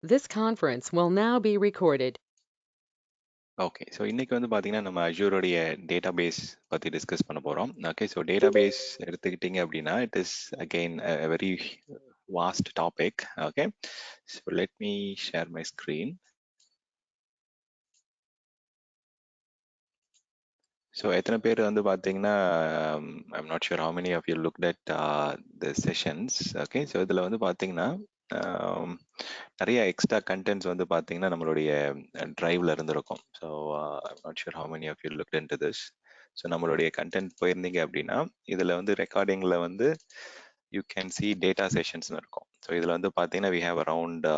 This conference will now be recorded. Okay. So இன்னைக்கு வந்து பார்த்தீங்கன்னா, நம்ம அஜூரோடைய டேட்டாபேஸ் பத்தி டிஸ்கஸ் பண்ண போறோம். ஓகே. ஸோ டேட்டாபேஸ் எடுத்துக்கிட்டீங்க அப்படின்னா, it is again very vast topic. Okay. So let me share my screen. So எத்தனை பேர் வந்து பார்த்தீங்கன்னா, I'm not sure how many of you looked at the sessions. Okay. So இதில் வந்து பார்த்தீங்கன்னா, நிறைய எக்ஸ்ட்ரா கண்டென்ட்ஸ் வந்து பார்த்தீங்கன்னா நம்மளுடைய டிரைவ்ல இருந்திருக்கும். So I'm not sure how many of you looked into this. So நம்மளுடைய கண்டென்ட் போயிருந்தீங்க அப்படின்னா, இதில் வந்து ரெக்கார்டிங்கில் வந்து யூ கேன் சி டேட்டா செஷன்ஸ்னு இருக்கும். ஸோ இதில் வந்து பார்த்தீங்கன்னா we have around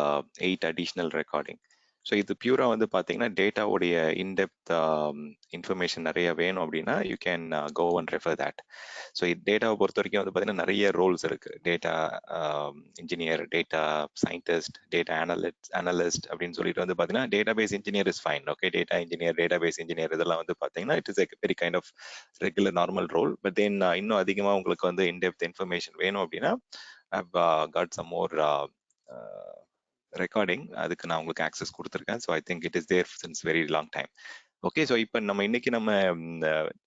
8 additional recording. So இது பியூரா வந்து பார்த்தீங்கன்னா டேட்டாவுடைய இன்டெப்த் இன்ஃபர்மேஷன் நிறைய வேணும் அப்படின்னா you can go and refer that. So டேட்டாவை பொறுத்த வரைக்கும் வந்து பார்த்தீங்கன்னா நிறைய ரோல்ஸ் இருக்கு. Data engineer, data scientist, data analyst அப்படின்னு சொல்லிட்டு வந்து பார்த்தீங்கன்னா database engineer is fine. Okay. Data engineer, database engineer இதெல்லாம் வந்து பார்த்தீங்கன்னா it is a very kind of regular normal role. But then இன்னும் அதிகமாக உங்களுக்கு வந்து இன்டெப்த் இன்ஃபர்மேஷன் வேணும் அப்படின்னா I've got some more recording. அதுக்கு நான் உங்களுக்கு ஆக்சஸ் கொடுத்துருக்கேன். So I think it is there since very long time. Okay. So இப்போ நம்ம இன்னைக்கு நம்ம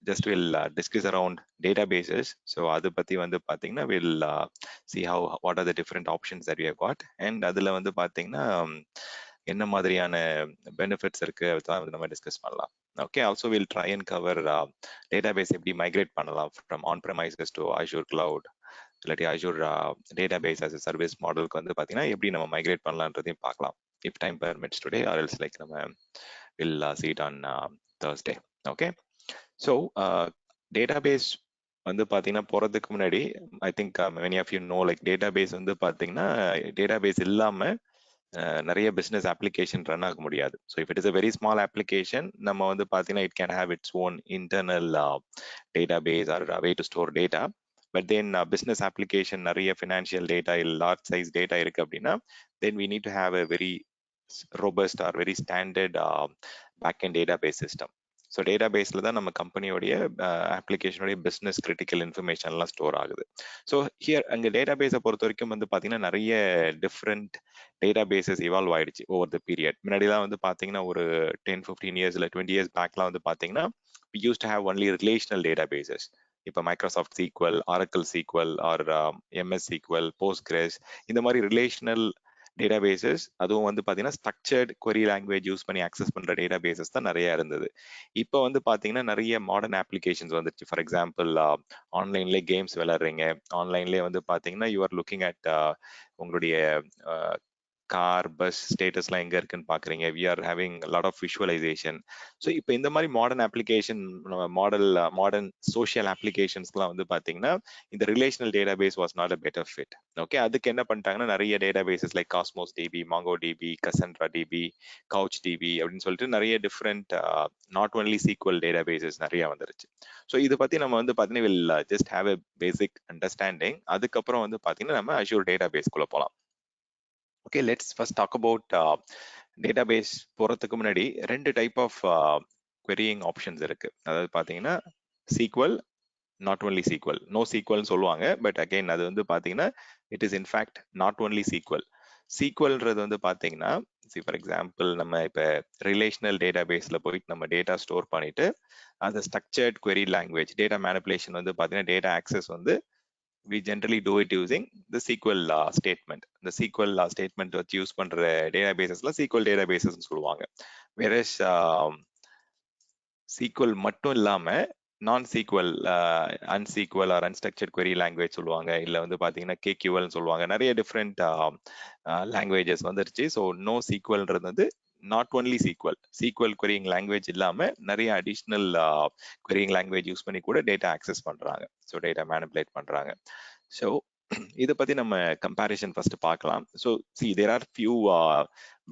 just will discuss around databases. So அதை பற்றி வந்து பார்த்தீங்கன்னா will see how what are the different options that we have got. And அதில் வந்து பார்த்தீங்கன்னா என்ன மாதிரியான பெனிஃபிட்ஸ் இருக்கு அதெல்லாம் வந்து நம்ம டிஸ்கஸ் பண்ணலாம். Okay. Also will try and cover data base எப்படி மைக்ரேட் பண்ணலாம் from on premises to Azure cloud, இல்லாட்டி Azure data base as service மாடலுக்கு வந்து பார்த்தீங்கன்னா எப்படி நம்ம மைக்ரேட் பண்ணலான்றதையும் பார்க்கலாம். If time permits today or else like நம்ம will see it on Thursday. Okay. So database வந்து பார்த்தீங்கன்னா போகிறதுக்கு முன்னாடி I think many of you know like database வந்து பார்த்தீங்கன்னா டேட்டாபேஸ் இல்லாமல் நிறைய பிஸ்னஸ் அப்ளிகேஷன் ரன் ஆக முடியாது. So if it is a very small application நம்ம வந்து பார்த்தீங்கன்னா it can have its own internal database or way to store data. But then business application நிறைய ஃபினான்ஷியல் டேட்டா இல்லை லார்ஜ் சைஸ் டேட்டா இருக்கு அப்படின்னா then we need to have a very robust or very standard backend database system. So டேட்டா பேஸில் தான் நம்ம கம்பெனியோடைய அப்ளிகேஷனுடைய பிஸ்னஸ் கிரிட்டிக்கல் இன்ஃபர்மேஷன்லாம் ஸ்டோர் ஆகுது. ஸோ ஹியர் அங்கே டேட்டா பேஸை பொறுத்த வரைக்கும் வந்து பார்த்தீங்கன்னா நிறைய டிஃப்ரெண்ட் டேட்டா பேசஸ் இவால்வ் ஆயிடுச்சு ஓவர் த பீரியட். முன்னாடிலாம் வந்து பார்த்தீங்கன்னா ஒரு 10-15 இயர்ஸ் இல்லை 20 இயர்ஸ் பேக்லாம் வந்து பார்த்தீங்கன்னா we used to have only relational databases. இப்போ Microsoft SQL, Oracle SQL or MS SQL, Postgres இந்த மாதிரி ரிலேஷனல் டேட்டாபேசஸ், அதுவும் வந்து பார்த்தீங்கன்னா ஸ்ட்ரக்சர்ட் query லாங்குவேஜ் யூஸ் பண்ணி ஆக்சஸ் பண்ற டேட்டாபேசஸ் தான் நிறைய இருந்தது. இப்போ வந்து பார்த்தீங்கன்னா நிறைய மாடர்ன் அப்ளிகேஷன்ஸ் வந்துருச்சு. ஃபார் எக்ஸாம்பிள் ஆன்லைன்லேயே கேம்ஸ் விளையாடுறீங்க, ஆன்லைன்லேயே வந்து பார்த்தீங்கன்னா யூ ஆர் லுக்கிங் அட் உங்களுடைய கார், பஸ் ஸ்டேட்டஸ்லாம் எங்க இருக்குன்னு பாக்குறீங்க. We are having lot of visualisation. So இப்போ இந்த மாதிரி மாடர்ன் அப்ளிகேஷன், மாடர்ன் சோஷியல் அப்ளிகேஷன்ஸ்லாம் வந்து பாத்தீங்கன்னா இந்த relational database was not a better fit. Okay. அதுக்கு என்ன பண்ணிட்டாங்கன்னா நிறைய databases like Cosmos DB, Mongo DB, Cassandra DB, Couch DB அப்படின்னு சொல்லிட்டு நிறைய different not only SQL databases நிறைய வந்துருச்சு. ஸோ இதை பத்தி நம்ம வந்து பாத்தீங்கன்னா will just have a basic understanding. அதுக்கப்புறம் வந்து பாத்தீங்கன்னா நம்ம அஷூர் டேட்டாபேஸ்குள்ள போகலாம். Okay. Let's first talk about database போறதுக்கு முன்னாடி ரெண்டு டைப் ஆஃப் querying ஆப்ஷன்ஸ் இருக்கு. அதாவது பாத்தீங்கன்னா SQL, not only SQL. No சீக்வல்னு சொல்லுவாங்க. பட் அகைன் அது வந்து பாத்தீங்கன்னா it is in fact not only SQL. சீக்வல்ன்றது வந்து பாத்தீங்கன்னா ஃபார் எக்ஸாம்பிள் நம்ம இப்ப ரிலேஷனல் டேட்டாபேஸ்ல போயிட்டு நம்ம டேட்டா ஸ்டோர் பண்ணிட்டு அந்த structured query language data manipulation வந்து பாத்தீங்கன்னா டேட்டா ஆக்சஸ் வந்து we generally do it using the SQL statement. The SQL statement வச்சு யூஸ் பண்ற டேட்டாபேசஸ்ல SQL databases சொல்லுவாங்க. Whereas SQL மட்டும் இல்லாம நான் SQL, unsql or unstructured query language சொல்லுவாங்க. இல்ல வந்து பாத்தீங்கன்னா KQL சொல்லுவாங்க. நிறைய டிஃப்ரெண்ட் லாங்குவேஜஸ் வந்துருச்சு. ஸோ நோ சீக்வல்ன்றது வந்து not only SQL. SQL querying language இல்லாம நிறைய அடிஷ்னல் querying லாங்குவேஜ் யூஸ் பண்ணி கூட டேட்டா ஆக்சஸ் பண்றாங்க. ஸோ டேட்டா மேனிபுலேட் பண்றாங்க. ஸோ இதை பத்தி நம்ம கம்பேரிசன் ஃபர்ஸ்ட் பார்க்கலாம். So see there are few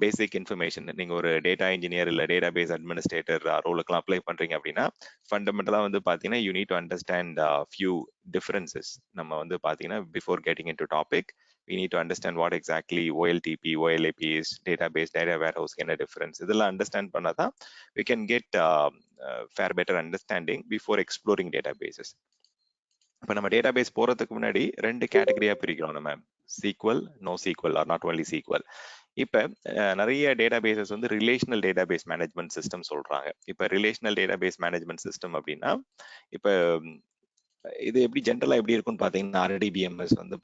basic information. நீங்க ஒரு டேட்டா இன்ஜினியர் இல்ல டேட்டா பேஸ் அட்மினிஸ்ட்ரேட்டர் ரோலுக்குலாம் அப்ளை பண்றீங்க அப்படின்னா ஃபண்டமெண்டலா வந்து பாத்தீங்கன்னா you need to understand few differences. நம்ம வந்து பாத்தீங்கன்னா before getting in to topic we need to understand what exactly OLTP, OLAP is, database, data warehouse என்ன டிஃபரன்ஸ் இதெல்லாம் அண்டர்ஸ்டாண்ட் பண்ணாதான் we can get fair better understanding before exploring databases. இப்போ நம்ம database போறதுக்கு முன்னாடி ரெண்டு கேட்டகரியா பிரிக்கிறோம் நம்ம. SQL, no SQL or not only SQL. இப்ப நிறைய டேட்டாபேசஸ் வந்து ரிலேஷனல் டேட்டாபேஸ் மேனேஜ்மெண்ட் சிஸ்டம் சொல்றாங்க. இப்ப ரிலேஷனல் டேட்டாபேஸ் மேனேஜ்மெண்ட் சிஸ்டம் அப்படின்னா, இப்ப இது எப்படி ஜென்ரலா எப்படி இருக்கும்னு பாத்தீங்கன்னா, ஆர்டிபிஎம்எஸ் வந்து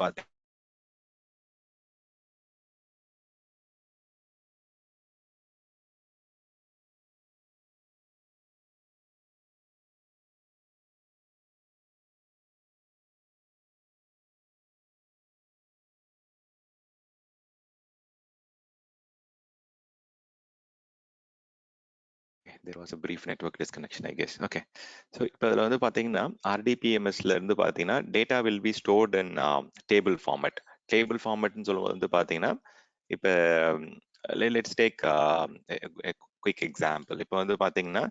there was a brief network disconnection, I guess. Okay. So இப்போ இதுல வந்து பாத்தீங்கன்னா ஆர்டிபிஎம்எஸ்ல இருந்து பாத்தீங்கன்னா data will be stored in table format. Table ஃபார்மேட்னு சொல்லும்போது வந்து பாத்தீங்கன்னா இப்போ லெட்ஸ் டேக் குயிக் எக்ஸாம்பிள். இப்போ வந்து பாத்தீங்கன்னா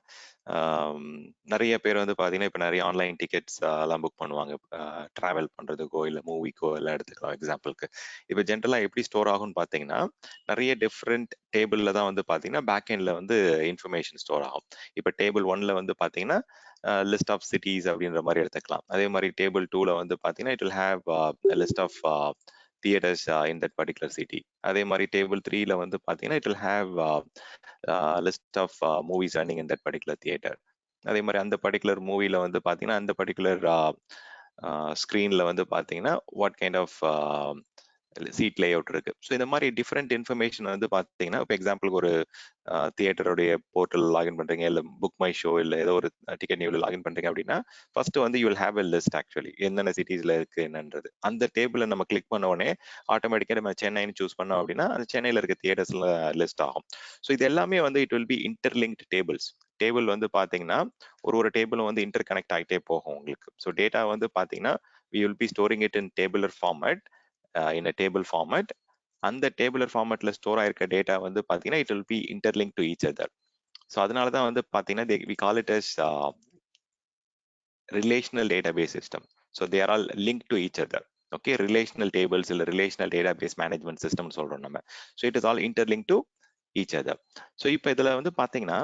நிறைய பேர் வந்து பாத்தீங்கன்னா இப்போ நிறைய ஆன்லைன் டிக்கெட்ஸ் எல்லாம் புக் பண்ணுவாங்க, டிராவல் பண்றதுக்கோ இல்லை மூவிக்கோ எல்லாம் எடுத்துக்கலாம் எக்ஸாம்பிளுக்கு. இப்போ ஜென்ரலா எப்படி ஸ்டோர் ஆகும்னு பாத்தீங்கன்னா நிறைய டிஃப்ரெண்ட் டேபிள்ல தான் வந்து பாத்தீங்கன்னா பேக் எண்ட்ல வந்து இன்ஃபர்மேஷன் ஸ்டோர் ஆகும். இப்போ டேபிள் ஒன்ல வந்து பாத்தீங்கன்னா லிஸ்ட் ஆஃப் சிட்டிஸ் அப்படின்ற மாதிரி எடுத்துக்கலாம். அதே மாதிரி டேபிள் டூல வந்து பாத்தீங்கன்னா it will have list of theatres in that particular city. அதே மாதிரி டேபிள் த்ரீல வந்து பாத்தீங்கன்னா it will have list of movies running in that particular theatre. அதே மாதிரி அந்த பர்டிகுலர் மூவில வந்து பாத்தீங்கன்னா அந்த பர்டிகுலர் ஸ்க்ரீன்ல வந்து பாத்தீங்கன்னா what kind of seat layout இருக்கு. ஸோ இந்த மாதிரி டிஃப்ரெண்ட் இன்ஃபர்மேஷன் வந்து பார்த்தீங்கன்னா இப்போ எக்ஸாம்பிளுக்கு ஒரு தியேட்டருடைய போர்ட்டல் லாகின் பண்றீங்க, இல்லை புக் மை ஷோ, இல்லை ஏதோ ஒரு டிக்கெட் நியூல லாகின் பண்றீங்க அப்படின்னா ஃபர்ஸ்ட் வந்து you will have a list actually என்னென்ன சிட்டிஸ்ல இருக்கு என்னன்றது. அந்த டேபிளை நம்ம கிளிக் பண்ண உடனே ஆட்டோமேட்டிக்காக நம்ம சென்னைன்னு சூஸ் பண்ணோம் அப்படின்னா அந்த சென்னையில் இருக்க தியேட்டர்ஸ்ல லிஸ்ட் ஆகும். ஸோ இது எல்லாமே வந்து it will B interlinked tables. Table வந்து பாத்தீங்கன்னா ஒரு டேபிளும் வந்து இன்டர் கனெக்ட் ஆகிட்டே போகும் உங்களுக்கு. ஸோ டேட்டா வந்து பாத்தீங்கன்னா we will be storing it in tabular format, in a table format. அந்த டேபுலர் ஃபார்மேட்ல ஸ்டோர் ஆயிருக்க டேட்டா வந்து பாத்தீங்கன்னா it will be interlink to each other. So அதனால தான் வந்து பாத்தீங்கன்னா we call it as relational database system. So they are all link to each other. Okay, relational tables இல்லை ரிலேஷனல் டேட்டாபேஸ் மேனேஜ்மெண்ட் சிஸ்டம் சொல்றோம் நம்ம. So it is all interlink to each other. So இப்போ இதில் வந்து பார்த்தீங்கன்னா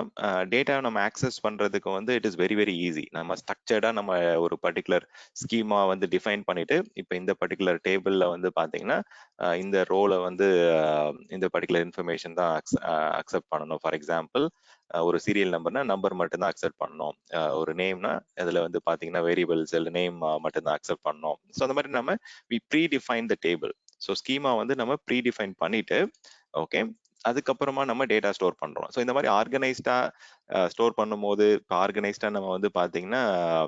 data நம்ம access பண்ணுறதுக்கு வந்து it is very very easy. நம்ம ஸ்ட்ரக்சர்டாக நம்ம ஒரு பர்டிகுலர் ஸ்கீமா வந்து டிஃபைன் பண்ணிட்டு இப்போ இந்த பர்டிகுலர் டேபிளில் வந்து பார்த்தீங்கன்னா இந்த ரோலை வந்து இந்த பர்டிகுலர் இன்ஃபர்மேஷன் தான் அக்செப்ட் பண்ணணும். ஃபார் எக்ஸாம்பிள் ஒரு சீரியல் நம்பர்னா நம்பர் மட்டும்தான் அக்செப்ட் பண்ணணும். ஒரு நேம்னா அதில் வந்து பார்த்தீங்கன்னா வேரியபிள்ஸ் இல்லை நேம் மட்டும்தான் அக்செப்ட் பண்ணணும். ஸோ அந்த மாதிரி நம்ம we predefine the table. So schema வந்து நம்ம ப்ரீ டிஃபைன் பண்ணிட்டு ஓகே அதுக்கப்புறமா நம்ம டேட்டா ஸ்டோர் பண்றோம். ஸோ இந்த மாதிரி ஆர்கனைஸ்டா ஸ்டோர் பண்ணும்போது இப்போ ஆர்கனைஸ்டா நம்ம வந்து பாத்தீங்கன்னா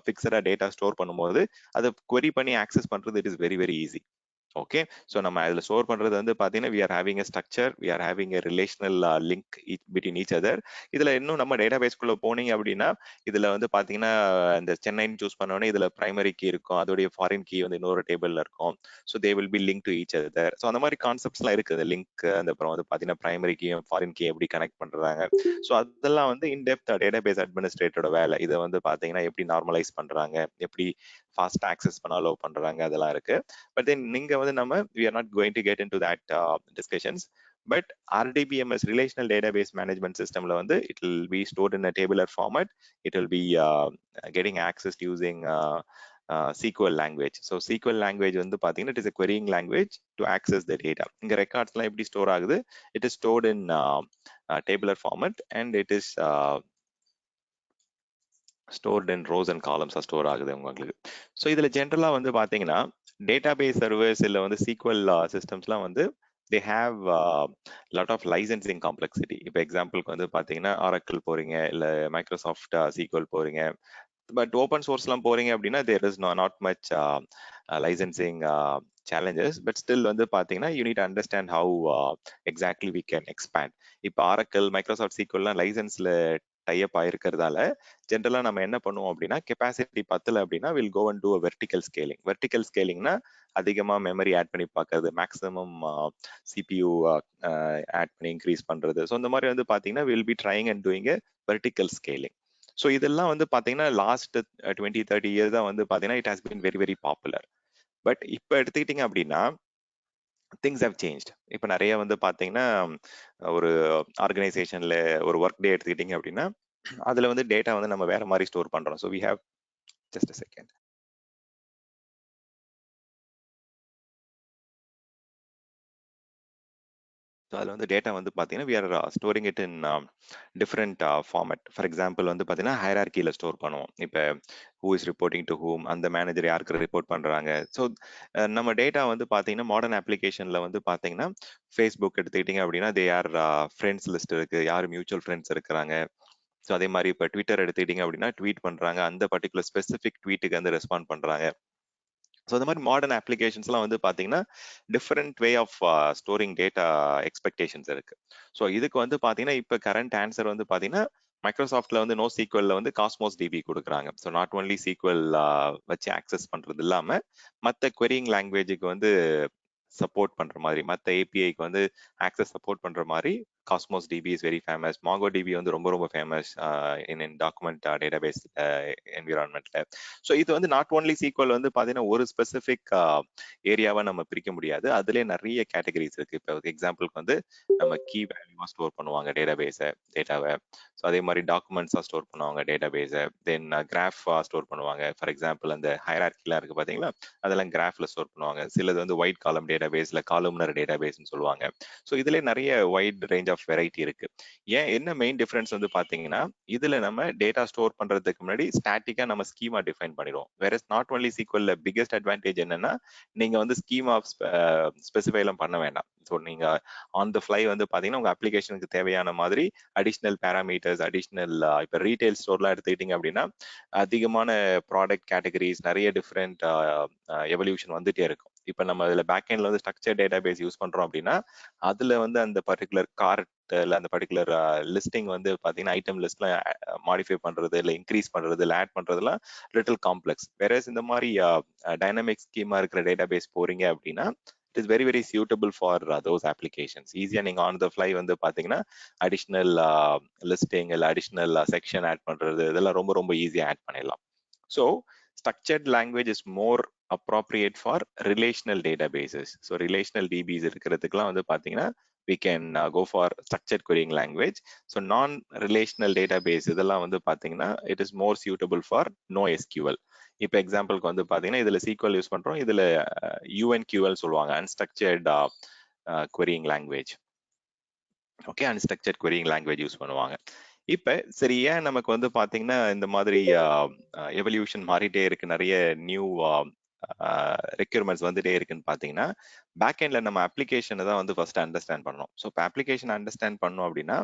ஃபிக்ஸடா டேட்டா ஸ்டோர் பண்ணும்போது அதை query பண்ணி ஆக்சஸ் பண்றது it is very very easy. Okay, so நம்ம அதில் ஸ்டோர் பண்ணுறது வந்து பார்த்தீங்கன்னா we are having a structure, we are having a relational link between each other. இதில் இன்னும் நம்ம டேட்டா பேஸ்க்குள்ளே போனீங்க அப்படின்னா இதில் வந்து பார்த்தீங்கன்னா இந்த சென்னைன்னு சூஸ் பண்ணோன்னே இதில் பிரைமரி கீ இருக்கும், அதோடைய ஃபாரின் கீ வந்து இன்னொரு டேபிளில் இருக்கும். So they will be link to each other. So அந்த மாதிரி கான்செப்ட்ஸ்லாம் இருக்குது லிங்க். அந்த அப்புறம் வந்து பார்த்தீங்கன்னா பிரைமரி கீயும் ஃபாரின் கீ எப்படி கனெக்ட் பண்ணுறாங்க. ஸோ அதெல்லாம் வந்து இன்டெப்த் டேட்டா பேஸ் அட்மினிஸ்ட்ரேட்டரோட வேலை. இதை வந்து பார்த்தீங்கன்னா எப்படி நார்மலைஸ் பண்ணுறாங்க, எப்படி ஃபாஸ்ட் ஆக்சஸ் பண்ண அலோவ் பண்ணுறாங்க, அதெல்லாம் இருக்கு. But then நீங்க வந்து நம்ம we are not going to get into that discussions. But RDBMS relational database management systemல வந்து it will be stored in a tabular format. It will be getting accessed using SQL language. So SQL language வந்து பாத்தீங்கன்னா it is a querying language to access the data. இங்க ரெக்கார்ட்ஸ்லாம் எப்படி store ஆகுது, it is stored in tabular format and it is stored in rows and காலம்ஸாக store ஆகுது உங்களுக்கு. So இதில் ஜென்ரலாக வந்து பார்த்தீங்கன்னா டேட்டாபேஸ் சர்வர்ஸ் இல்லை வந்து சீக்வல் சிஸ்டம்ஸ்லாம் வந்து they have lot of licensing complexity. இப்போ எக்ஸாம்பிளுக்கு வந்து பார்த்தீங்கன்னா ஆரக்கிள் போறீங்க, இல்லை மைக்ரோசாஃப்ட் சீக்வல் போறீங்க. பட் ஓப்பன் சோர்ஸ்லாம் போறீங்க அப்படின்னா there is not much licensing challenges, but still வந்து பார்த்தீங்கன்னா you need understand how exactly we can expand. இப்போ ஆரக்கிள் மைக்ரோசாஃப்ட் சீக்வல்லாம் லைசன்ஸ்ல டைப் ஆயிருக்கிறதால ஜென்ரலா நம்ம என்ன பண்ணுவோம் அப்படின்னா கெப்பாசிட்டி பத்தல அப்படின்னா will go and do vertical scaling. Vertical ஸ்கேலிங்னா அதிகமா மெமரி ஆட் பண்ணி பார்க்கறது, மேக்ஸிமம் சிபியூ ஆட் பண்ணி இன்க்ரீஸ் பண்றது. ஸோ இந்த மாதிரி வந்து பாத்தீங்கன்னா will be trying and doing vertical scaling. So இதெல்லாம் வந்து பாத்தீங்கன்னா லாஸ்ட் 20-30 இயர்ஸ் தான் வந்து பாத்தீங்கன்னா it has been very very popular. But இப்போ எடுத்துக்கிட்டீங்க அப்படின்னா திங்ஸ் ஹவ் சேஞ்ச்ட். இப்போ நிறைய வந்து பாத்தீங்கன்னா ஒரு ஆர்கனைசேஷன்ல ஒரு ஒர்க் டே எடுத்துக்கிட்டீங்க அப்படின்னா அதுல வந்து டேட்டா வந்து நம்ம வேற மாதிரி ஸ்டோர் பண்றோம். So we have just a second. So அதில் வந்து டேட்டா வந்து பார்த்தீங்கன்னா we are storing it in different format. For example வந்து பார்த்தீங்கன்னா ஹைரார்கியில் ஸ்டோர் பண்ணுவோம். இப்போ who is reporting to whom, அந்த மேனேஜர் யாருக்கு ரிப்போர்ட் பண்ணுறாங்க. ஸோ நம்ம டேட்டா வந்து பார்த்தீங்கன்னா மாடர்ன் அப்ளிகேஷனில் வந்து பார்த்தீங்கன்னா ஃபேஸ்புக் எடுத்துக்கிட்டிங்க அப்படின்னா தே ஆர் ஃப்ரெண்ட்ஸ் லிஸ்ட் இருக்குது, யார் மியூச்சுவல் ஃப்ரெண்ட்ஸ் இருக்கிறாங்க. ஸோ அதே மாதிரி இப்போ ட்விட்டர் எடுத்துக்கிட்டிங்க அப்படின்னா ட்வீட் பண்ணுறாங்க, அந்த பர்டிகுலர் ஸ்பெசிஃபிக் ட்வீட்டுக்கு வந்து ரெஸ்பாண்ட் பண்ணுறாங்க. ஸோ இந்த மாதிரி மாடர்ன் அப்ளிகேஷன்ஸ்லாம் வந்து பார்த்தீங்கன்னா different way of storing data expectations இருக்கு. ஸோ இதுக்கு வந்து பார்த்தீங்கன்னா இப்போ கரண்ட் ஆன்சர் வந்து பார்த்தீங்கன்னா மைக்ரோசாஃப்ட்ல வந்து நோ சீக்வல்ல வந்து காஸ்மோஸ் டிபி கொடுக்குறாங்க. ஸோ நாட் ஒன்லி சீக்வல் வச்சு ஆக்சஸ் பண்றது இல்லாம மற்ற querying லாங்குவேஜுக்கு வந்து சப்போர்ட் பண்ற மாதிரி, மற்ற ஏபிஐக்கு வந்து ஆக்சஸ் சப்போர்ட் பண்ற மாதிரி Cosmos DB is very famous. Mongo DB வந்து ரொம்ப ரொம்ப ஃபேமஸ் இன் டாக்குமெண்ட் டேட்டாபேஸ் என்விரான்மெண்ட்ல. ஸோ இது வந்து நாட் ஓன்லி சீக்வல் வந்து பார்த்தீங்கன்னா ஒரு ஸ்பெசிஃபிக் ஏரியாவை நம்ம பிரிக்க முடியாது. அதுலேயே நிறைய கேட்டகரிஸ் இருக்கு. இப்போ எக்ஸாம்பிளுக்கு வந்து நம்ம கீ வேல்யூவா ஸ்டோர் பண்ணுவாங்க டேட்டாவை. ஸோ அதே மாதிரி டாக்குமெண்ட்ஸாக ஸ்டோர் பண்ணுவாங்க டேட்டாபேஸை. தென் கிராஃபா ஸ்டோர் பண்ணுவாங்க. ஃபார் எக்ஸாம்பிள் அந்த ஹைரார்கிலாம் இருக்கு பார்த்தீங்களா, அதெல்லாம் கிராஃப்ல ஸ்டோர் பண்ணுவாங்க. சிலது வந்து ஒயிட் காலம் டேட்டாபேஸ்ல காலம்னர் டேட்டாபேஸ்னு சொல்லுவாங்க. ஸோ இதுல நிறைய வைட் ரேஞ்ச் ஆஃப் வெரைட்டி இருக்கு. ஏன் என்ன மெயின் டிஃபரன்ஸ் வந்து பாத்தீங்கன்னா இதுல நம்ம டேட்டா ஸ்டோர் பண்றதுக்கு முன்னாடி ஸ்டாட்டிக்கா நம்ம ஸ்கீமா டிஃபைன் பண்ணிடுவோம். வேற நாட் ஒன்லி சீக்வல்ல பிக்கெஸ்ட் அட்வான்டேஜ் என்னன்னா நீங்க வந்து ஸ்கீமா ஸ்பெசிஃபை எல்லாம் பண்ண வேண்டாம். ஸோ நீங்க ஆன் த ஃபிளை வந்து பாத்தீங்கன்னா உங்க அப்ளிகேஷனுக்கு தேவையான மாதிரி அடிஷ்னல் பேராமீட்டர்ஸ், அடிஷ்னல் இப்போ ரீட்டைல் ஸ்டோர்லாம் எடுத்துக்கிட்டீங்க அப்படின்னா அதிகமான ப்ராடக்ட் கேட்டகரிஸ், நிறைய டிஃப்ரெண்ட் எவல்யூஷன் வந்துட்டே இருக்கும். இப்போ நம்ம அதில் பேக்எண்ட்ல வந்து ஸ்ட்ரக்சர் டேட்டா பேஸ் யூஸ் பண்றோம் அப்படின்னா அதுல வந்து அந்த பர்டிகுலர் கார்ட் அந்த பர்டிகுலர் லிஸ்டிங் வந்து பாத்தீங்கன்னா ஐட்டம் லிஸ்ட்ல மாடிஃபை பண்றது இல்லை இன்க்ரீஸ் பண்றது இல்லை ஆட் பண்றதுலாம் லிட்டில் காம்ப்ளெக்ஸ். வேற இந்த மாதிரி டைனமிக் ஸ்கீமா இருக்கிற டேட்டா பேஸ் போறீங்க அப்படின்னா it is very very suitable for those applications. ஈஸியா நீங்க ஆன் த ஃபிளை வந்து பாத்தீங்கன்னா அடிஷ்னல் லிஸ்டிங் இல்லை அடிஷ்னல் செக்ஷன் ஆட் பண்றது இதெல்லாம் ரொம்ப ரொம்ப ஈஸியா ஆட் பண்ணிடலாம். So structured language is more appropriate for relational databases. So relational DBs இருக்கிறதுக்குலாம் வந்து பாத்தீங்கன்னா we can go for structured querying language. So non-relational database இதெல்லாம் வந்து பாத்தீங்கன்னா it is more suitable for NoSQL. இப்போ எக்ஸாம்பிளுக்கு வந்து பாத்தீங்கன்னா இதுல SQL யூஸ் பண்றோம், இதுல UNQL சொல்லுவாங்க, unstructured querying language. Okay, unstructured querying language use பண்ணுவாங்க. இப்ப சரி, ஏன் நமக்கு வந்து பாத்தீங்கன்னா இந்த மாதிரி எவல்யூஷன் மாறிட்டே இருக்கு, நிறைய நியூ ரெக்யூர்மெண்ட்ஸ் வந்துட்டே இருக்குன்னு பாத்தீங்கன்னா பேக் எண்ட்ல நம்ம அப்ளிகேஷனை தான் வந்து ஃபர்ஸ்ட் அண்டர்ஸ்டாண்ட் பண்ணணும். ஸோ இப்போ அப்ளிகேஷன் அண்டர்ஸ்டாண்ட் பண்ணோம் அப்படின்னா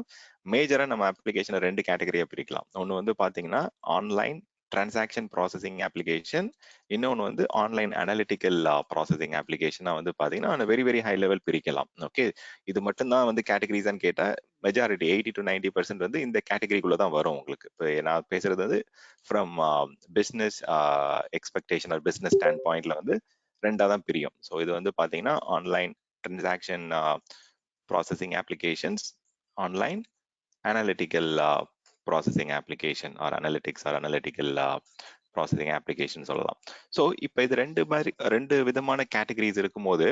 மேஜரா நம்ம அப்ளிகேஷனை ரெண்டு கேட்டகரியா பிரிக்கலாம். ஒன்று வந்து பாத்தீங்கன்னா ஆன்லைன் டிரான்சாக்ஷன் ப்ராசஸிங் அப்ளிகேஷன், இன்னொன்று வந்து ஆன்லைன் அனாலிட்டிக்கல் ப்ராசஸிங் அப்ளிகேஷனா வந்து பாத்தீங்கன்னா வெரி வெரி ஹை லெவல் பிரிக்கலாம். ஓகே, இது மட்டும்தான் வந்து கேட்டகரிஸான்னு கேட்டா மெஜாரிட்டி 80 to 90% வந்து இந்த கேட்டகரிக்குள்ள தான் வரும் உங்களுக்கு. இப்போ நான் பேசுறது வந்து from business expectation or business stand பாயிண்ட்ல வந்து ரெண்டா தான் பிரியும். ஸோ இது வந்து பாத்தீங்கன்னா online transaction processing applications, online analytical processing application or analytics or analytical processing application சொல்லலாம். ஸோ இப்போ இது ரெண்டு விதமான கேட்டகரிஸ் இருக்கும்போது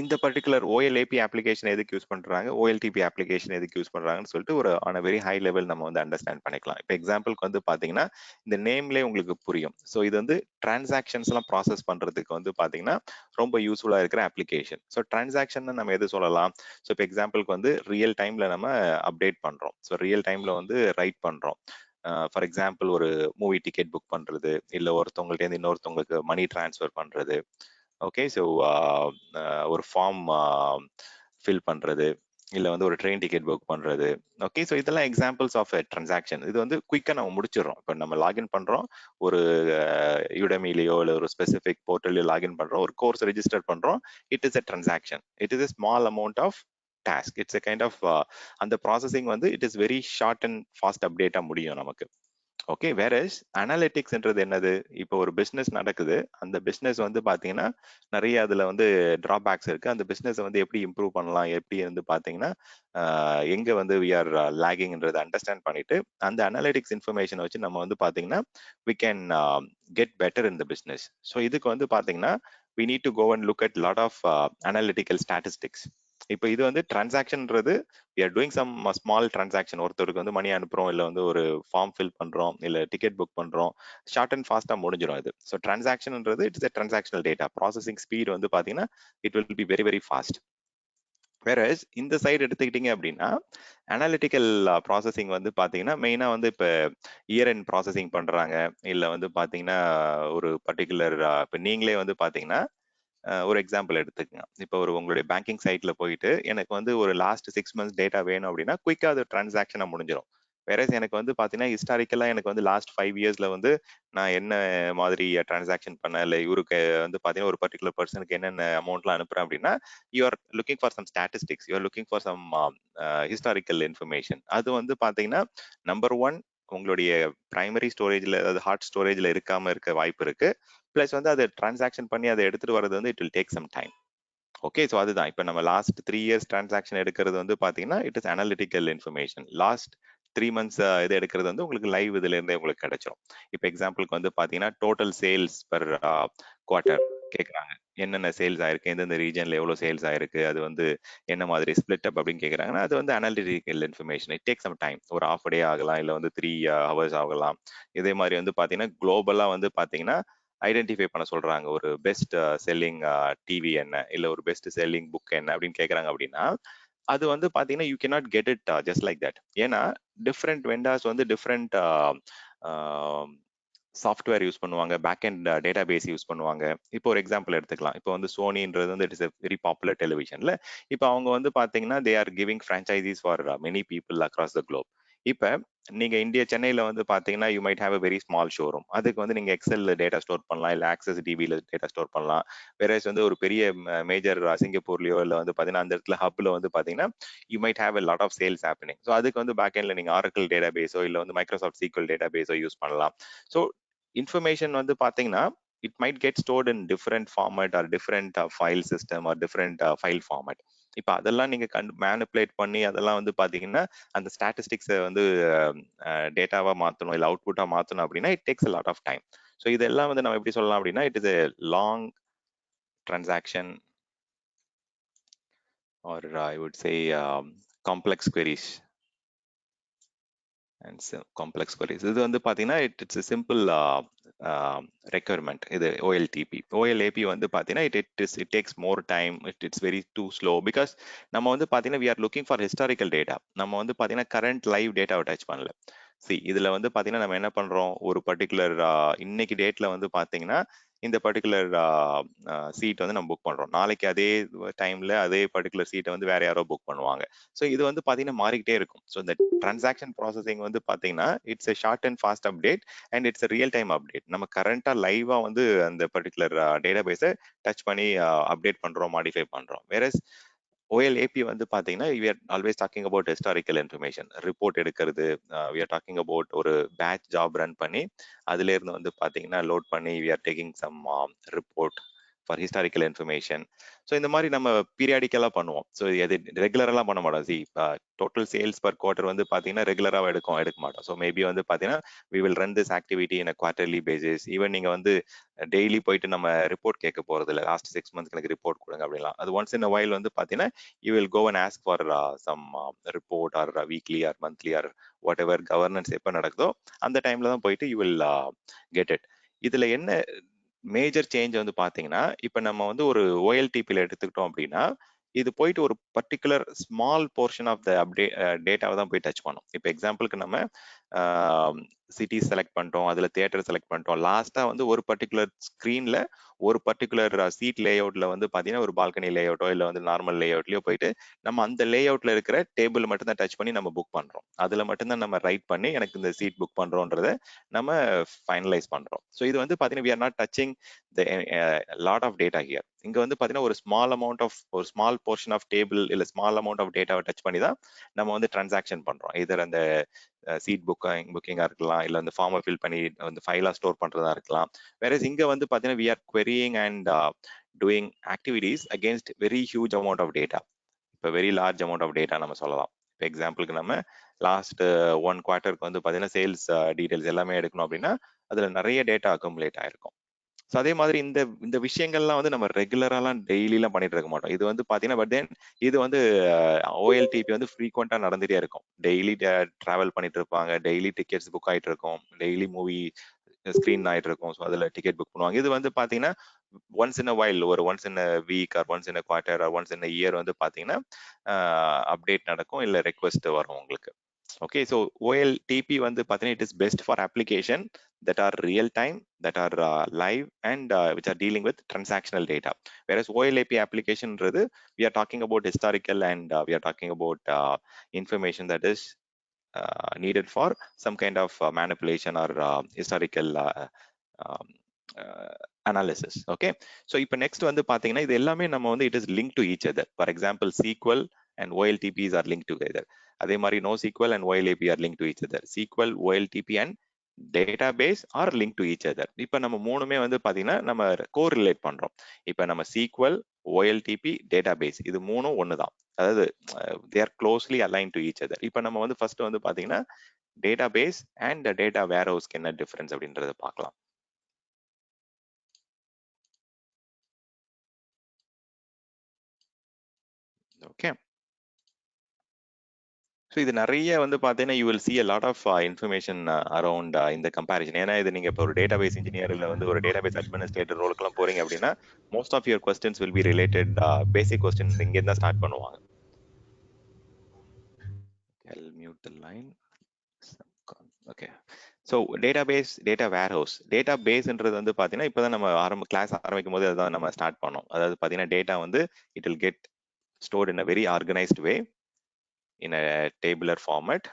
இந்த பர்டிகுலர் OLAP அப்ளிகேஷன் எதுக்கு யூஸ் பண்றாங்க, OLTP அப்ளிகேஷன் எதுக்கு யூஸ் பண்றாங்கன்னு சொல்லிட்டு ஒரு ஆன் வெரி ஹை லெவல் நம்ம வந்து அண்டர்ஸ்டாண்ட் பண்ணிக்கலாம். இப்போ எக்ஸாம்பிளுக்கு வந்து பாத்தீங்கன்னா இந்த நேம்லேயே உங்களுக்கு புரியும். ஸோ இது வந்து டிரான்சாக்ஷன்ஸ் எல்லாம் ப்ராசஸ் பண்றதுக்கு வந்து பாத்தீங்கன்னா ரொம்ப யூஸ்ஃபுல்லா இருக்கிற அப்ளிகேஷன். ஸோ டிரான்சாக்ஷன் நம்ம எது சொல்லலாம், ஸோ இப்போ எக்ஸாம்பிளுக்கு வந்து ரியல் டைம்ல நம்ம அப்டேட் பண்றோம், ஸோ ரியல் டைம்ல வந்து ரைட் பண்றோம். ஃபார் எக்ஸாம்பிள் ஒரு மூவி டிக்கெட் புக் பண்றது, இல்லை ஒருத்தவங்கள்ட்ட இருந்து இன்னொருத்தவங்களுக்கு மணி டிரான்ஸ்ஃபர் பண்றது. ஓகே, ஸோ ஒரு ஃபார்ம் ஃபில் பண்றது, இல்லை வந்து ஒரு ட்ரெயின் டிக்கெட் புக் பண்றது. ஓகே, ஸோ இதெல்லாம் எக்ஸாம்பிள்ஸ் ஆஃப் ட்ரான்சாக்ஷன். இது வந்து குயிக்காக நம்ம முடிச்சிடறோம். இப்போ நம்ம லாகின் பண்றோம், ஒரு யுடமிலையோ இல்லை ஒரு ஸ்பெசிஃபிக் போர்ட்டலையோ லாகின் பண்றோம், ஒரு கோர்ஸ் ரெஜிஸ்டர் பண்றோம். It is a transaction, it is a small amount of task. It's a kind of அந்த ப்ராசஸிங் வந்து it is very short and fast அப்டேட்டா முடியும் நமக்கு. ஓகே, வேற அனாலிட்டிக்ஸ்ன்றது என்னது, இப்போ ஒரு பிசினஸ் நடக்குது, அந்த பிசினஸ் வந்து பாத்தீங்கன்னா நிறைய அதுல வந்து டிராபேக்ஸ் இருக்கு. அந்த பிசினஸ் வந்து எப்படி இம்ப்ரூவ் பண்ணலாம், எப்படி வந்து பாத்தீங்கன்னா எங்க வந்து வி ஆர் லாகிங்ன்றதை அண்டர்ஸ்டாண்ட் பண்ணிட்டு அந்த அனாலிட்டிக்ஸ் இன்ஃபர்மேஷனை வச்சு நம்ம வந்து பாத்தீங்கன்னா we can get better in the business. So இதுக்கு வந்து பாத்தீங்கன்னா we need to go and look at lot of analytical statistics. இப்போ இது வந்து டிரான்சாக்ஷன்ன்றது we are doing some small transaction. ஒருத்தருக்கு வந்து மணி அனுப்புறோம், இல்லை வந்து ஒரு ஃபார்ம் ஃபில் பண்றோம், இல்லை டிக்கெட் புக் பண்றோம், ஷார்ட் அண்ட் ஃபாஸ்டா முடிஞ்சிடும் இது. ஸோ டிரான்சாக்ஷன்ன்றது it's a transactional data processing speed வந்து பாத்தீங்கன்னா it will be very very fast. Versus இந்த சைடு எடுத்துக்கிட்டீங்க அப்படின்னா அனாலிட்டிக்கல் ப்ராசஸிங் வந்து பாத்தீங்கன்னா மெயினா வந்து இப்போ இயர் எண்ட் ப்ராசஸிங் பண்றாங்க, இல்ல வந்து பாத்தீங்கன்னா ஒரு பர்டிகுலர் இப்போ நீங்களே வந்து பாத்தீங்கன்னா ஒரு எக்ஸாம்பிள் எடுத்துக்கங்க. இப்போ உங்களுடைய பேங்கிங் சைட்ல போயிட்டு எனக்கு வந்து ஒரு லாஸ்ட் 6 மந்த்ஸ் டேட்டா வேணும் அப்படின்னா குயிக்கா அது டிரான்சாக்ஷனா முடிஞ்சிடும். வேறஸ் எனக்கு வந்து பாத்தீங்கன்னா ஹிஸ்டாரிக்கலா எனக்கு வந்து லாஸ்ட் 5 இயர்ஸ்ல வந்து நான் என்ன மாதிரி டிரான்சாக்ஷன் பண்ணேன், இல்ல இவருக்கு வந்து பாத்தீங்கன்னா ஒரு பர்டிகுலர் பர்சனுக்கு என்னென்ன அமௌண்ட்லாம் அனுப்புறேன் அப்படின்னா you are looking for some statistics, you are looking for some historical information. அது வந்து பாத்தீங்கன்னா நம்பர் ஒன் உங்களுடைய பிரைமரி ஸ்டோரேஜ்ல, அதாவது ஹார்ட் ஸ்டோரேஜ்ல இருக்காம இருக்க வாய்ப்பு இருக்கு. பிளஸ் வந்து அதை டிரான்சாக்ஷன் பண்ணி அதை எடுத்துட்டு வர்றது வந்து it will take some time. Okay, so அதுதான் இப்போ நம்ம லாஸ்ட் 3 இயர்ஸ் டிரான்சாக்ஷன் எடுக்கிறது வந்து பாத்தீங்கன்னா it is analytical information. Last 3 months இது எடுக்கிறது வந்து உங்களுக்கு லைவ் இதுல இருந்தே உங்களுக்கு கிடைச்சிரும். இப்போ எக்ஸாம்பிளுக்கு வந்து பாத்தீங்கன்னா டோட்டல் சேல்ஸ் பர் குவார்ட்டர் கேட்குறாங்க, என்னென்ன சேல்ஸ் ஆயிருக்கு, எந்தெந்த ரீஜன்ல எவ்வளவு சேல்ஸ் ஆயிருக்கு, அது வந்து என்ன மாதிரி ஸ்பிளிட் அப் அப்படின்னு கேட்குறாங்கன்னா அது வந்து analytical information. It take some time, ஒரு ஹாஃப் டே ஆகலாம், இல்லை வந்து 3 ஹவர்ஸ் ஆகலாம். இதே மாதிரி வந்து பாத்தீங்கன்னா குளோபலா வந்து பாத்தீங்கன்னா ஐடென்டிஃபை பண்ண சொல்றாங்க, ஒரு பெஸ்ட் செல்லிங் டிவி என்ன, இல்ல ஒரு பெஸ்ட் செல்லிங் புக் என்ன அப்படின்னு கேக்குறாங்க அப்படின்னா அது வந்து பாத்தீங்கன்னா you cannot get it just like that. ஏன்னா டிஃப்ரெண்ட் வெண்டார்ஸ் வந்து டிஃப்ரெண்ட் சாஃப்ட்வேர் யூஸ் பண்ணுவாங்க, back end database use பண்ணுவாங்க. இப்போ ஒரு எக்ஸாம்பிள் எடுத்துக்கலாம். இப்போ வந்து சோனின்றது வந்து இட் இஸ் வெரி பாப்புலர் டெலிவிஷன்ல. இப்போ அவங்க வந்து பாத்தீங்கன்னா they are giving franchises for many people across the globe. இப்போ நீங்க இந்தியா சென்னையில வந்து பாத்தீங்கன்னா you might have a very small showroom. அதுக்கு வந்து நீங்க எக்ஸல்ல டேட்டா ஸ்டோர் பண்ணலாம், இல்ல ஆக்சஸ் டிவில டேட்டா ஸ்டோர் பண்ணலாம். வேறஸ் வந்து ஒரு பெரிய மேஜர் சிங்கப்பூர்லயோ இல்ல வந்து பாத்தீங்கன்னா அந்த இடத்துல ஹப்ல வந்து பாத்தீங்கன்னா you might have a lot of sales happening. So அதுக்கு வந்து பேக் எண்ட்ல நீங்க ஆரக்கிள் டேட்டா பேஸோ இல்ல வந்து மைக்ரோசாஃப்ட் சீக்வல் டேட்டா பேஸோ யூஸ் பண்ணலாம். ஸோ இன்ஃபர்மேஷன் வந்து பாத்தீங்கன்னா it might get stored in different format or different file system or different file format. இப்போ அதெல்லாம் நீங்க மேனிப்புலேட் பண்ணி அதெல்லாம் வந்து பாத்தீங்கன்னா அந்த ஸ்டாட்டிஸ்டிக்ஸை வந்து டேட்டாவா மாத்தணும், இல்லை அவுட்புட்டா மாத்தணும் அப்படின்னா it takes a lot of time. So இதெல்லாம் வந்து நம்ம எப்படி சொல்லலாம் அப்படின்னா it is a long transaction or I would say complex queries and complex queries. இது வந்து பாத்தீங்கன்னா இட்ஸ் சிம்பிள் ரெக்யர்மெண்ட். இது OLTP OLAP வந்து பாத்தீங்கன்னா it takes more time, it's very too slow. Because நம்ம வந்து பாத்தீங்கன்னா we are looking for historical data. நம்ம வந்து பாத்தீங்கன்னா கரண்ட் லைவ் டேட்டாவை டச் பண்ணல. இதுல வந்து பாத்தீங்கன்னா நம்ம என்ன பண்றோம், ஒரு பர்டிகுலர் இன்னைக்கு டேட்ல வந்து பாத்தீங்கன்னா இந்த பர்டிகுலர் சீட் வந்து நம்ம புக் பண்றோம், நாளைக்கு அதே டைம்ல அதே பர்டிகுலர் சீட்டை வந்து வேற யாரோ புக் பண்ணுவாங்க. ஸோ இது வந்து பாத்தீங்கன்னா மாறிக்கிட்டே இருக்கும். ஸோ இந்த டிரான்சாக்ஷன் ப்ராசஸிங் வந்து பாத்தீங்கன்னா it's a short and fast update and it's a real time update. நம்ம கரண்டா லைவா வந்து அந்த பர்டிகுலர் டேட்டா பேஸை டச் பண்ணி அப்டேட் பண்றோம், மாடிஃபை பண்றோம். வேற OLAP வந்து பாத்தீங்கன்னா we are always talking about historical information. Report எடுக்கிறது, we are talking about ஒரு பேட்ச் ஜாப் ரன் பண்ணி அதுல இருந்து வந்து பாத்தீங்கன்னா லோட் பண்ணி we are taking some report for historical information. So இந்த மாதிரி நம்ம பீரியாடிக்கலா பண்ணுவோம். ஸோ அது ரெகுலரெல்லாம் பண்ண மாட்டோம். டோட்டல் சேல்ஸ் பர் குவார்டர் வந்து பாத்தீங்கன்னா ரெகுலராக எடுக்க மாட்டோம். ஸோ மேபி வந்து பாத்தீங்கன்னா we will run this activity in a quarterly basis. Even நீங்க வந்து டெய்லி போயிட்டு நம்ம ரிப்போர்ட் கேட்க போறது இல்லை, லாஸ்ட் 6 மந்த்ஸ்க்கு எனக்கு ரிப்போர்ட் கொடுங்க அப்படிலாம். அது ஒன்ஸ் இன் வைல் வந்து பாத்தீங்கன்னா you will go and ask for some report or weekly or monthly or whatever governance எப்ப நடக்குதோ அந்த டைம்ல தான் போயிட்டு you will get it. இதுல என்ன மேஜர் சேஞ்ச் வந்து பாத்தீங்கன்னா இப்ப நம்ம வந்து ஒரு OLTP-ல எடுத்துக்கிட்டோம் அப்படின்னா இது போயிட்டு ஒரு particular small portion of the டேட்டாவை தான் போய் டச் பண்ணும். இப்போ எக்ஸாம்பிளுக்கு நம்ம சிட்டி செலக்ட் பண்ணிட்டோம், அதுல தியேட்டர் செலக்ட் பண்ணிட்டோம். லாஸ்டா வந்து ஒரு பர்டிகுலர் ஸ்கிரீன்ல ஒரு பர்டிகுலர் சீட் லே அவுட்ல வந்து பாத்தீங்கன்னா ஒரு பால்கனி லே அவுட்டோ இல்ல வந்து நார்மல் லே அவுட்லயோ போயிட்டு நம்ம அந்த லே அவுட்ல இருக்கிற டேபிள் மட்டும் தான் டச் பண்ணி நம்ம புக் பண்றோம். அதுல மட்டும் தான் நம்ம ரைட் பண்ணி எனக்கு இந்த சீட் புக் பண்றோன்றத நம்ம ஃபைனலைஸ் பண்றோம். ஸோ இது வந்து பாத்தீங்கன்னா we are not touching the lot of data here. இங்க வந்து பாத்தீங்கன்னா ஒரு ஸ்மால் போர்ஷன் ஆஃப் டேபிள் இல்ல ஸ்மால் அமௌண்ட் ஆஃப் டேட்டாவை டச் பண்ணி தான் நம்ம வந்து டிரான்சாக்ஷன் பண்றோம். இதர் அந்த சீட் புக்கிங்கா இருக்கலாம், இல்ல அந்த ஃபார்மை ஃபில் பண்ணி வந்து ஃபைலா ஸ்டோர் பண்றதா இருக்கலாம். வேற இங்க வந்து பாத்தீங்கன்னா we are querying and doing activities against very huge amount of data. இப்போ very large amount of data நம்ம சொல்லலாம். இப்போ எக்ஸாம்பிளுக்கு நம்ம லாஸ்ட் 1 குவார்ட்டருக்கு வந்து பாத்தீங்கன்னா சேல்ஸ் டீடைல்ஸ் எல்லாமே எடுக்கணும் அப்படின்னா அதுல நிறைய டேட்டா அக்குமுலேட் ஆயிருக்கும். ஸோ அதே மாதிரி இந்த இந்த விஷயங்கள்லாம் வந்து நம்ம ரெகுலராலாம் டெய்லிலாம் பண்ணிட்டு இருக்க மாட்டோம். இது வந்து பாத்தீங்கன்னா பட் தென் இது வந்து OLTP வந்து ஃப்ரீக்வெண்டா நடந்துட்டே இருக்கும். டெய்லி டிராவல் பண்ணிட்டு இருப்பாங்க, டெய்லி டிக்கெட்ஸ் புக் ஆயிட்டு இருக்கும், டெய்லி மூவி ஸ்க்ரீன் ஆயிட்டு இருக்கும். ஸோ அதில் டிக்கெட் புக் பண்ணுவாங்க. இது வந்து பார்த்தீங்கன்னா ஒன்ஸ் இன் அ வைல், ஒரு once in a week or once in a quarter or once in a year வந்து பார்த்தீங்கன்னா அப்டேட் நடக்கும், இல்லை ரெக்வஸ்ட் வரும் உங்களுக்கு. ஓகே, ஸோ OLTP வந்து பார்த்தீங்கன்னா it is best for application that are real time, that are live, and which are dealing with transactional data. Whereas OLAP application, we are talking about historical, and we are talking about information that is needed for some kind of manipulation or historical um, analysis. Okay, so இப்போ next வந்து பாத்தீங்கன்னா இது எல்லாமே நம்ம வந்து it is linked to each other. For example, SQL and OLTPs are linked together. அதே மாதிரி NoSQL and OLAP are linked to each other. SQL, OLTP and database are linked to each other. இப்போ நம்ம மூணுமே வந்து பாத்தீங்கன்னா நம்ம correlate பண்றோம். இப்போ நம்ம SQL, OLTP, database இது மூணும் ஒண்ணுதான். அதாவது they are closely aligned to each other. இப்போ நம்ம வந்து ஃபர்ஸ்ட் வந்து பாத்தீங்கன்னா database and data warehouse என்ன டிஃபரன்ஸ் அப்படின்றத பார்க்கலாம். ஓகே, ஸோ இது நிறைய வந்து பார்த்தீங்கன்னா you will see a lot of information around இந்த கம்பேரிசன். ஏன்னா இது நீங்க இப்போ ஒரு டேட்டாபேஸ் இன்ஜினியர் இல்லை வந்து ஒரு டேட்டாபேஸ் அட்மினிஸ்ட்ரேட்டர் ரோலுக்குலாம் போறீங்க அப்படின்னா most of your questions will be related basic question இங்கேருந்து தான் ஸ்டார்ட் பண்ணுவாங்க. I'll mute the line. Okay, so database, data warehouse. டேட்டாபேஸ்ன்றது வந்து பார்த்தீங்கன்னா இப்போ தான் நம்ம கிளாஸ் ஆரம்பிக்கும் போது அதான் நம்ம ஸ்டார்ட் பண்ணோம். அதாவது பார்த்தீங்கன்னா டேட்டா வந்து it will get stored in a very organised way in a tabular format.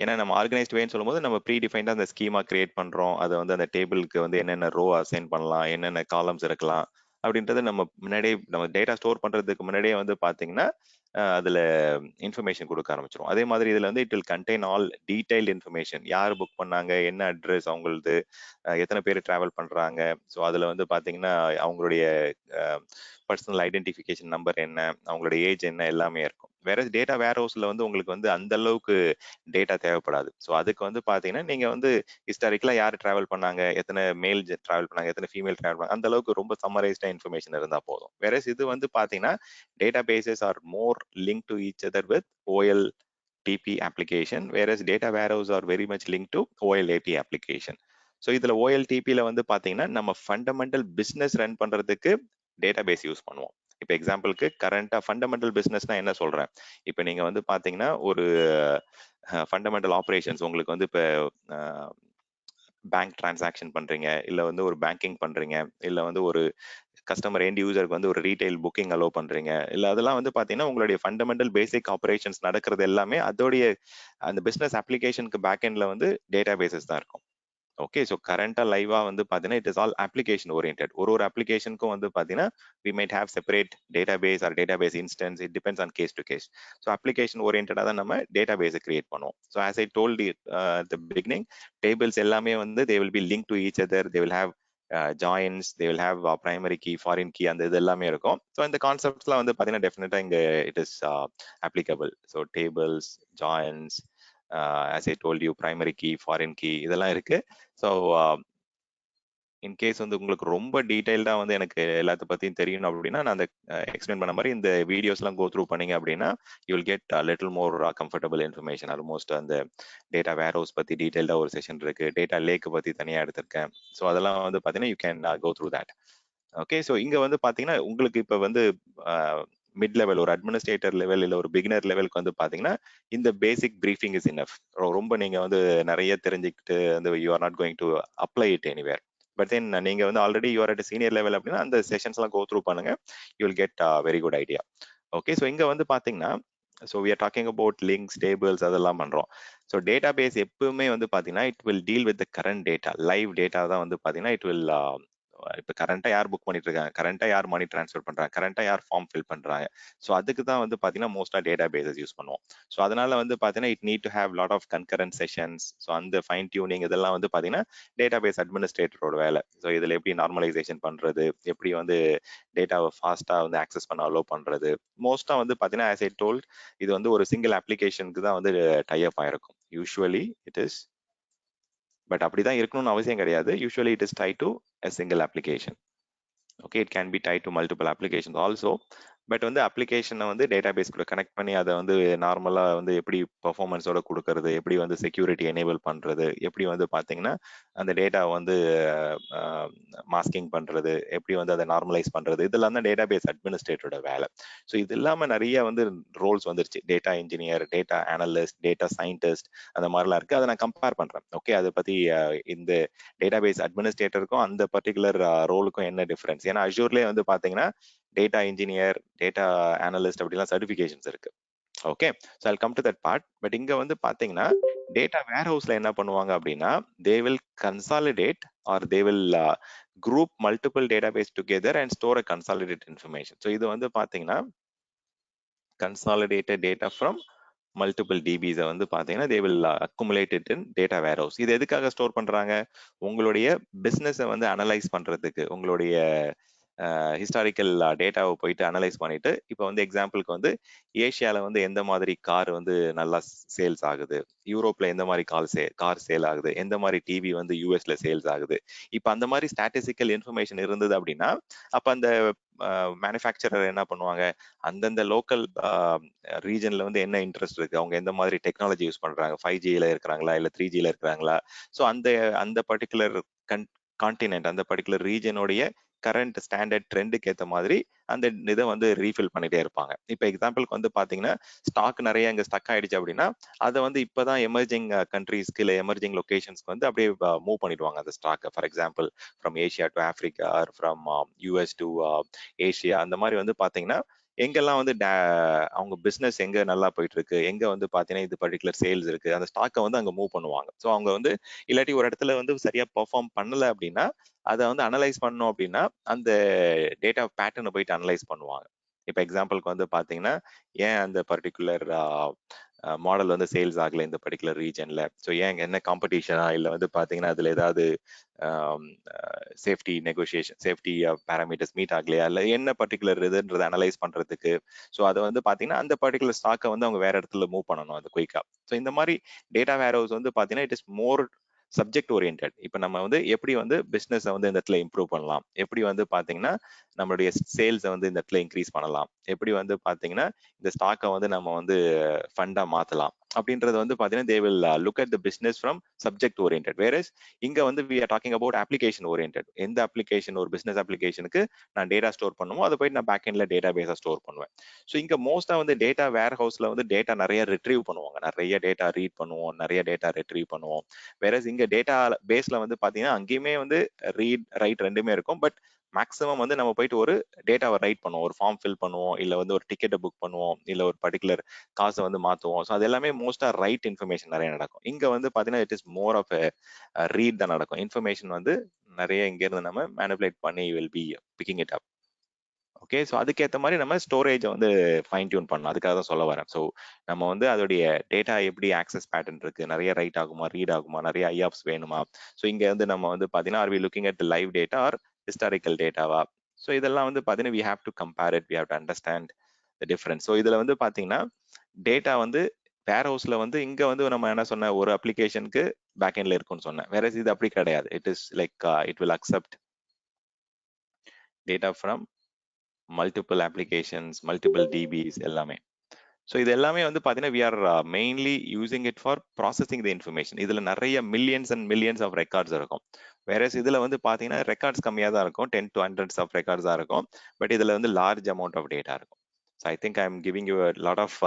ஏன்னா நம்ம ஆர்கனைஸ்ட் வேன்னு சொல்லும்போது நம்ம ப்ரீ டிஃபைன்டா அந்த ஸ்கீமா கிரியேட் பண்றோம். அதை வந்து அந்த டேபிளுக்கு வந்து என்னென்ன ரோ அசைன் பண்ணலாம், என்னென்ன காலம்ஸ் இருக்கலாம் அப்படின்றது நம்ம முன்னாடியே நம்ம டேட்டா ஸ்டோர் பண்றதுக்கு முன்னாடியே வந்து பாத்தீங்கன்னா அதுல இன்ஃபர்மேஷன் கொடுக்க ஆரம்பிச்சிடும். அதே மாதிரி இதுல வந்து it will contain all detailed information. யார் புக் பண்ணாங்க, என்ன அட்ரஸ் அவங்களது, எத்தனை பேர் டிராவல் பண்றாங்க. ஸோ அதுல வந்து பாத்தீங்கன்னா அவங்களுடைய பர்சனல் ஐடென்டிஃபிகேஷன் நம்பர் என்ன, அவங்களுடைய ஏஜ் என்ன, எல்லாமே இருக்கும். வேற டேட்டா வேர் ஹவுஸ்ல வந்து உங்களுக்கு வந்து அந்த அளவுக்கு டேட்டா தேவைப்படாது. ஸோ அதுக்கு வந்து பாத்தீங்கன்னா நீங்க வந்து ஹிஸ்டாரிக்கலா யார் டிராவல் பண்ணாங்க, எத்தனை மேல் டிராவல் பண்ணாங்க, எத்தனை ஃபீமேல் டிராவல் பண்ணாங்க, அந்த அளவுக்கு ரொம்ப சம்மரைஸ்டா இன்ஃபர்மேஷன் இருந்தா போதும். வேற இது வந்து பாத்தீங்கன்னா databases are more link to each other with OLTP application, whereas data warehouse are very much linked to OLAP application. So இதுல OLTPல வந்து பாத்தீங்கன்னா நம்ம ஃபண்டமெண்டல் பிசினஸ் ரன் பண்றதுக்கு டேட்டா பேஸ் யூஸ் பண்ணுவோம். இப்போ எக்ஸாம்பிளுக்கு கரண்டா ஃபண்டமெண்டல் பிசினஸ்னா என்ன சொல்றேன், இப்போ நீங்க வந்து பாத்தீங்கன்னா ஒரு ஃபண்டமெண்டல் ஆப்ரேஷன்ஸ் உங்களுக்கு வந்து இப்போ பேங்க் டிரான்சாக்ஷன் பண்றீங்க, இல்ல வந்து ஒரு பேங்கிங் பண்றீங்க, இல்ல வந்து ஒரு கஸ்டமர் எண்ட் யூசருக்கு வந்து ஒரு ரீட்டைல் புக்கிங் அலோவ் பண்றீங்க, இல்ல அதெல்லாம் வந்து பாத்தீங்கன்னா உங்களுடைய ஃபண்டமெண்டல் பேசிக் ஆப்ரேஷன்ஸ் நடக்கிறது எல்லாமே அதோடைய அந்த பிசினஸ் அப்ளிகேஷனுக்கு பேக் எண்ட்ல வந்து டேட்டா பேசஸ் தான் இருக்கும். ஓகே, ஸோ கரண்டா லைவா வந்து பாத்தீங்கன்னா it is all application oriented. ஒரு அப்ளிகேஷனுக்கும் வந்து பாத்தீங்கன்னா we might have separate database or database instance. It depends on case to case. So application ஓரியன்டா தான் நம்ம டேட்டாபேஸை கிரியேட் பண்ணுவோம். So as I told the beginning, tables எல்லாமே வந்து they will be link to each other. They will have joins, they will have primary key, foreign key, அந்த இது எல்லாமே இருக்கும். ஸோ இந்த கான்செப்ட்ஸ்லாம் வந்து பாத்தீங்கன்னா டெஃபினட்டா இங்க it is applicable. So tables, joins, as I told you, primary key, foreign key இதெல்லாம் இருக்கு. ஸோ இன்கேஸ் வந்து உங்களுக்கு ரொம்ப டீடைல்டா வந்து எனக்கு எல்லாத்த பத்தியும் தெரியணும் அப்படின்னா நான் அந்த எக்ஸ்பிளைன் பண்ண மாதிரி இந்த வீடியோஸ்லாம் கோ த்ரூ பண்ணீங்க அப்படின்னா you will get little more comfortable information. Almost அந்த டேட்டா வேர் ஹவுஸ் பத்தி டீடைல்டா ஒரு செஷன் இருக்கு, டேட்டா லேக் பத்தி தனியா எடுத்திருக்கேன். ஸோ அதெல்லாம் வந்து பாத்தீங்கன்னா you can go through that. Okay, so இங்க வந்து பாத்தீங்கன்னா உங்களுக்கு இப்ப வந்து மிட் லெவல், ஒரு அட்மினிஸ்ட்ரேட்டர் லெவல் இல்ல ஒரு பிகினர் லெவலுக்கு வந்து பாத்தீங்கன்னா இந்த பேசிக் பிரீஃபிங் இஸ் இனஃப். ரொம்ப நீங்க வந்து நிறைய தெரிஞ்சுக்கிட்டு வந்து you are not going to apply it anywhere. But then நீங்க வந்து already you are at senior level அப்படின்னா அந்த செஷன்ஸ் எல்லாம் கோ த்ரூ பண்ணுங்க, you will get very good idea. Okay, so இங்க வந்து பாத்தீங்கன்னா so we are talking about links, tables அதெல்லாம் பண்றோம். ஸோ டேட்டா பேஸ் எப்பவுமே வந்து பாத்தீங்கன்னா it will deal with current data, live data தான் வந்து பாத்தீங்கன்னா இட் வில் இப்போ கரண்டா யார் புக் பண்ணிட்டு இருக்காங்க, கரண்டா யார் மணி டிரான்ஸ்ஃபர் பண்றாங்க, கரண்டா யார் ஃபார்ம் ஃபில் பண்றாங்க. ஸோ அதுக்கு தான் வந்து பாத்தீங்கன்னா மோஸ்டா டேட்டா பேசஸ் யூஸ் பண்ணுவோம். ஸோ அதனால வந்து பாத்தீங்கன்னா it need to have lot of concurrent sessions. So அந்த ஃபைன் டியூனிங் இதெல்லாம் வந்து பாத்தீங்கன்னா டேட்டா பேஸ் அட்மினிஸ்ட்ரேட்டரோட வேலை. ஸோ இதுல எப்படி நார்மலைசேஷன் பண்றது, எப்படி வந்து டேட்டாவை ஃபாஸ்டா வந்து ஆக்சஸ் பண்ண அலோவ் பண்றது. மோஸ்டா வந்து பாத்தீங்கன்னா ஆஸ் ஐ டோல்ட் இது வந்து ஒரு சிங்கிள் அப்ளிகேஷனுக்கு தான் வந்து டை அப் ஆயிருக்கும். யூஸ்வலி இட் இஸ், பட் அப்படிதான் இருக்கணும்னு அவசியம் கிடையாது. Usually it is tie to a single application. Okay, it can be tied to multiple applications also, but வந்து அப்ளிகேஷனை வந்து டேட்டா பேஸ் கூட கனெக்ட் பண்ணி அதை வந்து நார்மலாக வந்து எப்படி பர்ஃபார்மன்ஸோட கொடுக்கறது, எப்படி வந்து செக்யூரிட்டி எனேபிள் பண்ணுறது, எப்படி வந்து பார்த்தீங்கன்னா அந்த டேட்டா வந்து மாஸ்கிங் பண்ணுறது, எப்படி வந்து அதை நார்மலைஸ் பண்ணுறது, இதெல்லாம் தான் டேட்டா பேஸ் அட்மினிஸ்ட்ரேட்டரோட வேலை. ஸோ இது இல்லாமல் நிறைய வந்து ரோல்ஸ் வந்துருச்சு. Data engineer, data analyst, data scientist, அந்த மாதிரிலாம் இருக்குது. அதை நான் கம்பேர் பண்ணுறேன். ஓகே, அதை பற்றி இந்த டேட்டா பேஸ் அட்மினிஸ்ட்ரேட்டருக்கும் அந்த பர்டிகுலர் ரோலுக்கும் என்ன டிஃபரன்ஸ்? ஏன்னா அஷூர்லேயே வந்து பார்த்தீங்கன்னா டேட்டா இன்ஜினியர், டேட்டா அனலிஸ்ட் அப்படிலாம் சர்டிஃபிகேஷன்ஸ் இருக்கு. Okay, so I'll come to that part. But இங்க வந்து பாத்தீங்கன்னா டேட்டா வேர் ஹவுஸ்ல என்ன பண்ணுவாங்க அப்படின்னா, they will consolidate or they will group multiple database together and store a consolidate information. So இது வந்து பாத்தீங்கன்னா கன்சாலிடேட்டட் டேட்டா ஃப்ரம் மல்டிபிள் டிபிஸை வந்து பார்த்தீங்கன்னா they will accumulate it in data warehouse. இது எதுக்காக ஸ்டோர் பண்ணுறாங்க? உங்களுடைய பிஸ்னஸை வந்து அனலைஸ் பண்ணுறதுக்கு, உங்களுடைய ஹிஸ்டாரிக்கல் டேட்டாவை போயிட்டு அனலைஸ் பண்ணிட்டு, இப்போ வந்து எக்ஸாம்பிளுக்கு வந்து ஏஷியாவில் வந்து எந்த மாதிரி கார் வந்து நல்லா சேல்ஸ் ஆகுது, யூரோப்ல எந்த மாதிரி கார் சேல் ஆகுது, எந்த மாதிரி டிவி வந்து யூஎஸ்ல சேல்ஸ் ஆகுது, இப்போ அந்த மாதிரி ஸ்டாட்டிஸ்டிக்கல் இன்ஃபர்மேஷன் இருந்தது அப்படின்னா, அப்போ அந்த மேனுஃபேக்சரர் என்ன பண்ணுவாங்க, அந்தந்த லோக்கல் ரீஜன்ல வந்து என்ன இன்ட்ரெஸ்ட் இருக்கு, அவங்க எந்த மாதிரி டெக்னாலஜி யூஸ் பண்றாங்க, 5Gல இருக்கிறாங்களா இல்ல 3Gல இருக்கிறாங்களா, ஸோ அந்த அந்த பர்டிகுலர் கான்டினென்ட், அந்த பர்டிகுலர் ரீஜனோடைய கரண்ட் ஸ்டாண்டர்ட் ட்ரெண்டுக்கு ஏற்ற மாதிரி அந்த இதை வந்து ரீஃபில் பண்ணிட்டே இருப்பாங்க. இப்போ எக்ஸாம்பிளுக்கு வந்து பாத்தீங்கன்னா ஸ்டாக் நிறைய இங்க ஸ்டக் ஆயிடுச்சு அப்படின்னா, அதை வந்து இப்பதான் எமர்ஜிங் கண்ட்ரீஸ்க்கு இல்லை எமர்ஜிங் லொகேஷன்ஸ்க்கு வந்து அப்படியே மூவ் பண்ணிடுவாங்க அந்த ஸ்டாக்கை. For example from Asia to Africa or from US to Asia, அந்த மாதிரி வந்து பாத்தீங்கன்னா எங்கெல்லாம் வந்து அவங்க பிசினஸ் எங்க நல்லா போயிட்டு இருக்கு, எங்க வந்து பாத்தீங்கன்னா இது பர்டிகுலர் சேல்ஸ் இருக்கு, அந்த ஸ்டாக்கை வந்து அங்க மூவ் பண்ணுவாங்க. ஸோ அவங்க வந்து இல்லாட்டி ஒரு இடத்துல வந்து சரியா பெர்ஃபார்ம் பண்ணல அப்படின்னா அதை வந்து அனலைஸ் பண்ணோம் அப்படின்னா அந்த டேட்டா பேட்டர்னை போயிட்டு அனலைஸ் பண்ணுவாங்க. இப்போ எக்ஸாம்பிளுக்கு வந்து பாத்தீங்கன்னா ஏன் அந்த பர்டிகுலர் மாடல் வந்து சேல்ஸ் ஆகல இந்த பர்டிகுலர் ரீஜன்ல, ஸோ ஏன் என்ன காம்படிஷனா இல்லை வந்து பாத்தீங்கன்னா அதுல ஏதாவது safety negotiation, safety parameters meet ஆகலையா, இல்லை என்ன பர்டிகுலர் இதுன்றதை அனலைஸ் பண்றதுக்கு. ஸோ அதை வந்து பாத்தீங்கன்னா அந்த பர்டிகுலர் ஸ்டாக்கை வந்து அவங்க வேற இடத்துல மூவ் பண்ணணும் அது குயிக்கா. ஸோ இந்த மாதிரி டேட்டா வேர் ஹவுஸ் வந்து பாத்தீங்கன்னா it is more subject orient. இப்போ நம்ம வந்து எப்படி வந்து பிசினஸை வந்து இந்த இடத்துல இம்ப்ரூவ் பண்ணலாம், எப்படி வந்து பாத்தீங்கன்னா நம்மளுடைய சேல்ஸை வந்து இந்த இடத்துல இன்க்ரீஸ் பண்ணலாம், எப்படி வந்து பாத்தீங்கன்னா இந்த ஸ்டாக்கை வந்து நம்ம வந்து ஃபண்டா மாத்தலாம் அப்படின்றது வந்து பாத்தீங்கன்னா they will look at the business from subject orient. Whereas இங்க வந்து we are talking about application orient. எந்த அப்ளிகேஷன் ஒரு பிசினஸ் அப்ளிகேஷனுக்கு நான் டேட்டா ஸ்டோர் பண்ணுமோ அதை போயிட்டு நான் பேக் எண்ட்ல டேட்டா பேஸா ஸ்டோர் பண்ணுவேன். ஸோ இங்க மோஸ்டா வந்து டேட்டா வேர் ஹவுஸ்ல வந்து டேட்டா நிறைய ரிட்ரீவ் பண்ணுவாங்க, நிறைய டேட்டா ரீட் பண்ணுவோம், நிறைய டேட்டா ரிட்ரீவ் பண்ணுவோம். வேற இங்க டேட்டா பேஸ்ல வந்து பாத்தீங்கன்னா அங்கேயுமே வந்து ரீட் ரைட் ரெண்டுமே இருக்கும். பட் மேக்ஸிமம் வந்து நம்ம போயிட்டு ஒரு டேட்டாவை ரைட் பண்ணுவோம், ஒரு ஃபார்ம் ஃபில் பண்ணுவோம், இல்ல வந்து ஒரு டிக்கெட்டை புக் பண்ணுவோம், இல்ல ஒரு பர்டிகுலர் காசை வந்து மாத்துவோம். ஸோ அது எல்லாமே மோஸ்டா ரைட் இன்ஃபர்மேஷன் நிறைய நடக்கும். இங்க வந்து பாத்தீங்கன்னா it is more of read தான் நடக்கும். இன்ஃபர்மேஷன் வந்து நிறைய இங்க இருந்து நம்ம மேனிபுலேட் பண்ணி will be picking it up. Okay, so அதுக்கேற்ற மாதிரி நம்ம ஸ்டோரேஜை வந்து ஃபைன் டியூன் பண்ணலாம். அதுக்காக தான் சொல்ல வரேன். ஸோ நம்ம வந்து அதோடைய டேட்டா எப்படி ஆக்சஸ் பேட்டர்ன் இருக்கு, நிறைய ரைட் ஆகுமா, ரீட் ஆகுமா, நிறைய ஐஆப்ஸ் வேணுமா, ஸோ இங்க வந்து நம்ம வந்து பாத்தீங்கன்னா are we looking at live data or historical டேட்டாவா. ஸோ இதெல்லாம் வந்து பாத்தீங்கன்னா we have to compare it, we have to understand the difference. So இதுல வந்து பாத்தீங்கன்னா டேட்டா வந்து வேர் ஹவுஸ்ல வந்து இங்க வந்து நம்ம என்ன சொன்ன ஒரு அப்ளிகேஷனுக்கு பேக் எண்ட்ல இருக்கும்னு சொன்னேன். வேற இது அப்படி கிடையாது. It is like it will accept data from multiple applications, multiple DBs எல்லாமே. ஸோ இது எல்லாமே வந்து பார்த்தீங்கன்னா we are mainly using it for processing the information. இதில் நிறைய millions and millions of records இருக்கும். வேற இதில் வந்து பார்த்தீங்கன்னா ரெக்கார்ட்ஸ் கம்மியாக தான் இருக்கும், 10 to 100s ஆஃப் ரெக்கார்ட்ஸ் தான் இருக்கும். பட் இதில் வந்து லார்ஜ் அமௌண்ட் ஆஃப் டேட்டா இருக்கும். So I think I am giving you lot of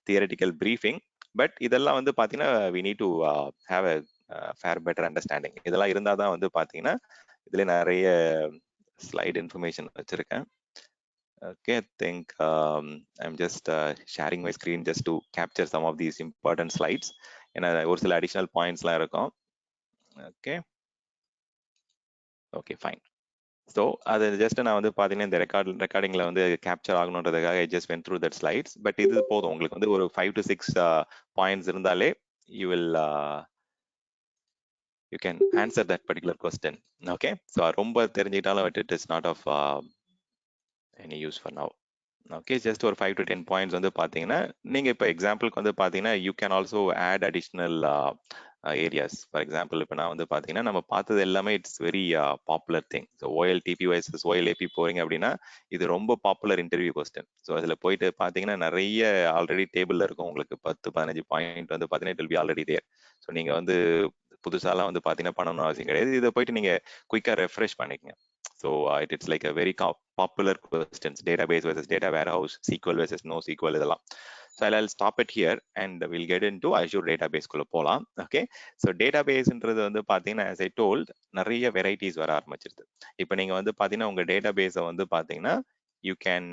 theoretical briefing. But இதெல்லாம் வந்து பார்த்தீங்கன்னா we need to have a fair better understanding. இதெல்லாம் இருந்தால் தான் வந்து பார்த்தீங்கன்னா இதில் நிறைய ஸ்லைட் இன்ஃபர்மேஷன் வச்சிருக்கேன். Okay, I think I'm just sharing my screen just to capture some of these important slides. ஏன்னா ஒரு சில அடிஷனல் பாயிண்ட்ஸ்லாம் இருக்கும். Okay okay fine. ஸோ அது ஜஸ்ட் நான் வந்து பார்த்தீங்கன்னா இந்த ரெக்கார்டிங்கில் வந்து கேப்சர் ஆகணுன்றதுக்காக I just went through that slides. But இது போதும் உங்களுக்கு வந்து ஒரு 5 to 6 பாயிண்ட்ஸ் இருந்தாலே you will you can answer that particular question. Okay, so ரொம்ப தெரிஞ்சுக்கிட்டாலும் it is not of any use for now. Okay, just ஒரு 5 to 10 பாயிண்ட்ஸ் வந்து பார்த்தீங்கன்னா நீங்கள் இப்போ எக்ஸாம்பிளுக்கு வந்து பார்த்தீங்கன்னா you can also add additional areas. For example இப்போ நான் வந்து பார்த்தீங்கன்னா நம்ம பார்த்தது எல்லாமே it's very popular thing. So OLTP versus OLAP போறீங்க அப்படின்னா இது ரொம்ப பாப்புலர் இன்டர்வியூ கொஸ்டின். ஸோ அதில் போயிட்டு பார்த்தீங்கன்னா நிறைய ஆல்ரெடி டேபிளில் இருக்கும் உங்களுக்கு 10-15 பாயிண்ட் வந்து பார்த்தீங்கன்னா it will be already there. So நீங்கள் வந்து புதுசாலாம் வந்து பார்த்தீங்கன்னா பண்ணணும்னு அவசியம் கிடையாது. இதை போயிட்டு நீங்கள் குயிக்காக ரெஃப்ரெஷ் பண்ணிக்கங்க. So it's like a very popular questions, database versus data warehouse, SQL versus no SQL இதெல்லாம். So I'll stop it here and we'll get into Azure database குள்ள போலாம். ஓகே, ஸோ டேட்டாபேஸ்ன்றது வந்து பார்த்தீங்கன்னா as I told நிறைய varieties வர ஆரம்பிச்சிருது. இப்போ நீங்க வந்து பார்த்தீங்கன்னா உங்க டேட்டாபேஸை வந்து பார்த்தீங்கன்னா யூ கேன்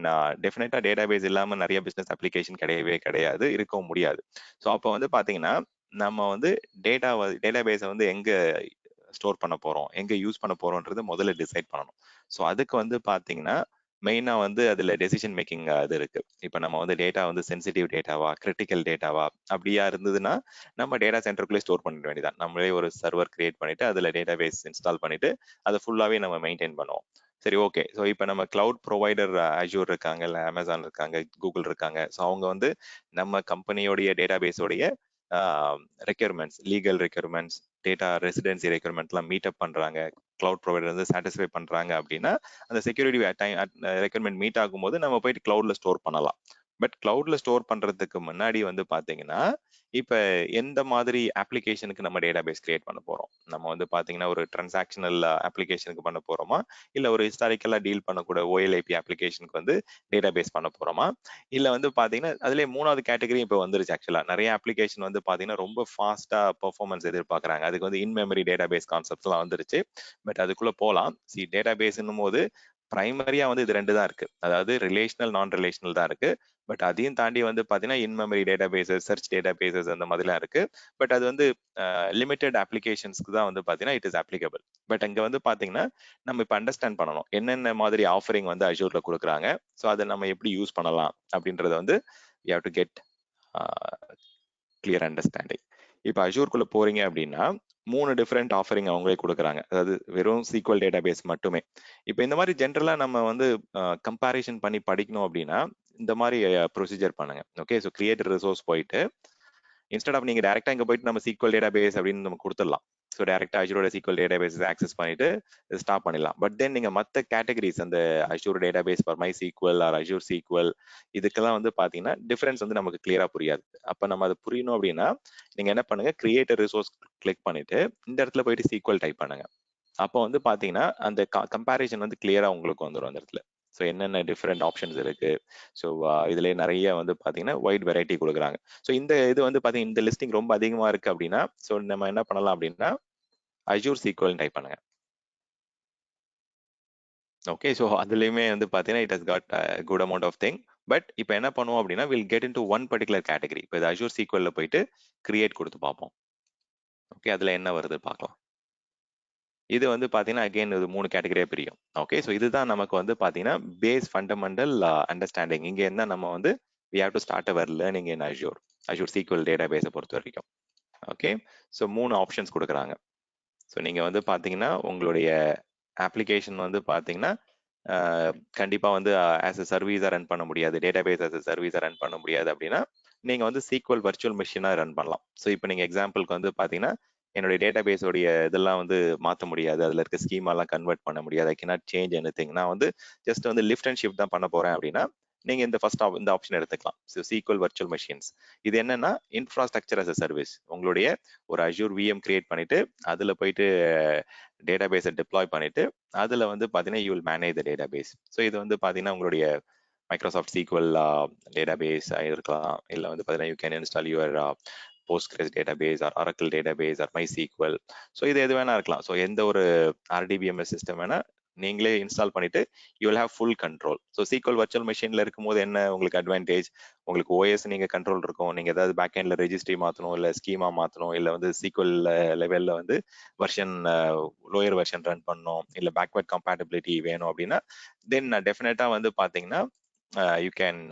டெஃபினட்டா டேட்டாபேஸ் இல்லாம நிறைய பிசினஸ் அப்ளிகேஷன் கிடையவே கிடையாது, இருக்கவும் முடியாது. ஸோ அப்போ வந்து பார்த்தீங்கன்னா நம்ம வந்து டேட்டாபேஸை வந்து எங்க ஸ்டோர் பண்ண போறோம், எங்க யூஸ் பண்ண போறோம்ன்றது முதல்ல டிசைட் பண்ணணும். ஸோ அதுக்கு வந்து பாத்தீங்கன்னா மெயினா வந்து அதுல டெசிஷன் மேக்கிங் அது இருக்கு. இப்ப நம்ம வந்து டேட்டா வந்து சென்சிட்டிவ் டேட்டாவா, கிரிட்டிக்கல் டேட்டாவா அப்படியா இருந்ததுன்னா நம்ம டேட்டா சென்டருக்குள்ளே ஸ்டோர் பண்ணிட வேண்டியதான். நம்மளே ஒரு சர்வர் கிரியேட் பண்ணிட்டு அதுல டேட்டா பேஸ் இன்ஸ்டால் பண்ணிட்டு அதை ஃபுல்லாவே நம்ம மெயின்டைன் பண்ணுவோம். சரி, ஓகே. ஸோ இப்போ நம்ம கிளவுட் ப்ரொவைடர் அஜூர் இருக்காங்க, இல்லை அமேசான் இருக்காங்க, கூகுள் இருக்காங்க. ஸோ அவங்க வந்து நம்ம கம்பெனியோடைய டேட்டா பேஸோடைய requirements, legal requirements, data residency ரெக்யர்மெண்ட்லாம் மீட் அப் பண்றாங்க, கிளவுட் ப்ரொவைடர் வந்து சாட்டிஸ்ஃபை பண்றாங்க அப்படின்னா அந்த செக்யூரிட்டி ரெக்யர்மெண்ட் மீட் ஆகும்போது நம்ம போயிட்டு கிளவுட்ல ஸ்டோர் பண்ணலாம். பட் கிளவுட்ல ஸ்டோர் பண்றதுக்கு முன்னாடி வந்து பாத்தீங்கன்னா இப்ப எந்த மாதிரி அப்ளிகேஷனுக்கு நம்ம டேட்டா பேஸ் கிரியேட் பண்ண போறோம், நம்ம வந்து பாத்தீங்கன்னா ஒரு டிரான்சாக்ஷனல் அப்ளிகேஷனுக்கு பண்ண போறோமா, இல்ல ஒரு ஹிஸ்டாரிக்கலா டீல் பண்ணக்கூட OLAP அப்ளிகேஷனுக்கு வந்து டேட்டா பேஸ் பண்ண போறோமா, இல்ல வந்து பாத்தீங்கன்னா அதுலயே மூணாவது கேட்டகரி இப்ப வந்துருச்சு. ஆக்சுவலா நிறைய அப்ளிகேஷன் வந்து பாத்தீங்கன்னா ரொம்ப ஃபாஸ்டா பெர்ஃபார்மன்ஸ் எதிர்பார்க்கறாங்க. அதுக்கு வந்து in memory database concepts எல்லாம் வந்துருச்சு. பட் அதுக்குள்ள போலாம். டேட்டா பேஸ்ன்னும் போது பிரைமரியா வந்து இது ரெண்டு தான் இருக்கு, அதாவது ரிலேஷனல் நான் ரிலேஷனல் தான் இருக்கு. பட் அதையும் தாண்டி வந்து பாத்தீங்கன்னா in memory databases, search databases அந்த மாதிரிலாம் இருக்கு. பட் அது வந்து லிமிடெட் அப்ளிகேஷன்ஸ்க்கு தான் வந்து பாத்தீங்கன்னா இட் இஸ் அப்ளிகபிள். பட் அங்க வந்து பாத்தீங்கன்னா நம்ம இப்ப அண்டர்ஸ்டாண்ட் பண்ணணும் என்னென்ன மாதிரி ஆஃபரிங் வந்து அஜூர்ல கொடுக்குறாங்க. ஸோ அதை நம்ம எப்படி யூஸ் பண்ணலாம் அப்படின்றத வந்து we have to get clear understanding. இப்போ அஜூர்க்குள்ள போறீங்க அப்படின்னா 3 டிஃப்ரெண்ட் ஆஃபரிங் அவங்களே கொடுக்குறாங்க, அதாவது வெறும் சீக்வல் டேட்டா பேஸ் மட்டுமே. இப்போ இந்த மாதிரி ஜென்ரலா நம்ம வந்து கம்பேரிஷன் பண்ணி படிக்கணும் அப்படின்னா இந்த மாதிரி ப்ரொசீஜர் பண்ணுங்க. ஓகே, ஸோ கிரியேட் ரிசோர்ஸ் போயிட்டு இன்ஸ்டெட் ஆஃப் நீங்க டேரக்டா இங்க போயிட்டு நம்ம சீக்வல் டேட்டா பேஸ் அப்படின்னு நம்ம கொடுத்துடலாம். ஸோ டேரக்டா அஜூரோட சீக்வல் டேட்டா பேஸ் ஆக்சஸ் பண்ணிட்டு ஸ்டாப் பண்ணிடலாம். பட் தென் நீங்க மற்ற கேட்டகரிஸ் அந்த Azure database for MySQL or Azure SQL இதுக்கெல்லாம் வந்து பாத்தீங்கன்னா டிஃபரன்ஸ் வந்து நமக்கு கிளியரா புரியாது. அப்ப நம்ம அதை புரியணும் அப்படின்னா நீங்க என்ன பண்ணுங்க, கிரியேட் ரிசோர்ஸ் கிளிக் பண்ணிட்டு இந்த இடத்துல போயிட்டு சீக்வல் டைப் பண்ணுங்க. அப்போ வந்து பாத்தீங்கன்னா அந்த கம்பேரிசன் வந்து கிளியரா உங்களுக்கு வந்துடும் அந்த இடத்துல. ஸோ என்னென்ன டிஃப்ரெண்ட் ஆப்ஷன்ஸ் இருக்கு. ஸோ இதுல நிறைய வந்து பாத்தீங்கன்னா வைட் வெரைட்டி கொடுக்குறாங்க. ஸோ இந்த இது வந்து பாத்தீங்கன்னா இந்த லிஸ்டிங் ரொம்ப அதிகமா இருக்கு அப்படின்னா ஸோ நம்ம என்ன பண்ணலாம் அப்படின்னா அஜூர் சீக்வல் டைப் பண்ணுங்க. ஓகே, ஸோ அதுலயுமே வந்து பாத்தீங்கன்னா it has got good amount of thing. But இப்போ என்ன பண்ணுவோம் அப்படின்னா will get into one particular category. இப்போ இது அஜூர் சீக்வல்ல போயிட்டு கிரியேட் கொடுத்து பார்ப்போம். ஓகே, அதுல என்ன வருது பார்க்கலாம். இது வந்து பாத்தீங்கன்னா அகைன் இது 3 கேட்டகரியா பிரியும். ஓகே, ஸோ இதுதான் நமக்கு வந்து பாத்தீங்கன்னா பேஸ் ஃபண்டமெண்டல் அண்டர்ஸ்டாண்டிங். இங்க என்ன நம்ம வந்து we have to start our learning in Azure SQL database பொறுத்த வரைக்கும். ஓகே, ஸோ 3 ஆப்ஷன்ஸ் கொடுக்குறாங்க. ஸோ நீங்க வந்து பாத்தீங்கன்னா உங்களுடைய அப்ளிகேஷன் வந்து பாத்தீங்கன்னா கண்டிப்பா வந்து ஆஸ் அ சர்வீஸா ரன் பண்ண முடியாது, டேட்டாபேஸ் ஆஸ் அ சர்வீஸா ரன் பண்ண முடியாது அப்படின்னா நீங்க வந்து சீக்வல் வர்ச்சுவல் மிஷினா ரன் பண்ணலாம். ஸோ இப்போ நீங்க எக்ஸாம்பிளுக்கு வந்து பாத்தீங்கன்னா என்னுடைய டேட்டாபேஸோடைய இதெல்லாம் வந்து மாற்ற முடியாது, அதுல இருக்க ஸ்கீமாலாம் கன்வெர்ட் பண்ண முடியாது, ஐ கேனாட் சேஞ்ச் எனிதிங், நான் வந்து ஜஸ்ட் வந்து லிஃப்ட் அண்ட் ஷிஃப்ட் தான் பண்ண போறேன் அப்படின்னா நீங்க இந்த இந்த ஆப்ஷன் எடுத்துக்கலாம். ஸோ சீக்வல் வர்ச்சுவல் மெஷின்ஸ் இது என்னன்னா இன்ஃப்ராஸ்ட்ரக்சர் அஸ் அ சர்வீஸ். உங்களுடைய ஒரு அஜூர் விஎம் கிரியேட் பண்ணிட்டு அதுல போயிட்டு டேட்டாபேஸை டிப்ளாய் பண்ணிட்டு அதுல வந்து பாத்தீங்கன்னா you will manage the database. So இது வந்து பாத்தீங்கன்னா உங்களுடைய மைக்ரோசாஃப்ட் சீக்வல் டேட்டாபேஸ் இருக்கலாம், இல்லை வந்து பாத்தீங்கன்னா you can install your Postgres database or Oracle database or MySQL. So இது எது வேணா இருக்கலாம். ஸோ எந்த ஒரு RDBMS சிஸ்டம் வேணா நீங்களே இன்ஸ்டால் பண்ணிட்டு you will have full control. So SQL virtual மெஷின்ல இருக்கும்போது என்ன உங்களுக்கு அட்வான்டேஜ், உங்களுக்கு ஓஎஸ் நீங்க கண்ட்ரோல் இருக்கும். நீங்க ஏதாவது பேக் எண்ட்ல ரெஜிஸ்ட்ரி மாத்தணும், இல்ல ஸ்கீமா மாத்தணும், இல்ல வந்து சீக்வல் லெவல்ல வந்து வெர்ஷன் லோயர் வெர்ஷன் ரன் பண்ணணும், இல்ல பேக்வர்ட் கம்பேட்டபிலிட்டி வேணும் அப்படின்னா தென் டெஃபினட்டா வந்து பாத்தீங்கன்னா you can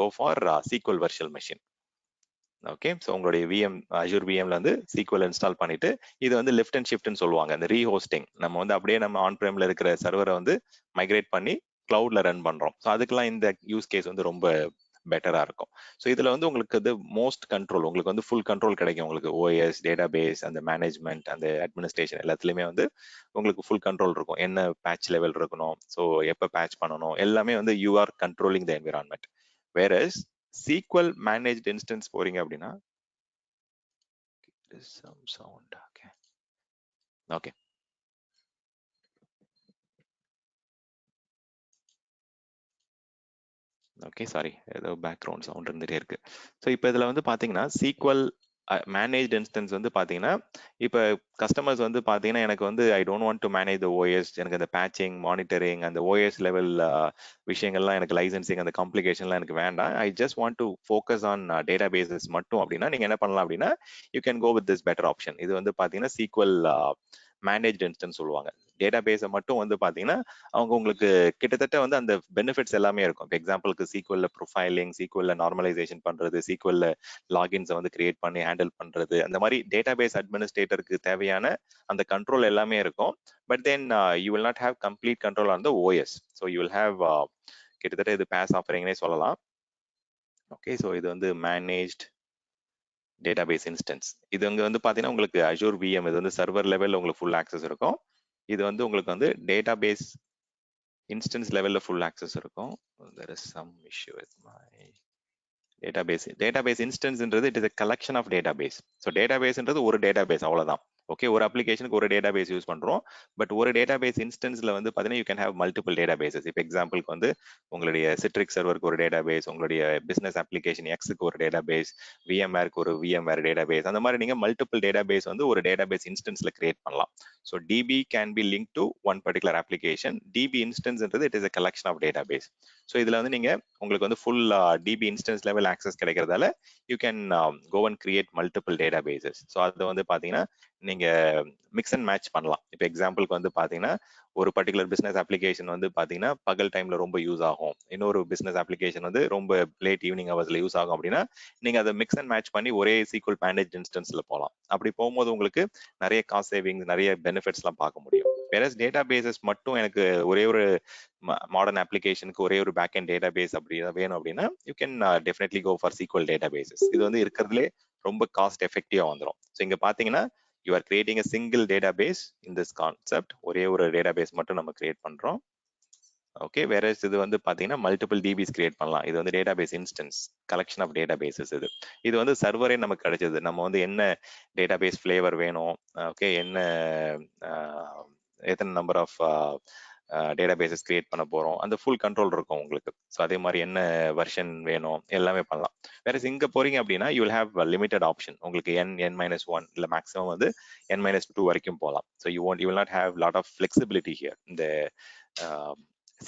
go for SQL virtual machine. Okay, so உங்களுடைய அஜூர் விஎம்ல வந்து சீக்வல் இன்ஸ்டால் பண்ணிட்டு இது வந்து லிஃப்ட் அண்ட் ஷிஃப்ட்னு சொல்லுவாங்க, அந்த ரீஹோஸ்டிங். நம்ம வந்து அப்படியே நம்ம ஆன் பிரேம்ல இருக்கிற சர்வரை வந்து மைக்ரேட் பண்ணி கிளவுட்ல ரன் பண்றோம். ஸோ அதுக்கெல்லாம் இந்த யூஸ் கேஸ் வந்து ரொம்ப பெட்டரா இருக்கும். ஸோ இதுல வந்து உங்களுக்கு அது மோஸ்ட் கண்ட்ரோல், உங்களுக்கு வந்து ஃபுல் கண்ட்ரோல் கிடைக்கும். உங்களுக்கு ஓஎஸ், டேட்டாபேஸ், அந்த மேனேஜ்மெண்ட், அந்த அட்மினிஸ்ட்ரேஷன் எல்லாத்துலயுமே வந்து உங்களுக்கு ஃபுல் கண்ட்ரோல் இருக்கும். என்ன பேட்ச் லெவல் இருக்கணும், ஸோ எப்போ பேட்ச் பண்ணணும், எல்லாமே வந்து you R controlling the environment. Whereas SQL managed instance போறீங்க அப்படின்னா some sound. Okay. Okay. Okay, sorry, ஏதோ பேக்ரவுண்ட் சவுண்ட் இருந்துட்டே இருக்கு. ஸோ இப்போ இதில் வந்து பார்த்தீங்கன்னா சீக்வல் மேனேஜ் இன்ஸ்டன்ஸ் வந்து பார்த்தீங்கன்னா, இப்போ கஸ்டமர்ஸ் வந்து பார்த்தீங்கன்னா எனக்கு வந்து I don't want to manage the OS, எனக்கு அந்த பேச்சிங், மானிட்டரிங், அந்த ஓஎஸ் லெவல் விஷயங்கள்லாம் எனக்கு லைசன்சிங், அந்த காம்ப்ளிகேஷன்லாம் எனக்கு வேண்டாம். I just want to focus on databases மட்டும் அப்படின்னா நீங்கள் என்ன பண்ணலாம் அப்படின்னா, you can go with this better option. இது வந்து பார்த்தீங்கன்னா சீக்வல் மேனேஜ் இன்ஸ்டன்ஸ் சொல்லுவாங்க. டேட்டா பேஸை மட்டும் வந்து பார்த்தீங்கன்னா அவங்க உங்களுக்கு கிட்டத்தட்ட வந்து அந்த பெனிஃபிட்ஸ் எல்லாமே இருக்கும். இப்போ எக்ஸாம்பிளுக்கு சீக்வல்ல ப்ரொஃபைலிங், சீக்வல்ல நார்மலைசேஷன் பண்றது, சீக்வல்ல லாகின்ஸை வந்து கிரியேட் பண்ணி ஹேண்டில் பண்றது, அந்த மாதிரி டேட்டா பேஸ் அட்மினிஸ்ட்ரேட்டருக்கு தேவையான அந்த கண்ட்ரோல் எல்லாமே இருக்கும். But then you will not have complete control on the OS. So you will have கிட்டத்தட்ட இது பேஸ் ஆஃபரிங்னே சொல்லலாம். ஓகே, ஸோ இது வந்து மேனேஜ்ட் டேட்டாபேஸ் இன்ஸ்டன்ஸ். இது அங்கே வந்து பார்த்தீங்கன்னா உங்களுக்கு அஷூர் விஎம், இது வந்து சர்வர் லெவலில் உங்களுக்கு ஃபுல் ஆக்சஸ் இருக்கும். இது வந்து உங்களுக்கு வந்து டேட்டாபேஸ் இன்ஸ்டன்ஸ் லெவலில் ஃபுல் ஆக்சஸ் இருக்கும். there is some issue with my database இன்ஸ்டன்ஸ்ன்றது it is a collection of database. So டேட்டாபேஸ்ன்றது ஒரு டேட்டாபேஸ் அவ்வளவுதான். ஓகே, ஒரு அப்ளிகேஷனுக்கு ஒரு டேட்டாபேஸ் யூஸ் பண்றோம். பட் ஒரு டேட்டாபேஸ் இன்ஸ்டன்ஸ்ல வந்து பார்த்தீங்கன்னா you can have multiple databases. இப்போ எக்ஸாம்பிளுக்கு வந்து உங்களுடைய சிட்ரிக் சர்வருக்கு ஒரு டேட்டாபேஸ், உங்களுடைய பிசினஸ் அப்ளிகேஷன் எக்ஸுக்கு ஒரு டேட்டாபேஸ், விஎம்ஆருக்கு ஒரு விஎம்ஆர் டேட்டாபேஸ், அந்த மாதிரி நீங்க மல்டிபிள் டேட்டாபேஸ் வந்து ஒரு டேட்டாபேஸ் இன்ஸ்டன்ஸ்ல கிரியேட் பண்ணலாம். So DB can be link to one particular application. DB இன்ஸ்டன்ஸ்ன்றது it is a collection of database. So இதுல வந்து நீங்க உங்களுக்கு வந்து full DB instance level access கிடைக்கிறதால you can go and create multiple databases. So அது வந்து பாத்தீங்கன்னா நீங்க மிக்ஸ் அண்ட் மேட்ச் பண்ணலாம். இப்போ எக்ஸாம்பிளுக்கு வந்து பாத்தீங்கன்னா ஒரு பர்டிகுலர் பிசினஸ் அப்ளிகேஷன் வந்து பாத்தீங்கன்னா பகல் டைம்ல ரொம்ப யூஸ் ஆகும், இன்னொரு பிசினஸ் அப்ளிகேஷன் வந்து ரொம்ப லேட் ஈவினிங் ஹவர்ஸ்ல யூஸ் ஆகும் அப்படின்னா நீங்க அதை மிக்ஸ் அண்ட் மேட்ச் பண்ணி ஒரே சீக்வல் மேனேஜ் இன்ஸ்டன்ஸ்ல போகலாம். அப்படி போகும்போது உங்களுக்கு நிறைய காஸ்ட் சேவிங்ஸ், நிறைய பெனிஃபிட்ஸ் எல்லாம் பார்க்க முடியும். வேற டேட்டா பேசஸ் மட்டும் எனக்கு ஒரே ஒரு மாடர்ன் அப்ளிகேஷனுக்கு ஒரே ஒரு பேக் அண்ட் டேட்டா பேஸ் அப்படி வேணும் அப்படின்னா you can definitely go for SQL databases. இது வந்து இருக்கிறதுலே ரொம்ப காஸ்ட் எஃபெக்டிவா வந்துடும். ஸோ இங்க பாத்தீங்கன்னா you are creating a single database in this concept. ஒரே ஒரு டேட்டாபேஸ் மட்டும் நம்ம கிரியேட் பண்றோம். ஓகே, வேற இது வந்து பாத்தீங்கன்னா மல்டிபிள் டிபிஸ் கிரியேட் பண்ணலாம். இது வந்து database instance, collection of databases. இது வந்து சர்வரே நமக்கு கிடைச்சது. நம்ம வந்து என்ன டேட்டாபேஸ் ஃபிளேவர் வேணும், ஓகே, என்ன எத்தனை நம்பர் ஆஃப் டேட்டாபேசஸ் கிரியேட் பண்ண போறோம், அந்த ஃபுல் கண்ட்ரோல் இருக்கும் உங்களுக்கு. ஸோ அதே மாதிரி என்ன வெர்ஷன் வேணும் எல்லாமே பண்ணலாம். வேற இங்க போறீங்க அப்படின்னா you will have limited option. உங்களுக்கு n-1 இல்ல மேக்ஸிமம் வந்து n-2 வரைக்கும் போகலாம். So you will not have lot of flexibility here இந்த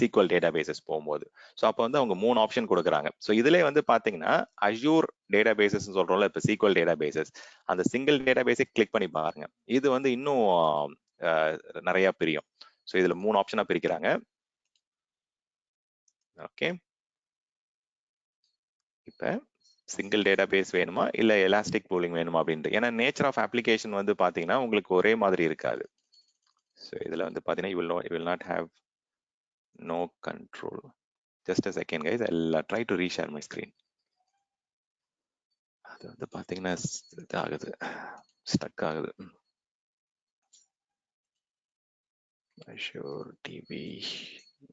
சீக்வல் டேட்டாபேசஸ் போகும்போது. ஸோ அப்போ வந்து அவங்க 3 ஆப்ஷன் கொடுக்குறாங்க. ஸோ இதுல வந்து பாத்தீங்கன்னா அஷூர் டேட்டாபேசஸ் சொல்றோம்ல, இப்போ சீக்வல் டேட்டாபேசஸ், அந்த சிங்கிள் டேட்டாபேஸை கிளிக் பண்ணி பாருங்க. இது வந்து இன்னும் நிறைய பிரியும். ஸோ இதுல 3 ஆப்ஷனா பிரிக்கிறாங்க. ஓகே, இப்ப சிங்கிள் டேட்டாபேஸ் வேணுமா இல்ல எலாஸ்டிக் பூலிங் வேணுமா அப்படின்ட்டு. ஏன்னா நேச்சர் ஆஃப் அப்ளிகேஷன் வந்து பாத்தீங்கன்னா உங்களுக்கு ஒரே மாதிரி இருக்காது. ஸோ இதுல வந்து பாத்தீங்கன்னா you will not have no control. Just a second guys, I'll try to reshare my screen. அது வந்து பாத்தீங்கன்னா இது ஆகுது, ஸ்டக் ஆகுது. Azure DB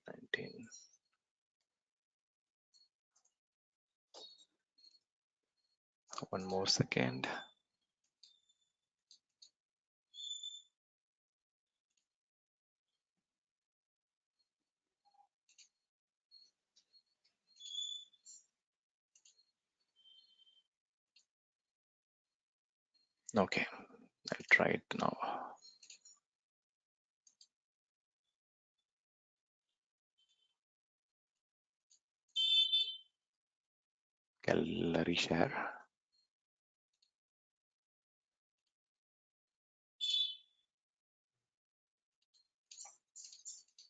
19. One more second. Okay, I'll try it now. I'll reshare.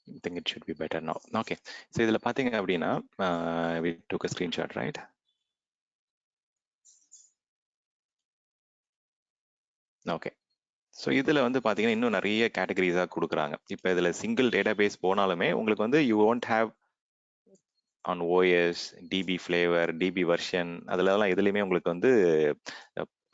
I think it should be better now. Okay, so இதுல பாத்தீங்க அப்படின்னா we took a screenshot, right? Okay, so இதுல வந்து பாத்தீங்கன்னா இன்னும் நிறைய கேட்டகரிஸா கொடுக்குறாங்க. இப்போ இதுல சிங்கிள் டேட்டாபேஸ் போனாலுமே உங்களுக்கு வந்து you won't have on OS, DB flavour, DB version, அதுலலாம் எதுலையுமே உங்களுக்கு வந்து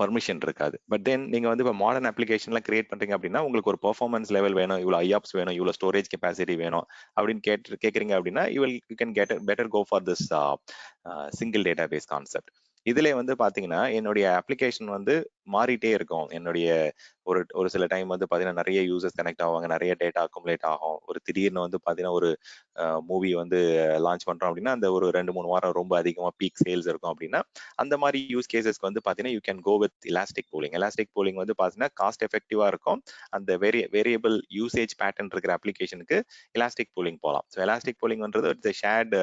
பர்மிஷன் இருக்காது. பட் தென் நீங்க வந்து இப்போ மாடர்ன் அப்ளிகேஷன்லாம் கிரியேட் பண்றீங்க அப்படின்னா உங்களுக்கு ஒரு பெர்ஃபார்மன்ஸ் லெவல் வேணும், இவ்வளோ ஐஆப்ஸ் வேணும், இவ்வளோ ஸ்டோரேஜ் கெப்பாசிட்டி வேணும் அப்படின்னு கேட்குறீங்க அப்படின்னா you can get better go for this single data base concept. இதுல வந்து பாத்தீங்கன்னா என்னுடைய அப்ளிகேஷன் வந்து மாறிட்டே இருக்கும். என்னுடைய ஒரு ஒரு சில டைம் வந்து பாத்தீங்கன்னா நிறைய யூசர்ஸ் கனெக்ட் ஆவாங்க, நிறைய டேட்டா அக்குமுலேட் ஆகும். ஒரு திடீர்னு வந்து பாத்தீங்கன்னா ஒரு மூவி வந்து லான்ச் பண்றோம் அப்படின்னா அந்த ஒரு 2-3 வாரம் ரொம்ப அதிகமா பீக் சேல்ஸ் இருக்கும் அப்படின்னா அந்த மாதிரி யூஸ் கேசஸ்க்கு வந்து பாத்தீங்கன்னா you can go with elastic pooling. Elastic pooling வந்து பாத்தீங்கன்னா காஸ்ட் எஃபெக்டிவா இருக்கும். அந்த வேரியபிள் யூசேஜ் பேட்டர்ன் இருக்கிற அப்ளிகேஷனுக்கு எலாஸ்டிக் பூலிங் போகலாம். ஸோ எலாஸ்டிக் பூலிங்ன்றது இட்ஸ் ஷேர்ட்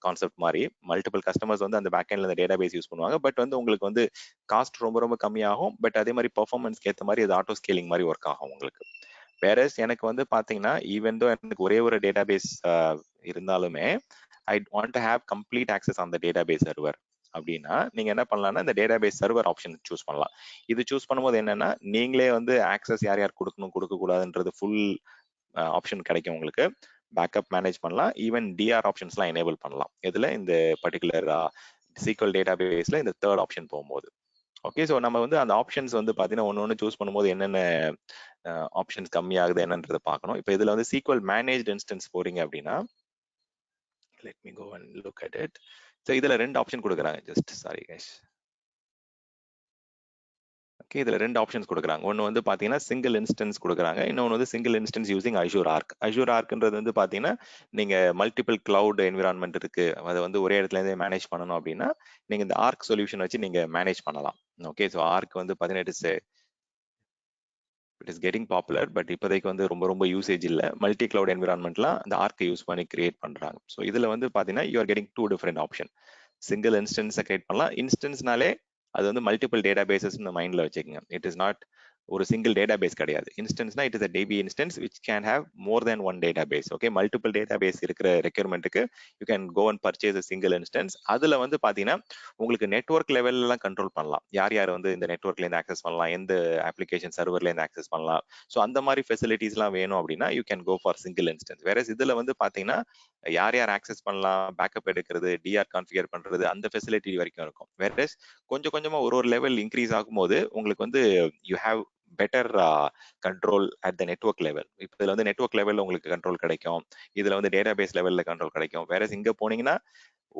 கான்செப்ட் மாதிரி மல்டிபிள் கஸ்டமர்ஸ் வந்து அந்த பேக்எண்ட்ல இந்த டேட்டா பேஸ் யூஸ் பண்ணுவாங்க. பட் வந்து உங்களுக்கு வந்து காஸ்ட் ரொம்ப ரொம்ப கம்மியாகும். பட் அதே மாதிரி பெர்ஃபார்மன்ஸ்க்கு ஏற்ற மாதிரி அது ஆட்டோ ஸ்கேலிங் மாதிரி ஒர்க் ஆகும் உங்களுக்கு. வேறஸ் எனக்கு வந்து பாத்தீங்கன்னா ஈவன் தோ எனக்கு ஒரே ஒரு டேட்டா பேஸ் இருந்தாலுமே I want to have complete access on the data base server அப்படின்னா நீங்க என்ன பண்ணலாம்னா இந்த data base server option choose பண்ணலாம். இது சூஸ் பண்ணும்போது என்னன்னா நீங்களே வந்து ஆக்சஸ் யார் யார் கொடுக்கணும் கொடுக்க கூடாதுன்றது ஃபுல் ஆப்ஷன் கிடைக்கும் உங்களுக்கு. பேக்கப் மேனேஜ் பண்ணலாம், ஈவன் டிஆர் ஆப்ஷன்ஸ்லாம் எனேபிள் பண்ணலாம். இதுல இந்த பர்டிகுலர் சீக்வல் டேட்டா பேஸ்ல இந்த தேர்ட் ஆப்ஷன் போகும்போது ஓகே. ஸோ நம்ம வந்து அந்த ஆப்ஷன்ஸ் வந்து பார்த்தீங்கன்னா ஒன்று சூஸ் பண்ணும்போது என்னென்ன ஆப்ஷன்ஸ் கம்மியாகுது என்னன்றதை பார்க்கணும். இப்போ இதுல வந்து சீக்வல் மேனேஜ்ட் இன்ஸ்டன்ஸ் போறீங்க அப்படின்னா let me go and look at it. So இதுல 2 ஆப்ஷன் கொடுக்குறாங்க. Just sorry guys. ஓகே, இதுல 2 ஆப்ஷன்ஸ் கொடுக்குறாங்க. ஒன்று வந்து பாத்தீங்கன்னா சிங்கிள் இன்ஸ்டன்ஸ் கொடுக்குறாங்க, இன்னொன்று வந்து single instance using Azure Arc. Azure Arcன்றது வந்து பாத்தீங்கன்னா நீங்க மல்டிபிள் கிளவுட் என்விரான்மெண்ட் இருக்கு, அதை வந்து ஒரே இடத்துல இருந்தே மேனேஜ் பண்ணணும் அப்படின்னா நீங்க இந்த ஆர்க் சொல்யூஷன் வச்சு நீங்க மேனேஜ் பண்ணலாம். ஓகே, ஸோ ஆர்க் வந்து பாத்தீங்கன்னா it is getting popular. But இப்போதைக்கு வந்து ரொம்ப ரொம்ப யூசேஜ் இல்லை. மல்டி கிளவுட் என்விரான்மெண்ட்லாம் அந்த ஆர்க்கை யூஸ் பண்ணி கிரியேட் பண்றாங்க. ஸோ இதுல வந்து பாத்தீங்கன்னா you are getting 2 different option. Single இன்ஸ்டன்ஸை கிரியேட் பண்ணலாம். இன்ஸ்டன்ஸ்னாலே அது வந்து மல்டிபிள் டேட்டா பேசஸ் மைண்ட்ல வச்சுக்கோங்க. இட் இஸ் நாட் ஒரு சிங்கிள் டேட்டா பேஸ் கிடையாது. இன்ஸ்டன்ஸ்னா it is a DB instance which can have more than one database. Okay, multiple database இருக்கிற ரெக்யர்மெண்ட்டுக்கு you can go and purchase a single instance. அதுல வந்து பாத்தீங்கன்னா உங்களுக்கு நெட்வொர்க் லெவல்லாம் கண்ட்ரோல் பண்ணலாம். யார் யார் வந்து இந்த நெட்வொர்க்ல இருந்து ஆக்சஸ் பண்ணலாம், எந்த அப்ளிகேஷன் சர்வர்ல இருந்து ஆக்சஸ் பண்ணலாம். ஸோ அந்த மாதிரி ஃபெசிலிட்டிஸ்லாம் வேணும் அப்படின்னா you can go for single instance. வேற இதுல வந்து பாத்தீங்கன்னா யார் யார் ஆக்சஸ் பண்ணலாம், பேக்கப் எடுக்கிறது, டிஆர் கான்ஃபிகர் பண்றது, அந்த ஃபெசிலிட்டி வரைக்கும் இருக்கும். வேற கொஞ்சம் கொஞ்சமா ஒரு லெவல் இன்க்ரீஸ் ஆகும்போது உங்களுக்கு வந்து you have better control at the network level. இப்போ இதுல வந்து நெட்வொர்க் லெவல்ல உங்களுக்கு கண்ட்ரோல் கிடைக்கும், இதுல வந்து டேட்டா பேஸ் லெவல்ல கண்ட்ரோல் கிடைக்கும். வேற இங்க போனீங்கன்னா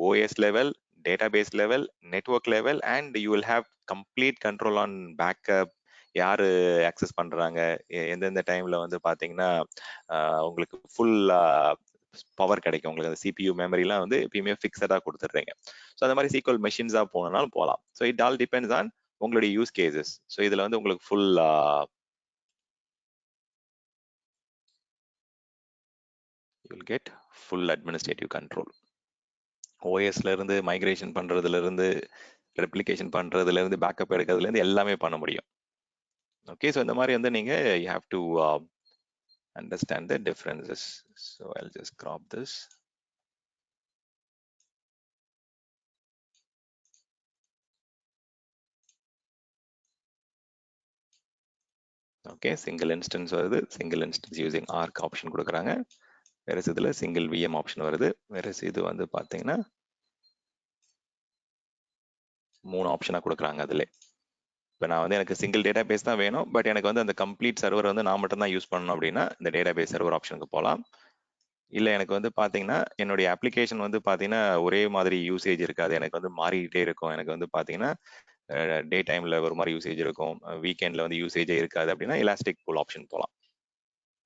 OS level, database level, network level, and you will have complete control on backup, யாரு ஆக்சஸ் பண்றாங்க, எந்தெந்த டைம்ல வந்து பாத்தீங்கன்னா உங்களுக்கு ஃபுல் பவர் கிடைக்கும். உங்களுக்கு அந்த சிபியூ மெமரிலாம் வந்து எப்பயுமே ஃபிக்ஸடா கொடுத்துட்றீங்க. ஸோ அந்த மாதிரி சீக்வல் மெஷின்ஸா போனாலும் போகலாம். So it all depends on உங்களுடைய யூஸ் கேசஸ். ஸோ இதுல வந்து உங்களுக்கு full you will get full administrative control. ஓஎஸ்ல இருந்து மைக்ரேஷன் பண்றதுல இருந்து ரெப்ளிகேஷன் பண்றதுல இருந்து பேக்கப் எடுக்கிறதுல இருந்து எல்லாமே பண்ண முடியும். ஓகே, ஸோ இந்த மாதிரி வந்து நீங்க you have to understand the differences. So I'll just crop this. Okay, single instance வருது, single instance using Arc option கொடுக்குறாங்க. வேற இதுல சிங்கிள் விஎம் ஆப்ஷன் வருது. வேற இது வந்து பாத்தீங்கன்னா 3 ஆப்ஷனா கொடுக்குறாங்க அதுல. இப்போ நான் வந்து எனக்கு சிங்கிள் டேட்டா பேஸ் தான் வேணும், பட் எனக்கு வந்து அந்த கம்ப்ளீட் சர்வர் வந்து நான் மட்டும் தான் யூஸ் பண்ணணும் அப்படின்னா இந்த டேட்டா பேஸ் சர்வர் ஆப்ஷனுக்கு போகலாம். இல்லை எனக்கு வந்து பார்த்தீங்கன்னா என்னுடைய அப்ளிகேஷன் வந்து பார்த்தீங்கன்னா ஒரே மாதிரி யூசேஜ் இருக்காது, எனக்கு வந்து மாறிக்கிட்டே இருக்கும். எனக்கு வந்து பார்த்தீங்கன்னா டே டைம்ல ஒரு மாதிரி யூசேஜ் இருக்கும், வீக்கெண்ட்ல வந்து யூசேஜே இருக்காது அப்படின்னா எலாஸ்டிக் பூல் ஆப்ஷன் போகலாம்.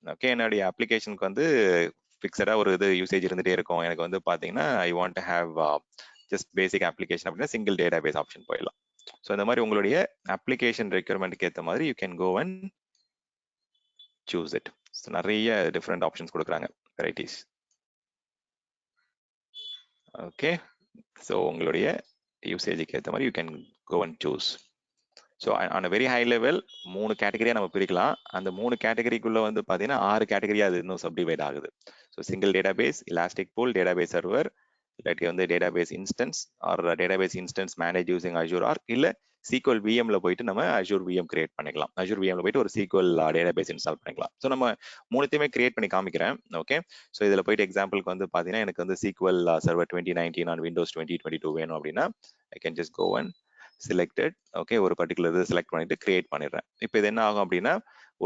ஓகே, என்னுடைய அப்ளிகேஷனுக்கு வந்து ஃபிக்ஸடா ஒரு இது யூசேஜ் இருந்துட்டே இருக்கும், எனக்கு வந்து பார்த்தீங்கன்னா I want to have just basic application அப்படின்னா சிங்கிள் டேட்டா பேஸ் ஆப்ஷன் போயிடலாம். ஸோ இந்த மாதிரி உங்களுடைய அப்ளிகேஷன் ரெக்யர்மெண்ட்க்கு ஏற்ற மாதிரி you can go and choose it. So நிறைய டிஃப்ரெண்ட் ஆப்ஷன்ஸ் கொடுக்குறாங்க, வெரைட்டிஸ். ஓகே, ஸோ உங்களுடைய யூசேஜுக்கு ஏற்ற மாதிரி you can go and choose. So on a very high level 3 கேட்டகரியா நம்ம பிரிக்கலாம். அந்த 3 கேட்டகரிக்குள்ள வந்து பார்த்தீங்கன்னா 6 கேட்டகரியா அது இன்னும் சப்டிவைட் ஆகுது. So single data base, elastic pool, data base server, இல்லாட்டி வந்து database instance or database instance manage using Azure or இல்ல SQL VMல போயிட்டு நம்ம Azure VM கிரியேட் பண்ணிக்கலாம். Azure VMல போயிட்டு ஒரு SQL டேட்டாபேஸ் இன்ஸ்டால் பண்ணிக்கலாம். ஸோ நம்ம மூணுத்தையுமே கிரியேட் பண்ணி காமிக்கிறேன். ஓகே, ஸோ இதில் போயிட்டு எக்ஸாம்பிளுக்கு வந்து பார்த்தீங்கன்னா எனக்கு வந்து SQL சர்வர் 2019 ஆன் விண்டோஸ் 2022 வேணும் அப்படின்னா I can just go and selected. Okay, ஒரு பர்டிகுலர் இது செலக்ட் பண்ணிட்டு கிரியேட் பண்ணிடுறேன். இப்போ இது என்ன ஆகும் அப்படின்னா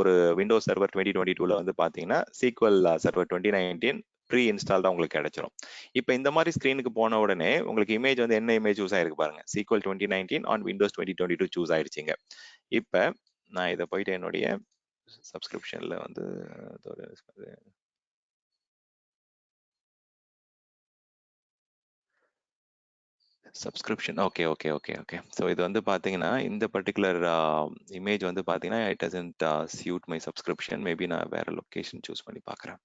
ஒரு விண்டோஸ் சர்வர் 2022ல வந்து பார்த்தீங்கன்னா SQL சர்வர் 2019 ப்ரீ இன்ஸ்டால் தான் உங்களுக்கு கிடைச்சிரும். இப்போ இந்த மாதிரி ஸ்க்ரீனுக்கு போன உடனே உங்களுக்கு இமேஜ் வந்து என்ன இமேஜ் சூஸ் ஆயிருக்கு பாருங்க, SQL 2019 ஆன் விண்டோஸ் 2022 சூஸ் ஆயிடுச்சுங்க. இப்போ நான் இதை போயிட்டு என்னுடைய சப்ஸ்கிரிப்ஷன்ல வந்து subscription okay okay okay okay so இது வந்து பார்த்தீங்கன்னா இந்த பர்டிகுலர் இமேஜ் வந்து பார்த்தீங்கன்னா it doesn't chewed my subscription. Maybe நான் வேற லொக்கேஷன் சூஸ் பண்ணி பார்க்குறேன்.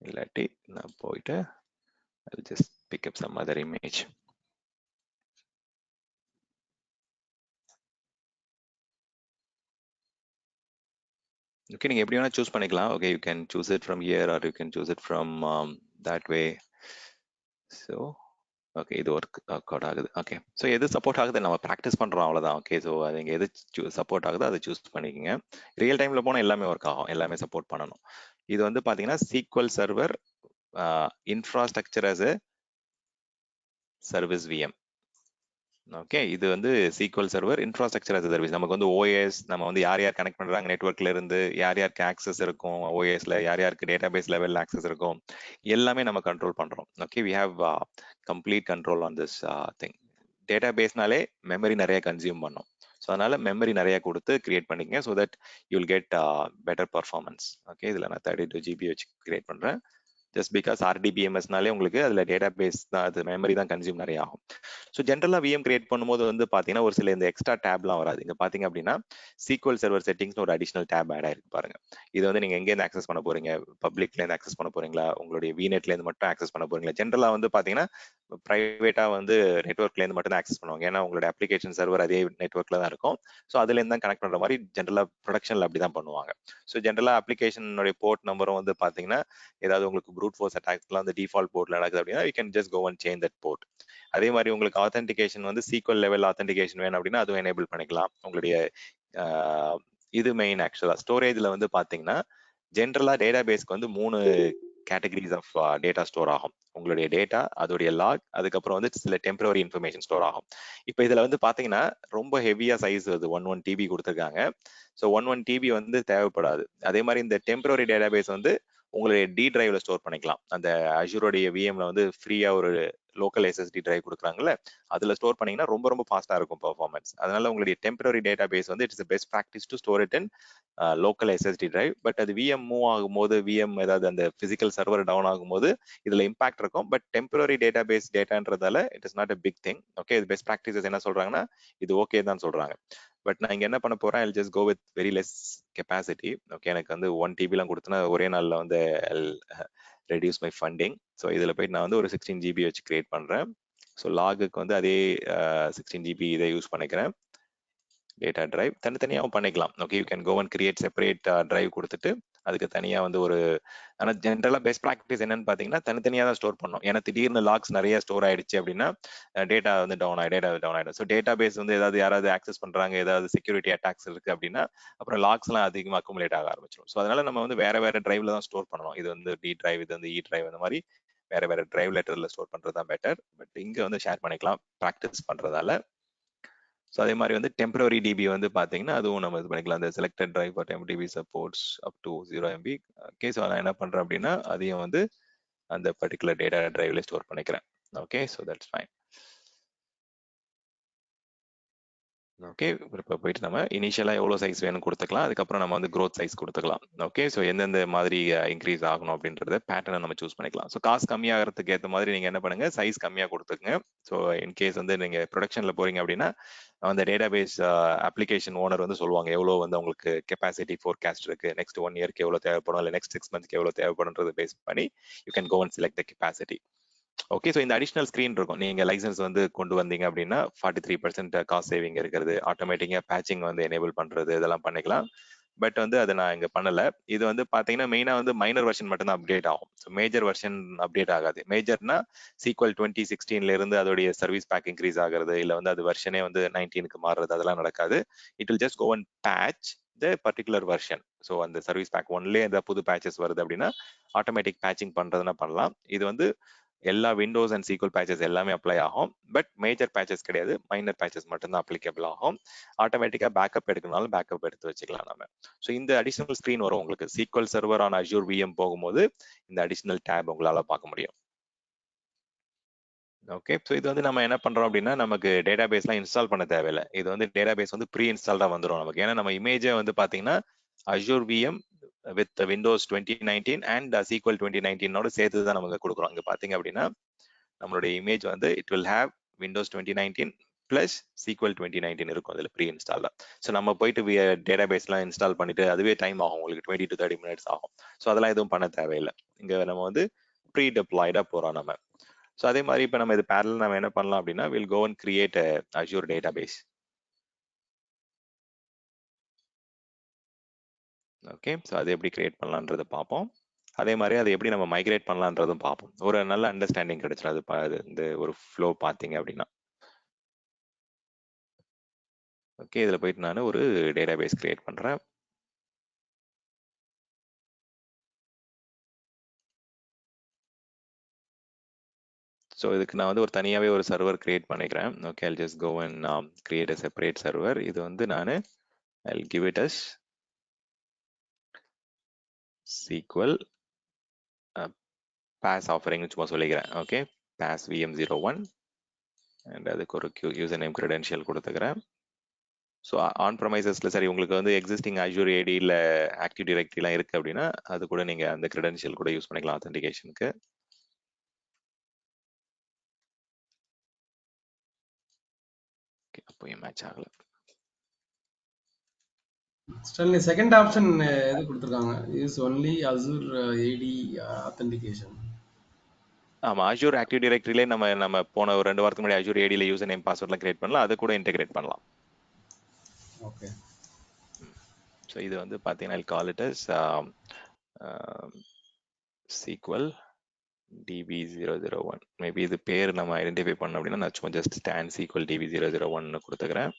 இல்லாட்டி நான் போயிட்டு I'll just pick up some other image. Okay, நீங்க எப்படி வேணா சூஸ் பண்ணிக்கலாம். Okay, you can choose it from here are you can choose it from that way. So okay, இது ஒர்க் அவுட் ஆகுது. ஓகே, ஸோ எது சப்போர்ட் ஆகுது நம்ம practice பண்ணுறோம் அவ்வளோதான். ஓகே, ஸோ அது இங்கே எது சப்போர்ட் ஆகுதோ அதை சூஸ் பண்ணிக்கோங்க. ரியல் டைமில் போனால் எல்லாமே ஒர்க் ஆகும், எல்லாமே சப்போர்ட் பண்ணணும். இது வந்து பார்த்தீங்கன்னா SQL server infrastructure as a service VM. Okay, இது வந்து SQL server infrastructure as a service. நமக்கு வந்து ஓஎஸ் நம்ம வந்து யார் யார் கனெக்ட் பண்றாங்க நெட்ஒர்க்ல இருந்து, யார் யாருக்கு ஆக்சஸ் இருக்கும் ஓஎஸ்ல, யார் யாருக்கு டேட்டாபேஸ் லெவல் ஆக்சஸ் இருக்கும், எல்லாமே நம்ம கண்ட்ரோல் பண்றோம். Okay, we have complete control on this thing. டேட்டாபேஸ்னாலே மெமரி நிறைய கன்சியூம் பண்ணும். ஸோ அதனால மெமரி நிறைய கொடுத்து கிரியேட் பண்ணிக்கங்க. So that you will get better performance. Okay, இதில் நான் 32 GB வச்சு கிரியேட் பண்றேன். ஜஸ்ட் பிகாஸ் RDBMSனாலே உங்களுக்கு அதில் டேட்டா பேஸ் தான், அது மெமரி தான் கன்சியூம் நிறைய ஆகும். ஸோ ஜென்ரலாக விஎம் கிரியேட் பண்ணும்போது வந்து பார்த்தீங்கன்னா ஒரு சில இந்த எக்ஸ்ட்ரா டேப்லாம் வராது. இங்கே பார்த்தீங்க அப்படின்னா SQL சர்வர் செட்டிங்ஸ்னு ஒரு அடிஷனல் டேப் ஆட் ஆயிருக்கு பாருங்க. இது வந்து நீங்கள் எங்கேருந்து ஆக்சஸ் பண்ண போறீங்க, பப்ளிக்லேருந்து ஆக்சஸ் பண்ண போறீங்களா, உங்களுடைய விநெட்லேருந்து மட்டும் ஆக்சஸ் பண்ண போறீங்களா. ஜென்ரலாக வந்து பார்த்தீங்கன்னா ப்ரைவேட்டாக வந்து நெட்ஒர்க்லேருந்து மட்டும் தான் ஆக்சஸ் பண்ணுவாங்க. ஏன்னா உங்களோட அப்ளிகேஷன் சர்வர் அதே நெட்ஒர்க்கில் தான் இருக்கும். ஸோ அதுலேருந்து தான் கனெக்ட் பண்ணுற மாதிரி ஜென்ரலாக ப்ரொடக்ஷனில் அப்படி தான் பண்ணுவாங்க. ஸோ ஜென்ரலாக அப்ளிகேஷனுடைய போர்ட் நம்பரும் வந்து பார்த்தீங்கன்னா ஏதாவது உங்களுக்கு ப்ரூட் ஃபோர்ஸ் அட்டாக்ஸ்லாம் வந்து டிஃபால்ட் போர்ட்ல நடக்குது அப்படின்னா you can just go and change that port. அதே மாதிரி உங்களுக்கு ஆத்தென்டிகேஷன் வந்து SQL லெவல் ஆத்தென்டிகேஷன் வேணும் அப்படின்னா அதுவும் எனேபிள் பண்ணிக்கலாம். உங்களுடைய இது மெயின் ஆக்சுவலா ஸ்டோரேஜ்ல வந்து பாத்தீங்கன்னா ஜென்ரலா டேட்டா பேஸ்க்கு வந்து 3 கேட்டகரிஸ் ஆஃப் டேட்டா ஸ்டோர் ஆகும். உங்களுடைய டேட்டா, அதோடைய லாக், அதுக்கப்புறம் வந்து சில டெம்பரரி இன்ஃபர்மேஷன் ஸ்டோர் ஆகும். இப்போ இதுல வந்து பாத்தீங்கன்னா ரொம்ப ஹெவியா சைஸ் அது 1 TB கொடுத்துருக்காங்க. ஸோ 1 TB வந்து தேவைப்படாது. அதே மாதிரி இந்த டெம்பரரி டேட்டா பேஸ் வந்து உங்களுடைய டி டிரைவ்ல ஸ்டோர் பண்ணிக்கலாம். அந்த அஜூரோடைய விஎம்ல வந்து ஃப்ரீயா ஒரு லோக்கல் எஸ்எஸ்டி டிரைவ் கொடுக்குறாங்கல்ல, அதுல ஸ்டோர் பண்ணீங்கன்னா ரொம்ப ரொம்ப ஃபாஸ்டா இருக்கும் பெர்ஃபார்மன்ஸ். அதனால உங்களுடைய டெம்பரரி டேட்டா பேஸ் வந்து it's best practice to store it in local SSD drive. But அது விஎம் மூவ் ஆகும்போது, விஎம் ஏதாவது அந்த பிசிக்கல் சர்வர் டவுன் ஆகும்போது இதுல இம்பாக்ட் இருக்கும். பட் டெம்பரரி டேட்டா பேஸ் டேட்டான்றதால it is not a big thing. Okay, இது பெஸ்ட் ப்ராக்டிசஸ் என்ன சொல்றாங்கன்னா இது ஓகே தான் சொல்றாங்க. பட் நான் இங்க என்ன பண்ண போறேன், I just go with very less capacity. Okay, எனக்கு வந்து 1 TB எல்லாம் கொடுத்தனா ஒரே நாள்ல வந்து ரெடியூஸ் மை ஃபண்டிங். ஸோ இதில் போயிட்டு நான் வந்து ஒரு 16 GB வச்சு கிரியேட் பண்ணுறேன். ஸோ லாகுக்கு வந்து அதே 16 GB இதை யூஸ் பண்ணிக்கிறேன். டேட்டா டிரைவ் தனித்தனியாகவும் பண்ணிக்கலாம். Okay, you can go and create separate drive கொடுத்துட்டு அதுக்கு தனியாக வந்து ஒரு, ஆனால் ஜென்ரலாக பெஸ்ட் ப்ராக்டிஸ் என்னன்னு பார்த்தீங்கன்னா தனித்தனியாக தான் ஸ்டோர் பண்ணணும். ஏன்னா திடீர்னு லாக்ஸ் நிறைய ஸ்டோர் ஆயிடுச்சு அப்படின்னா டேட்டா வந்து டவுன் ஆயிடும். ஸோ டேட்டா பேஸ் வந்து ஏதாவது யாராவது ஆக்சஸ் பண்றாங்க, ஏதாவது செக்யூரிட்டி அட்டாக்ஸ் இருக்கு அப்படின்னா அப்புறம் லாக்ஸ் எல்லாம் அதிகமாக அக்குமுலேட் ஆக ஆரம்பிச்சிடும். ஸோ அதனால நம்ம வந்து வேற வேற டிரைவ்ல தான் ஸ்டோர் பண்ணணும். இது வந்து டி டிரைவ், இது வந்து இ டிரைவ், அந்த மாதிரி வேற வேற டிரைவ் லெட்டர்ல ஸ்டோர் பண்றது தான் பெட்டர். பட் இங்க வந்து ஷேர் பண்ணிக்கலாம் ப்ராக்டிஸ் பண்றதால. ஸோ அதே மாதிரி வந்து டெம்பரரி டிபி வந்து பார்த்தீங்கன்னா அதுவும் நம்ம இது பண்ணிக்கலாம். அந்த selected drive for temporary supports up to 0 MB. Okay, so நான் என்ன பண்றேன் அப்படின்னா அதையும் வந்து அந்த பர்டிகுலர் டேட்டா டிரைவ்ல ஸ்டோர் பண்ணிக்கிறேன். Okay, so that's fine. Okay, இப்போ போயிட்டு நம்ம இனிஷியலாக எவ்வளோ சைஸ் வேணும் கொடுத்துக்கலாம். அதுக்கப்புறம் நம்ம வந்து க்ரோத் சைஸ் கொடுத்துக்கலாம். ஓகே, ஸோ எந்தெந்த மாதிரி இன்க்ரீஸ் ஆகணும் அப்படின்றத பேட்டர்னை நம்ம சூஸ் பண்ணிக்கலாம். ஸோ காசு கம்மியாகிறதுக்கு ஏற்ற மாதிரி நீங்கள் என்ன பண்ணுங்க, சைஸ் கம்மியாக கொடுத்துக்குங்க. ஸோ இன்கேஸ் வந்து நீங்கள் ப்ரொடக்ஷனில் போறீங்க அப்படின்னா அந்த டேட்டாபேஸ் அப்ளிகேஷன் ஓனர் வந்து சொல்லுவாங்க எவ்வளோ வந்து உங்களுக்கு கெப்பாசிட்டி ஃபோர்காஸ்ட் இருக்கு, நெக்ஸ்ட் 1 இயர்க்கு எவ்வளோ தேவைப்படும், இல்லை நெக்ஸ்ட் 6 மந்த்ஸ்க்கு எவ்வளோ தேவைப்படும்ன்றது பேஸ் பண்ணி you can go and select the capacity. Okay, so இந்த அடிஷனல் ஸ்க்ரீன் இருக்கும். நீங்க லைசன்ஸ் வந்து கொண்டு வந்தீங்க அப்படின்னா 43% காஸ்ட் சேவிங் இருக்கிறது, ஆட்டோமேட்டிக்கா பேட்சிங் வந்து எனேபிள் பண்றது, இதெல்லாம் பண்ணிக்கலாம். பட் வந்து அதை நான் இங்க பண்ணல. இது வந்து பாத்தீங்கன்னா மெயினா வந்து மைனர் வெர்ஷன் மட்டும் தான் அப்டேட் ஆகும். ஸோ மேஜர் வெர்ஷன் அப்டேட் ஆகாது. மேஜர்னா சீக்வல் 2016ல இருந்து அதோடைய சர்வீஸ் பேக் இன்க்ரீஸ் ஆகுறது, இல்ல வந்து அது வெர்ஷனே வந்து 19க்கு மாறுறது, அதெல்லாம் நடக்காது. It will just go and patch the particular version. So அந்த சர்வீஸ் பேக் ஒன்லேயே ஏதாவது புது பேச்சஸ் வருது அப்படின்னா ஆட்டோமேட்டிக் பேட்சிங் பண்றதுன்னா பண்ணலாம். இது வந்து எல்லா விண்டோஸ் அண்ட் சீக்வல் பேச்சஸ் எல்லாமே அப்ளை ஆகும். பட் மேஜர் பேச்சஸ் கிடையாது, மைனர் பேச்சஸ் மட்டும்தான் அப்ளிகபிள் ஆகும். ஆட்டோமேட்டிக்கா பேக்கப் எடுக்கணும்னாலும் பேக்கப் எடுத்து வச்சுக்கலாம் நம்ம. ஸோ இந்த அடிஷனல் ஸ்க்ரீன் வரும் உங்களுக்கு. SQL server on Azure VM போகும்போது இந்த அடிஷனல் டேப் உங்களால பார்க்க முடியும். ஓகே, ஸோ இது வந்து நம்ம என்ன பண்றோம் அப்படின்னா நமக்கு டேட்டா பேஸ்லாம் இன்ஸ்டால் பண்ண தேவையில்லை. இது வந்து டேட்டா பேஸ் வந்து ப்ரீ இன்ஸ்டால்டா வந்துடும் நமக்கு. ஏன்னா நம்ம இமேஜை வந்து பாத்தீங்கன்னா Azure VM with Windows 2019 and SQL 2019 சேர்த்து தான் நமக்கு கொடுக்குறோம். இங்க பாத்தீங்க அப்படின்னா நம்மளுடைய இமேஜ் வந்து it will have Windows 2019 plus SQL 2019 இருக்கும் அதில் ப்ரீ இன்ஸ்டால்ல. ஸோ நம்ம போயிட்டு டேட்டா பேஸ்லாம் இன்ஸ்டால் பண்ணிட்டு அதுவே டைம் ஆகும் உங்களுக்கு 20 to 30 minutes ஆகும். ஸோ அதெல்லாம் எதுவும் பண்ண தேவையில்லை. இங்க நம்ம வந்து ப்ரீ டெப்ளாய்டா போறோம் நம்ம. ஸோ அதே மாதிரி இப்போ நம்ம இது பேரல் நம்ம என்ன பண்ணலாம் அப்படின்னா will go and create Azure data base. Okay, so அது எப்படி கிரியேட் பண்ணலான்றதை பார்ப்போம். அதே மாதிரி அதை எப்படி நம்ம மைக்ரேட் பண்ணலான்றதும் பார்ப்போம். ஒரு நல்ல அண்டர்ஸ்டாண்டிங் கிடைச்சிடும் அது இந்த ஒரு ஃப்ளோ பார்த்தீங்க அப்படின்னா. ஓகே, இதில் போயிட்டு நான் ஒரு டேட்டா பேஸ் கிரியேட் பண்ணுறேன். ஸோ இதுக்கு நான் வந்து ஒரு தனியாகவே ஒரு சர்வர் கிரியேட் பண்ணிக்கிறேன். Okay, I'll just go and create a separate server. இது வந்து நான் I'll give it as SQL PaaS ஆஃபரிங்னு சும்மா சொல்லிக்கிறேன். ஓகே, பாஸ் VM01 அண்ட் அதுக்கு ஒரு யூசர் நேம் கிரெடென்ஷியல் கொடுத்துக்கிறேன். ஸோ ஆன் ப்ரமைசஸ்ல சரி உங்களுக்கு வந்து எக்ஸிஸ்டிங் அஷ்யூர் ஏடி இல்லை ஆக்டிவ் டிரெக்டரிலாம் இருக்கு அப்படின்னா அது கூட நீங்கள் அந்த கிரெடென்ஷியல் கூட யூஸ் பண்ணிக்கலாம் ஆத்தென்டிகேஷனுக்கு. ஓகே, அப்போயும் மேட்ச் ஆகல. ஸ்டென்லி செகண்ட் ஆப்ஷன் எது கொடுத்துருக்காங்க? Is only Azure AD authentication. ஆமா, அஷ்யூர் ஆக்டிவ் டைரக்டரியிலே நம்ம போன ஒரு 2 வாரத்துக்கு முன்னாடி அஷ்யூர் ஏடியில் யூசர் நேம் பாஸ்வேர்ட்லாம் கிரியேட் பண்ணலாம். அது கூட இன்டெகிரேட் பண்ணலாம். ஓகே, ஸோ இது வந்து பார்த்தீங்கன்னா I'll call it as SQL db001. Maybe இது பேர் நம்ம ஐடென்டிஃபை பண்ணோம் அப்படின்னா நான் சும்மா ஜஸ்ட் ஸ்டாண்ட் சீக்வல் db001 கொடுத்துக்கிறேன்.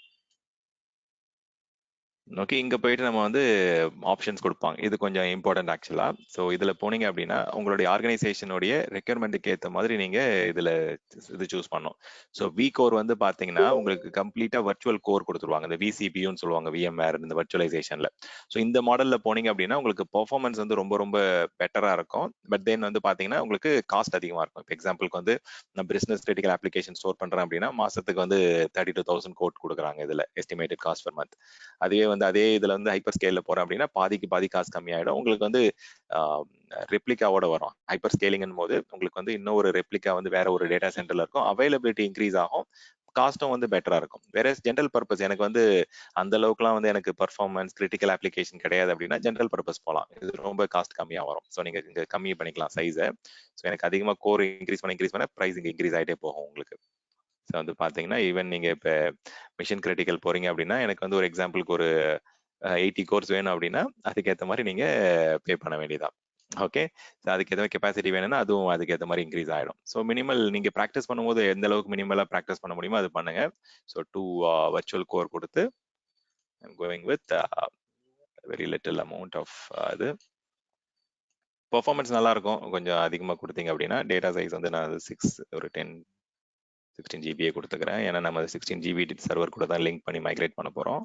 ஓகே, இங்க போயிட்டு நம்ம வந்து ஆப்ஷன்ஸ் கொடுப்பாங்க. இது கொஞ்சம் இம்பார்ட்டன்ட் ஆக்சுவலா. ஸோ இதுல போனீங்க அப்படின்னா உங்களுடைய ஆர்கனைசேஷனுடைய ரெக்யர்மெண்ட்டுக்கு ஏற்ற மாதிரி நீங்க இதுல இது சூஸ் பண்ணணும். ஸோ வி கோர் வந்து பாத்தீங்கன்னா உங்களுக்கு கம்ப்ளீட்டா வர்ச்சுவல் கோர் கொடுத்துருவாங்க. இந்த விசிபியூன்னு சொல்லுவாங்க, விஎம்ஆர் இந்த வர்ச்சுவலைசேஷன்ல. ஸோ இந்த மாடல்ல போனீங்க அப்படின்னா உங்களுக்கு பெர்ஃபார்மன்ஸ் வந்து ரொம்ப ரொம்ப பெட்டரா இருக்கும். பட் தென் வந்து பாத்தீங்கன்னா உங்களுக்கு காஸ்ட் அதிகமா இருக்கும். இப்போ எக்ஸாம்பிளுக்கு வந்து நான் பிசினஸ் கிரிட்டிக்கல் அப்ளிகேஷன் ஸ்டோர் பண்றேன் அப்படின்னா மாசத்துக்கு வந்து 32,000 கோட் கொடுக்குறாங்க இதுல எஸ்டிமேட்டட் காஸ்ட் பர் மந்த். அதுவே வந்து அதே இதுல வந்து ஹைப்பர் ஸ்கேல்ல போறேன் அப்படின்னா பாதிக்கு பாதி காசு கம்மியாயிடும். உங்களுக்கு வந்து ரெப்ளிகாவோட வரும். ஹைப்பர் ஸ்கேலிங் போது உங்களுக்கு வந்து இன்னும் ஒரு ரெப்ளிகா வந்து வேற ஒரு டேட்டா சென்டர்ல இருக்கும். அவைலபிலிட்டி இன்க்ரீஸ் ஆகும், காஸ்ட்டும் வந்து பெட்டரா இருக்கும். வேற ஜென்ரல் பர்பஸ் எனக்கு வந்து அந்த அளவுக்குலாம் வந்து எனக்கு பர்ஃபார்மன்ஸ் கிரிட்டிக்கல் அப்ளிகேஷன் கிடையாது அப்படின்னா ஜென்ரல் பர்பஸ் போகலாம். இது ரொம்ப காஸ்ட் கம்மியா வரும். ஸோ நீங்க இங்க கம்மி பண்ணிக்கலாம் சைஸை. ஸோ எனக்கு அதிகமாக கோர் இன்க்ரீஸ் பண்ண ப்ரைஸ் இங்க இன்க்ரீஸ் ஆகிட்டே போகும் உங்களுக்கு. ஸோ வந்து பார்த்தீங்கன்னா ஈவன் நீங்கள் இப்போ மிஷன் கிரிட்டிக்கல் போறீங்க அப்படின்னா எனக்கு வந்து ஒரு எக்ஸாம்பிளுக்கு ஒரு 80 கோர்ஸ் வேணும் அப்படின்னா அதுக்கேற்ற மாதிரி நீங்கள் பே பண்ண வேண்டியதான். ஓகே, ஸோ அதுக்கேற்ற கெப்பாசிட்டி வேணும்னா அதுவும் அதுக்கேற்ற மாதிரி இன்க்ரீஸ் ஆகிடும். ஸோ மினிமல் நீங்கள் ப்ராக்டிஸ் பண்ணும்போது எந்த அளவுக்கு மினிமலாக ப்ராக்டிஸ் பண்ண முடியுமோ அது பண்ணுங்க. ஸோ 2 வர்ச்சுவல் கோர் கொடுத்து I'm going with very little amount of இது. பெர்ஃபார்மன்ஸ் நல்லா இருக்கும். கொஞ்சம் அதிகமாக கொடுத்தீங்க அப்படின்னா டேட்டா சைஸ் வந்து நான் 16 GB கொடுத்துக்கிறேன். ஏன்னா நம்ம 16 GB சர்வர் கூட தான் லிங்க் பண்ணி மைக்ரேட் பண்ண போறோம்.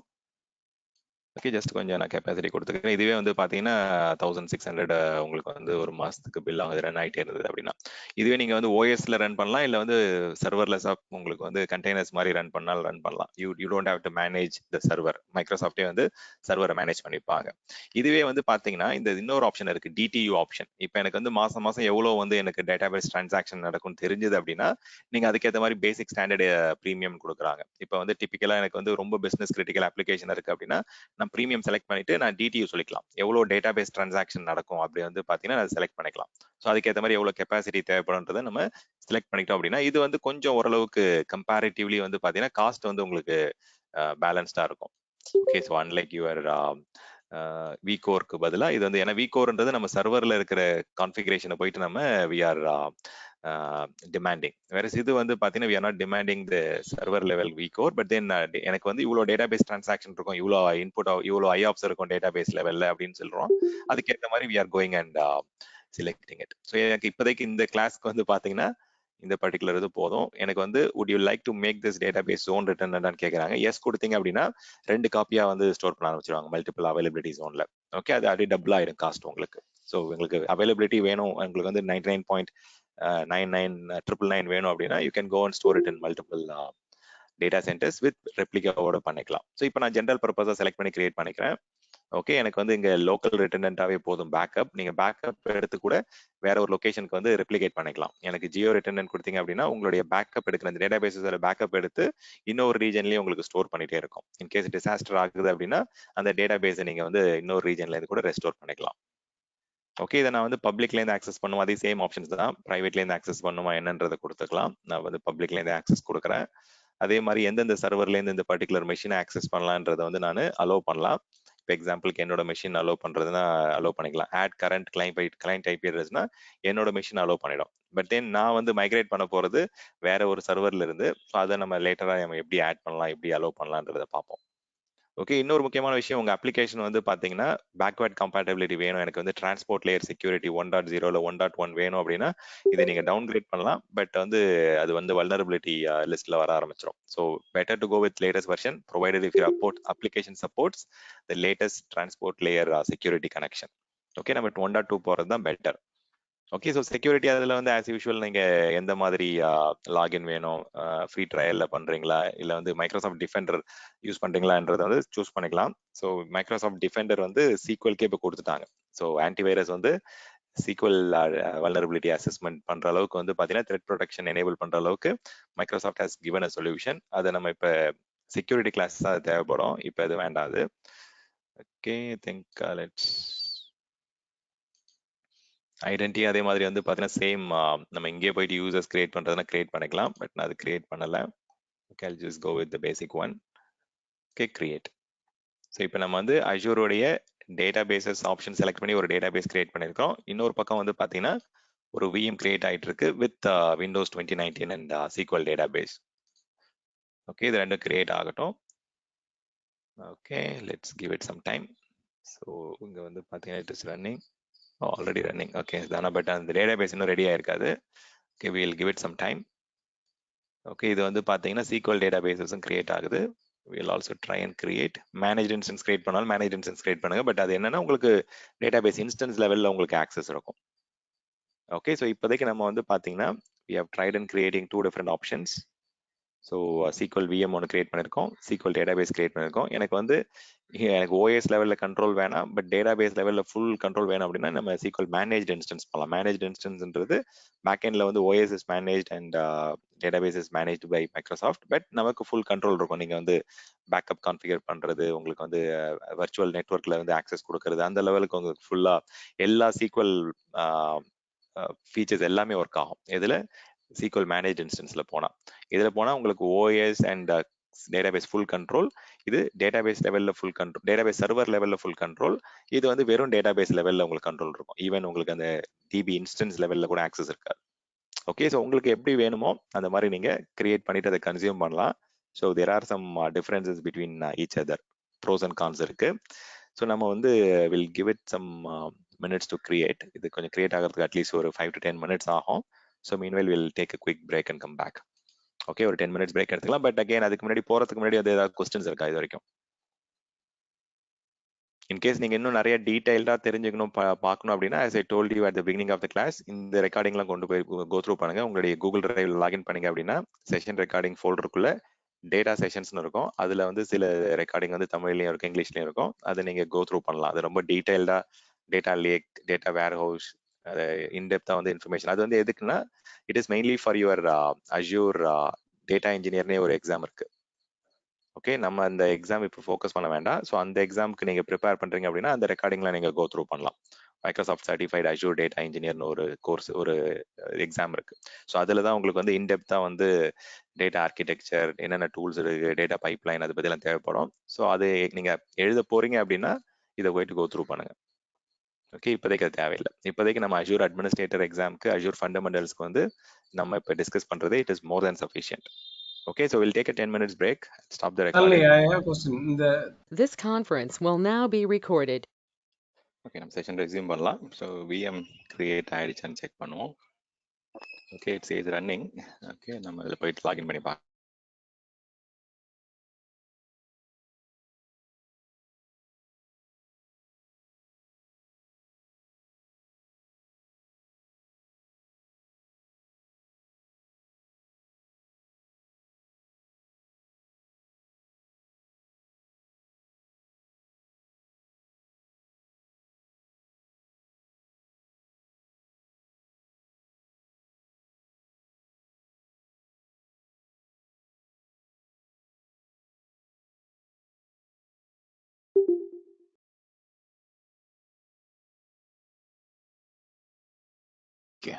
ஓகே, ஜஸ்ட் கொஞ்சம் நான் கெப்பாசிட்டி கொடுத்துக்கிறேன். இதுவே வந்து பார்த்தீங்கன்னா 1600 உங்களுக்கு வந்து ஒரு மாசத்துக்கு பில் ஆகுது ரன் ஆகிட்டே இருந்தது அப்படின்னா. இதுவே நீங்க வந்து ஓஎஸ்ல ரன் பண்ணலாம், இல்லை வந்து சர்வர்லெஸ்ஸா உங்களுக்கு வந்து கண்டெய்னர்ஸ் மாதிரி ரன் பண்ணாலும் ரன் பண்ணலாம். You don't have to manage the server. மைக்ரோசாஃப்டே வந்து சர்வரை மேனேஜ் பண்ணிப்பாங்க. இதுவே வந்து பார்த்தீங்கன்னா இந்த இன்னொரு ஆப்ஷன் இருக்கு, டிடியூ ஆப்ஷன். இப்போ எனக்கு வந்து மாசம் மாசம் எவ்வளோ வந்து எனக்கு டேட்டாபேஸ் டிரான்சாக்ஷன் நடக்கும்னு தெரிஞ்சது அப்படின்னா நீங்க அதுக்கேற்ற மாதிரி பேசிக் ஸ்டாண்டர்ட் ப்ரீமியம் கொடுக்குறாங்க. இப்போ வந்து டிபிக்கலா எனக்கு வந்து ரொம்ப பிசினஸ் கிரிட்டிக்கல் அப்ளிகேஷன் இருக்கு அப்படின்னா நான் ப்ரீமியம் செலக்ட் பண்ணிட்டு நான் டிடியூ சொல்லிக்கலாம். எவ்வளோ டேட்டா பேஸ் டிரான்சாக்ஷன் நடக்கும் அப்படி வந்து பார்த்தீங்கன்னா அதை செலக்ட் பண்ணிக்கலாம். ஸோ அதுக்கேற்ற மாதிரி எவ்வளோ கெப்பாசிட்டி தேவைப்படுன்றதை நம்ம செலக்ட் பண்ணிட்டோம் அப்படின்னா இது வந்து கொஞ்சம் ஓரளவுக்கு கம்பேரிட்டிவ்லி வந்து பார்த்தீங்கன்னா காஸ்ட் வந்து உங்களுக்கு பேலன்ஸ்டா இருக்கும். ஓகே, ஸோ அன்லைக் யுவர் விகோருக்கு பதிலாக இது வந்து ஏன்னா விகோர்ன்றது நம்ம சர்வரில் இருக்கிற கான்ஃபிகரேஷனை போயிட்டு நம்ம வி ஆர் டிமாண்டிங். வேற இது வந்து பார்த்தீங்கன்னா we are not demanding the server level vigour, but then எனக்கு வந்து இவ்வளோ டேட்டாபேஸ் டிரான்சாக்ஷன் இருக்கும், இவ்வளோ இன்புட், இவ்வளோ ஐஆப்ஸ் இருக்கும் டேட்டாபேஸ் லெவலில் அப்படின்னு சொல்கிறோம். அதுக்கேற்ற மாதிரி we are going and selecting it. So எனக்கு இப்போதைக்கு இந்த கிளாஸ்க்கு வந்து பார்த்தீங்கன்னா இந்த பர்டிகுலர் இது போதும். எனக்கு வந்து would you like to make this database zone redundant கேட்குறாங்க. எஸ் கொடுத்தீங்க அப்படின்னா 2 காப்பியா வந்து ஸ்டோர் பண்ண ஆரம்பிச்சிருவாங்க மல்டிபிள் அவைலபிலிட்டி ஜோன்ல. ஓகே, அது அப்படியே டபுள் ஆயிடும் காஸ்ட் உங்களுக்கு. ஸோ உங்களுக்கு அவைலபிலிட்டி வேணும், உங்களுக்கு வந்து 99.99 வேணும் அப்படின்னா you can go and store it in multiple data centres with ரெப்ளிகாவோட பண்ணிக்கலாம். ஸோ இப்போ நான் ஜென்ரல் பர்பஸாக செலக்ட் பண்ணி கிரியேட் பண்ணிக்கிறேன். ஓகே, எனக்கு வந்து இங்க லோக்கல் ரிட்டர்னண்டாவே போதும் பேக்கப். நீங்க பேக்கப் எடுத்து கூட வேற ஒரு லொகேஷனுக்கு வந்து ரெப்ளிகேட் பண்ணிக்கலாம். எனக்கு ஜியோ ரிட்டர்னன்ட் கொடுத்தீங்க அப்படின்னா உங்களுடைய பேக்கப் எடுக்கிற அந்த டேட்டா பேஸஸோட பேக்கப் எடுத்து இன்னொரு ரீஜன்லயே உங்களுக்கு ஸ்டோர் பண்ணிட்டே இருக்கும். இன்கேஸ் டிசாஸ்டர் ஆகுது அப்படின்னா அந்த டேட்டா பேஸை நீங்க வந்து இன்னொரு ரீஜன்ல இருந்து கூட ரெஸ்டோர் பண்ணிக்கலாம். ஓகே, இதை நான் வந்து பப்ளிக்ல இருந்து ஆக்சஸ் பண்ணுவோம். அதே சேம் ஆப்ஷன்ஸ் தான். பிரைவேட்ல இருந்து ஆக்சஸ் பண்ணுமா என்னன்றதை கொடுத்துக்கலாம். நான் வந்து பப்ளிக்ல இருந்து ஆக்சஸ் கொடுக்குறேன். அதே மாதிரி எந்தெந்த சர்வர்ல இருந்து இந்த பர்டிகுலர் மெஷினை ஆக்சஸ் பண்ணலான்றதை வந்து நான் அலோவ் பண்ணலாம். இப்போ எக்ஸாம்பிளுக்கு என்னோட மெஷின் அலோவ் பண்றதுன்னா அலோவ் பண்ணிக்கலாம். ஆட் கரண்ட் கிளைண்ட் ஐபி அட்ரஸ்னா என்னோட மெஷின் அலோவ் பண்ணிடும். பட் தென் நான் வந்து மைக்ரேட் பண்ண போறது வேற ஒரு சர்வர்ல இருந்து. ஸோ அதை நம்ம லேட்டரா நம்ம எப்படி ஆட் பண்ணலாம், எப்படி அலோவ் பண்ணலான்றதை பார்ப்போம். ஓகே, இன்னொரு முக்கியமான விஷயம், உங்க அப்ளிகேஷன் வந்து பாத்தீங்கன்னா பேக்வர்ட் கம்பேட்டபிலிட்டி வேணும். எனக்கு வந்து டிரான்ஸ்போர்ட் லேயர் செக்யூரிட்டி 1.0 1.1 வேணும் அப்படின்னா இதை நீங்க டவுன் கிரேட் பண்ணலாம். பட் வந்து அது வந்து வல்னரபிலிட்டி லிஸ்ட்ல வர ஆரம்பிச்சிடும். So better to go with latest version provided if your application supports the latest transport layer security connection. Okay, நம்ம 1.2 போறது தான் பெட்டர். ஓகே, ஸோ செக்யூரிட்டி அதில் வந்து ஆஸ் யூஷுவல் நீங்கள் எந்த மாதிரி லாகின் வேணும், ஃப்ரீ ட்ரையலில் பண்ணுறீங்களா இல்லை வந்து மைக்ரோசாஃப்ட் டிஃபெண்டர் யூஸ் பண்ணுறீங்களான்றதை வந்து சூஸ் பண்ணிக்கலாம். ஸோ மைக்ரோசாஃப்ட் டிஃபெண்டர் வந்து சீக்வல்கே இப்போ கொடுத்துட்டாங்க. ஸோ ஆன்டிவைரஸ் வந்து சீக்வல் வல்னரபிலிட்டி அசஸ்மெண்ட் பண்ணுற அளவுக்கு வந்து பார்த்தீங்கன்னா த்ரெட் ப்ரொடெக்ஷன் எனேபிள் பண்ணுற அளவுக்கு Microsoft has given a solution. அதை நம்ம இப்போ செக்யூரிட்டி கிளாஸ் தான் அது தேவைப்படும், இப்போ அது வேண்டாது. ஓகே, திங்க் லெட்ஸ் ஐடென்டி அதே மாதிரி வந்து பார்த்தீங்கன்னா சேம் நம்ம இங்கே போயிட்டு யூசர்ஸ் கிரியேட் பண்ணுறதுனா கிரியேட் பண்ணிக்கலாம். பட் நான் அது கிரியேட் பண்ணலை. Okay, I'll just go with the basic one. Okay, create. So இப்போ நம்ம வந்து அஜூரோடைய டேட்டா பேசஸ் ஆப்ஷன் செலக்ட் பண்ணி ஒரு டேட்டா பேஸ் கிரியேட் பண்ணியிருக்கோம். இன்னொரு பக்கம் வந்து பார்த்தீங்கன்னா ஒரு VM கிரியேட் ஆகிட்டு இருக்கு with Windows 2019 and SQL data base. Okay, இது ரெண்டும் கிரியேட் ஆகட்டும். Okay, let's give it some time. So இங்கே வந்து பார்த்தீங்கன்னா it is running, already running. Okay தானே, பட் அந்த டேட்டா பேஸ் இன்னும் ரெடி ஆயிருக்காது. Okay, we'll give it some time. Okay, இது வந்து பார்த்தீங்கன்னா SQL டேட்டா பேசஸும் கிரியேட் ஆகுது. we'll also try and create managed instance create பண்ணாலும் managed instance கிரியேட் பண்ணுங்க. பட் அது என்னன்னா உங்களுக்கு டேட்டா பேஸ் இன்ஸ்டன்ஸ் லெவலில் உங்களுக்கு ஆக்சஸ் இருக்கும். ஓகே, ஸோ இப்போதைக்கு நம்ம வந்து பார்த்தீங்கன்னா we have tried and creating 2 different options. So SQL VM ஒன்று கிரியேட் பண்ணியிருக்கோம், SQL டேட்டாபேஸ் கிரியேட் பண்ணியிருக்கோம். எனக்கு வந்து எனக்கு OS லெவலில் கண்ட்ரோல் வேணாம், பட் டேட்டாபேஸ் லெவலில் ஃபுல் கண்ட்ரோல் வேணும் அப்படின்னா நம்ம SQL மேனேஜ்ட் இன்ஸ்டன்ஸ் பண்ணலாம். மேனேஜ்ட் இன்ஸ்டன்ஸ்ன்றது பேக்எண்டில் வந்து OS is managed and database is managed by Microsoft. But நமக்கு ஃபுல் கண்ட்ரோல் இருக்கும். நீங்கள் வந்து பேக்கப் கான்ஃபிகர் பண்ணுறது, உங்களுக்கு வந்து வர்ச்சுவல் நெட்ஒர்க்கில் வந்து ஆக்சஸ் கொடுக்கறது, அந்த லெவலுக்கு உங்களுக்கு ஃபுல்லாக எல்லா SQL ஃபீச்சர்ஸ் எல்லாமே ஒர்க் ஆகும். இதில் SQL மேனேஜ் இன்ஸ்டன்ஸ்ல போனா உங்களுக்கு OS and database full control. இது டேட்டாபேஸ் லெவல்ல ஃபுல் கண்ட்ரோல், டேட்டாபேஸ் சர்வர் லெவல்ல ஃபுல் கண்ட்ரோல். இது வந்து வெறும் டேட்டாபேஸ் லெவல்ல உங்களுக்கு கண்ட்ரோல் இருக்கும். ஈவன் உங்களுக்கு அந்த DB இன்ஸ்டன்ஸ் லெவல்ல கூட ஆக்சஸ் இருக்காது. ஓகே, ஸோ உங்களுக்கு எப்படி வேணுமோ அந்த மாதிரி நீங்க கிரியேட் பண்ணிட்டு அதை கன்சியூம் பண்ணலாம். So there are some differences between each other, pros and cons இருக்கு. ஸோ நம்ம வந்து will give it some minutes to create. இது கொஞ்சம் கிரியேட் ஆகிறதுக்கு அட்லீஸ்ட் ஒரு 5 to 10 minutes ஆகும். So meanwhile will take a quick break and come back. Okay, ஒரு 10 minutes break எடுத்துக்கலாம். பட் அகைன் அதுக்கு முன்னாடி போறதுக்கு முன்னாடி வந்து ஏதாவது கொஸ்டின்ஸ் இருக்கா இது வரைக்கும்? இன்கேஸ் நீங்க இன்னும் நிறைய டீடைல்டா தெரிஞ்சுக்கணும் பார்க்கணும் அப்படின்னா as I told you at the beginning of the class, இந்த ரெக்கார்டிங்லாம் கொண்டு போய் கோ த்ரூ பண்ணுங்க. உங்களுடைய கூகுள் டிரைவ்ல லாகின் பண்ணீங்க அப்படின்னா செஷன் ரெக்கார்டிங் ஃபோல்டருக்குள்ள டேட்டா செஷன்ஸ்னு இருக்கும். அதுல வந்து சில ரெக்கார்டிங் வந்து தமிழ்லயும் இருக்கும், இங்கிலீஷ்லயும் இருக்கும். அதை நீங்க கோ த்ரூ பண்ணலாம். அது ரொம்ப டீடைல்டா data lake, data warehouse, இன்டெப்தா வந்து இன்ஃபர்மேஷன். அது வந்து எதுக்குன்னா it is mainly for your Azure data இன்ஜினியர்னே ஒரு எக்ஸாம் இருக்கு. ஓகே, நம்ம அந்த எக்ஸாம் இப்போ ஃபோக்கஸ் பண்ண வேண்டாம். ஸோ அந்த எக்ஸாமுக்கு நீங்க ப்ரிப்பேர் பண்றீங்க அப்படின்னா அந்த ரெக்கார்டிங்ல நீங்க கோ த்ரூ பண்ணலாம். மைக்ரோசாஃப்ட் சர்டிஃபைட் அஜூர் டேட்டா இன்ஜினியர்னு ஒரு கோர்ஸ், ஒரு எக்ஸாம் இருக்கு. ஸோ அதில் தான் உங்களுக்கு வந்து இன்டெப்தா வந்து டேட்டா ஆர்கிடெக்சர், என்னென்ன டூல்ஸ் இருக்கு, டேட்டா பைப்லைன், அதை பற்றிலாம் தேவைப்படும். ஸோ அது நீங்க எழுத போறீங்க அப்படின்னா இதை போயிட்டு கோ த்ரூ பண்ணுங்க. ஓகே, இப்போதைக்கு அது தேவையில்லை. இப்போதைக்கு நம்ம அஜூர் அட்மினிஸ்ட்ரேட்டர் எக்ஸாமுக்கு அஜூர் ஃபண்டமெண்டல்ஸ்க்கு வந்து நம்ம இப்போ டிஸ்கஸ் பண்ணுறது it is more than sufficient. Okay, so will take a 10 minutes break, stop the recording. I have a question. This conference will now be recorded. Okay, நம்ம செஷன் ரெஸ்யூம் பண்ணலாம். So VM create ஆயிடுச்சான்னு check பண்ணுவோம். Okay, it's is running. Okay, நம்ம இதில் போயிட்டு login பண்ணி பார்க்கலாம். Okay,